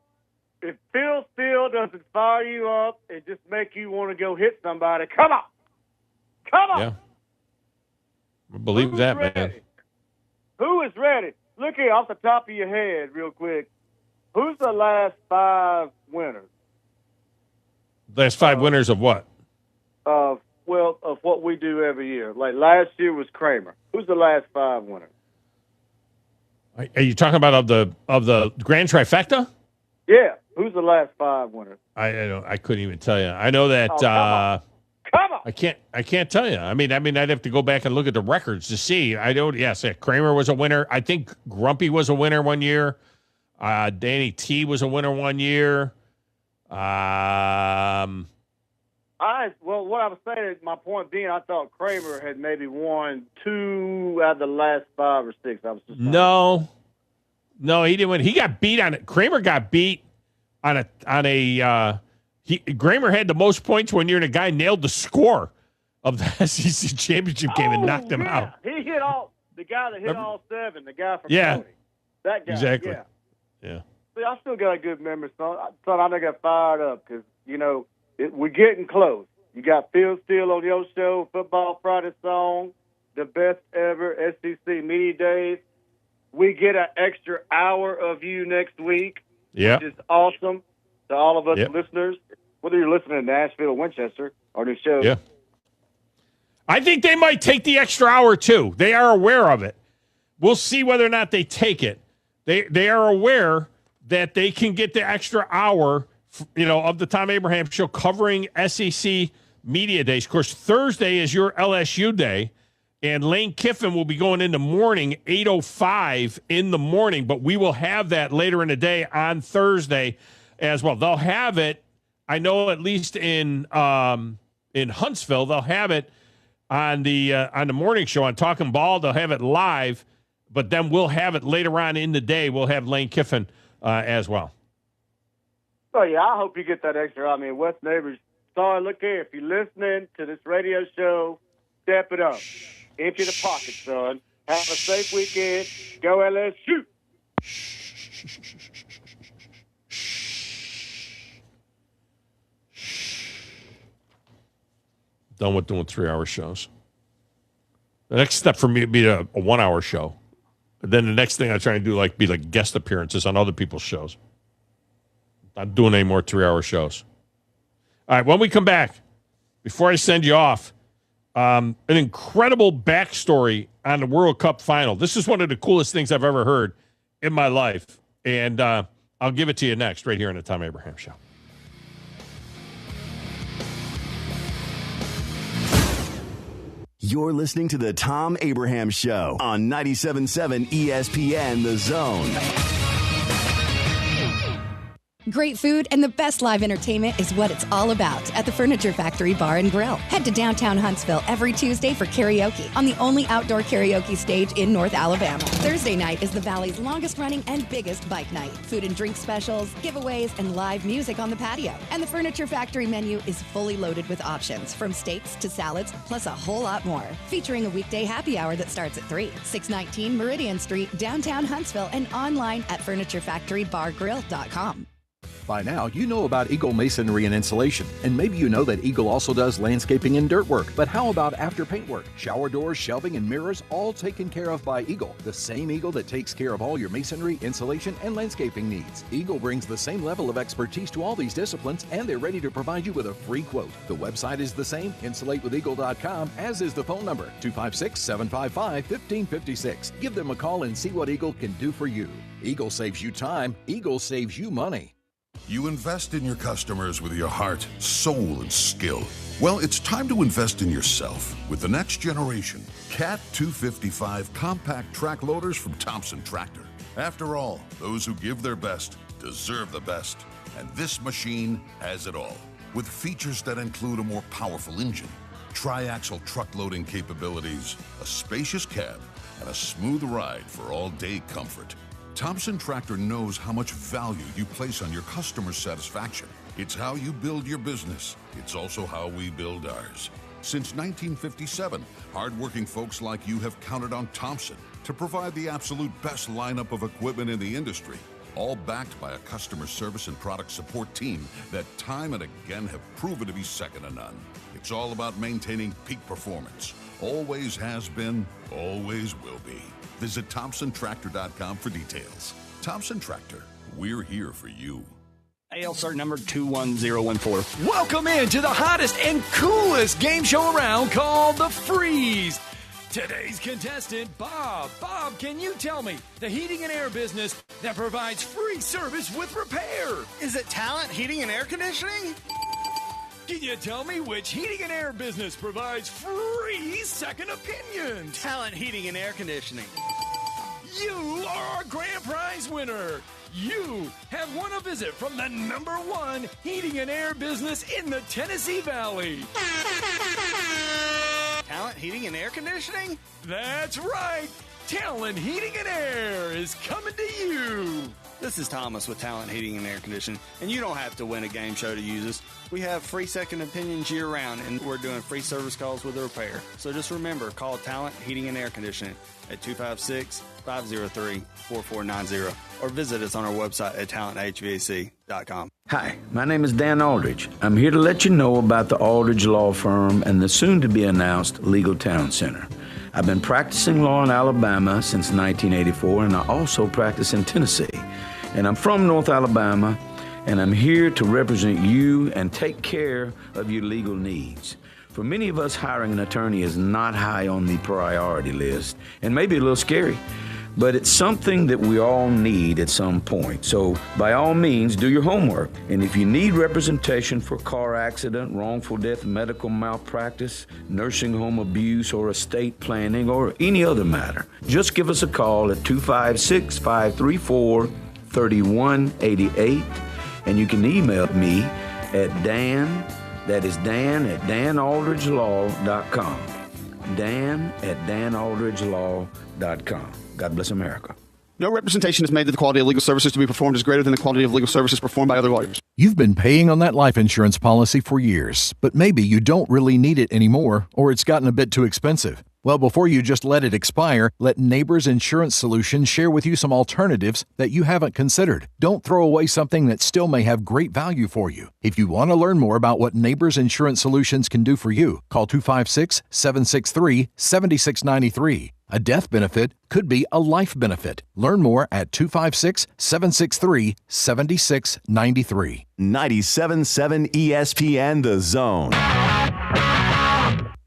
if Phil Steele doesn't fire you up and just make you want to go hit somebody, come on. Come on. Yeah. I believe that, ready? man. Who is ready? Look here, off the top of your head, real quick. Who's the last 5 winners? Last 5 winners of what? Of what we do every year. Like last year was Kramer. Who's the last 5 winners? Are you talking about of the grand trifecta? Yeah. Who's the last 5 winners? I couldn't even tell you. I know that. Come on. I can't tell you. I mean, I'd have to go back and look at the records to see. I don't. Yes, Kramer was a winner. I think Grumpy was a winner one year. Danny T was a winner one year. What I was saying, my point being, I thought Kramer had maybe won 2 out of the last 5 or 6. I was just no, he didn't win. He got beat on it. Kramer got beat on a. Kramer had the most points one year, and a guy nailed the score of the SEC championship game and knocked him out. He hit the guy that hit all 7, the guy from Yeah. Tony. That guy. Exactly. Yeah. See, I still got a good memory, son. I done got fired up because, we're getting close. You got Phil Steele on your show, Football Friday Song, the best ever SEC Media Days. We get an extra hour of you next week, which is awesome to all of us listeners, whether you're listening to Nashville or Winchester or the show. Yeah. I think they might take the extra hour, too. They are aware of it. We'll see whether or not they take it. They are aware that they can get the extra hour, of the Thom Abraham Show covering SEC Media Days. Of course, Thursday is your LSU day, and Lane Kiffin will be going in the morning, 8:05 in the morning, but we will have that later in the day on Thursday as well. They'll have it, I know, at least in Huntsville, they'll have it on the morning show on Talking Ball. They'll have it live, but then we'll have it later on in the day. We'll have Lane Kiffin as well. Oh, yeah, I hope you get that extra. I mean, West Neighbors, sorry, look here. If you're listening to this radio show, step it up. Empty the pocket, son. Have a safe weekend. Go LSU. Done with doing 3-hour shows. The next step for me would be a 1-hour show. And then the next thing I try and do be guest appearances on other people's shows. Not doing any more 3-hour shows. All right, when we come back, before I send you off, an incredible backstory on the World Cup final. This is one of the coolest things I've ever heard in my life. And I'll give it to you next right here on the Thom Abraham Show. You're listening to the Thom Abraham Show on 97.7 ESPN The Zone. Great food and the best live entertainment is what it's all about at the Furniture Factory Bar and Grill. Head to downtown Huntsville every Tuesday for karaoke on the only outdoor karaoke stage in North Alabama. Thursday night is the Valley's longest running and biggest bike night. Food and drink specials, giveaways, and live music on the patio. And the Furniture Factory menu is fully loaded with options from steaks to salads, plus a whole lot more. Featuring a weekday happy hour that starts at 3. 619 Meridian Street, downtown Huntsville, and online at FurnitureFactoryBarGrill.com. By now, you know about Eagle Masonry and Insulation, and maybe you know that Eagle also does landscaping and dirt work. But how about after paint work? Shower doors, shelving, and mirrors, all taken care of by Eagle, the same Eagle that takes care of all your masonry, insulation, and landscaping needs. Eagle brings the same level of expertise to all these disciplines, and they're ready to provide you with a free quote. The website is the same, insulatewitheagle.com, as is the phone number, 256-755-1556. Give them a call and see what Eagle can do for you. Eagle saves you time. Eagle saves you money. You invest in your customers with your heart, soul, and skill. Well, it's time to invest in yourself with the next generation Cat 255 compact track loaders from Thompson Tractor. After all, those who give their best deserve the best. And this machine has it all. With features that include a more powerful engine, tri-axle truck loading capabilities, a spacious cab, and a smooth ride for all-day comfort. Thompson Tractor knows how much value you place on your customer satisfaction. It's how you build your business. It's also how we build ours. Since 1957, hardworking folks like you have counted on Thompson to provide the absolute best lineup of equipment in the industry, all backed by a customer service and product support team that time and again have proven to be second to none. It's all about maintaining peak performance. Always has been, always will be. Visit ThompsonTractor.com for details. Thompson Tractor, we're here for you. ALCert number 21014. Welcome into the hottest and coolest game show around called The Freeze. Today's contestant, Bob. Bob, can you tell me the heating and air business that provides free service with repair? Is it Talent Heating and Air Conditioning? Can you tell me which heating and air business provides free second opinions? Talent Heating and Air Conditioning. You are our grand prize winner. You have won a visit from the #1 heating and air business in the Tennessee Valley. Talent Heating and Air Conditioning? That's right. Talent Heating and Air is coming to you. This is Thomas with Talent Heating and Air Conditioning, and you don't have to win a game show to use us. We have free second opinions year-round, and we're doing free service calls with a repair. So just remember, call Talent Heating and Air Conditioning at 256-503-4490 or visit us on our website at talenthvac.com. Hi, my name is Dan Aldridge. I'm here to let you know about the Aldridge Law Firm and the soon-to-be-announced Legal Town Center. I've been practicing law in Alabama since 1984, and I also practice in Tennessee. And I'm from North Alabama, and I'm here to represent you and take care of your legal needs. For many of us, hiring an attorney is not high on the priority list, and maybe a little scary. But it's something that we all need at some point. So by all means, do your homework. And if you need representation for car accident, wrongful death, medical malpractice, nursing home abuse, or estate planning, or any other matter, just give us a call at 256-534-3188. And you can email me at Dan, that is Dan at danaldridgelaw.com. Dan at danaldridgelaw.com. God bless America. No representation is made that the quality of legal services to be performed is greater than the quality of legal services performed by other lawyers. You've been paying on that life insurance policy for years, but maybe you don't really need it anymore, or it's gotten a bit too expensive. Well, before you just let it expire, let Neighbors Insurance Solutions share with you some alternatives that you haven't considered. Don't throw away something that still may have great value for you. If you want to learn more about what Neighbors Insurance Solutions can do for you, call 256-763-7693. A death benefit could be a life benefit. Learn more at 256-763-7693. 97.7 ESPN The Zone.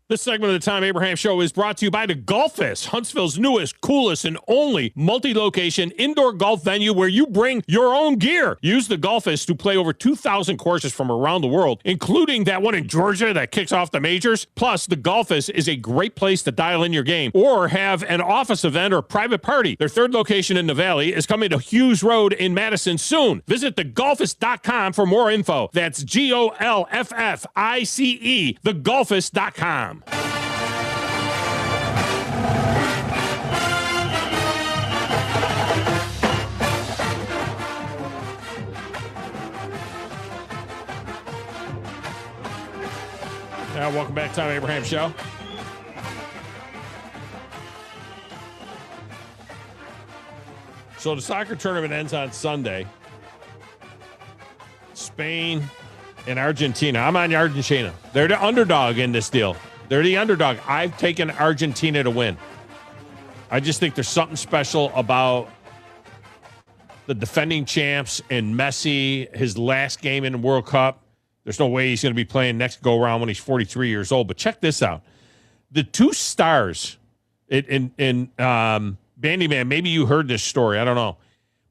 This segment of the Thom Abraham Show is brought to you by the Golfist, Huntsville's newest, coolest, and only multi-location indoor golf venue where you bring your own gear. Use the Golfist to play over 2,000 courses from around the world, including that one in Georgia that kicks off the majors. Plus, the Golfist is a great place to dial in your game or have an office event or private party. Their third location in the Valley is coming to Hughes Road in Madison soon. Visit thegolfist.com for more info. That's GOLFFICE, thegolfist.com. Welcome back to Thom Abraham Show. So the soccer tournament ends on Sunday. Spain and Argentina. I'm on Argentina. They're the underdog in this deal. They're the underdog. I've taken Argentina to win. I just think there's something special about the defending champs and Messi, his last game in the World Cup. There's no way he's going to be playing next go-around when he's 43 years old. But check this out. The two stars in Bandyman, maybe you heard this story. I don't know.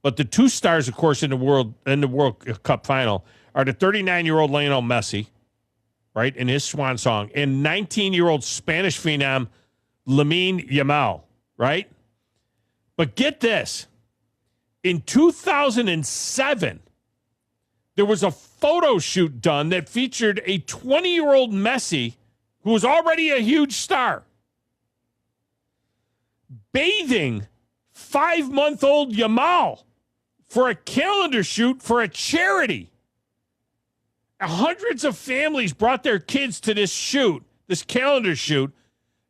But the two stars, of course, in the World Cup final are the 39-year-old Lionel Messi, right, in his swan song, and 19-year-old Spanish phenom Lamine Yamal, right? But get this. In 2007, there was a photo shoot done that featured a 20-year-old Messi who was already a huge star, bathing 5-month-old Yamal for a calendar shoot for a charity. Hundreds of families brought their kids to this shoot, this calendar shoot,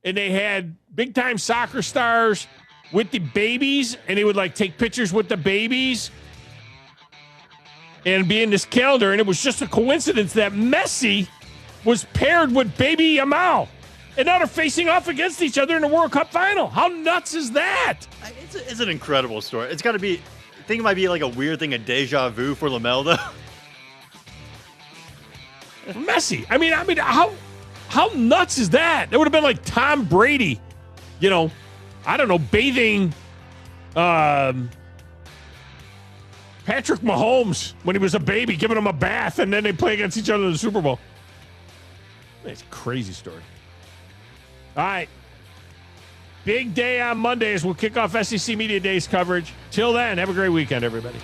and they had big-time soccer stars with the babies, and they would, like, take pictures with the babies and be in this calendar, and it was just a coincidence that Messi was paired with baby Yamal. And now they're facing off against each other in the World Cup final. How nuts is that? It's an incredible story. It's got to be, I think it might be like a weird thing, a deja vu for Lamel, though. Messi. I mean, how nuts is that? It would have been like Tom Brady, I don't know, bathing Patrick Mahomes when he was a baby, giving him a bath, and then they play against each other in the Super Bowl. It's a crazy story. All right. Big day on Monday as we'll kick off SEC Media Days coverage. Till then, have a great weekend, everybody.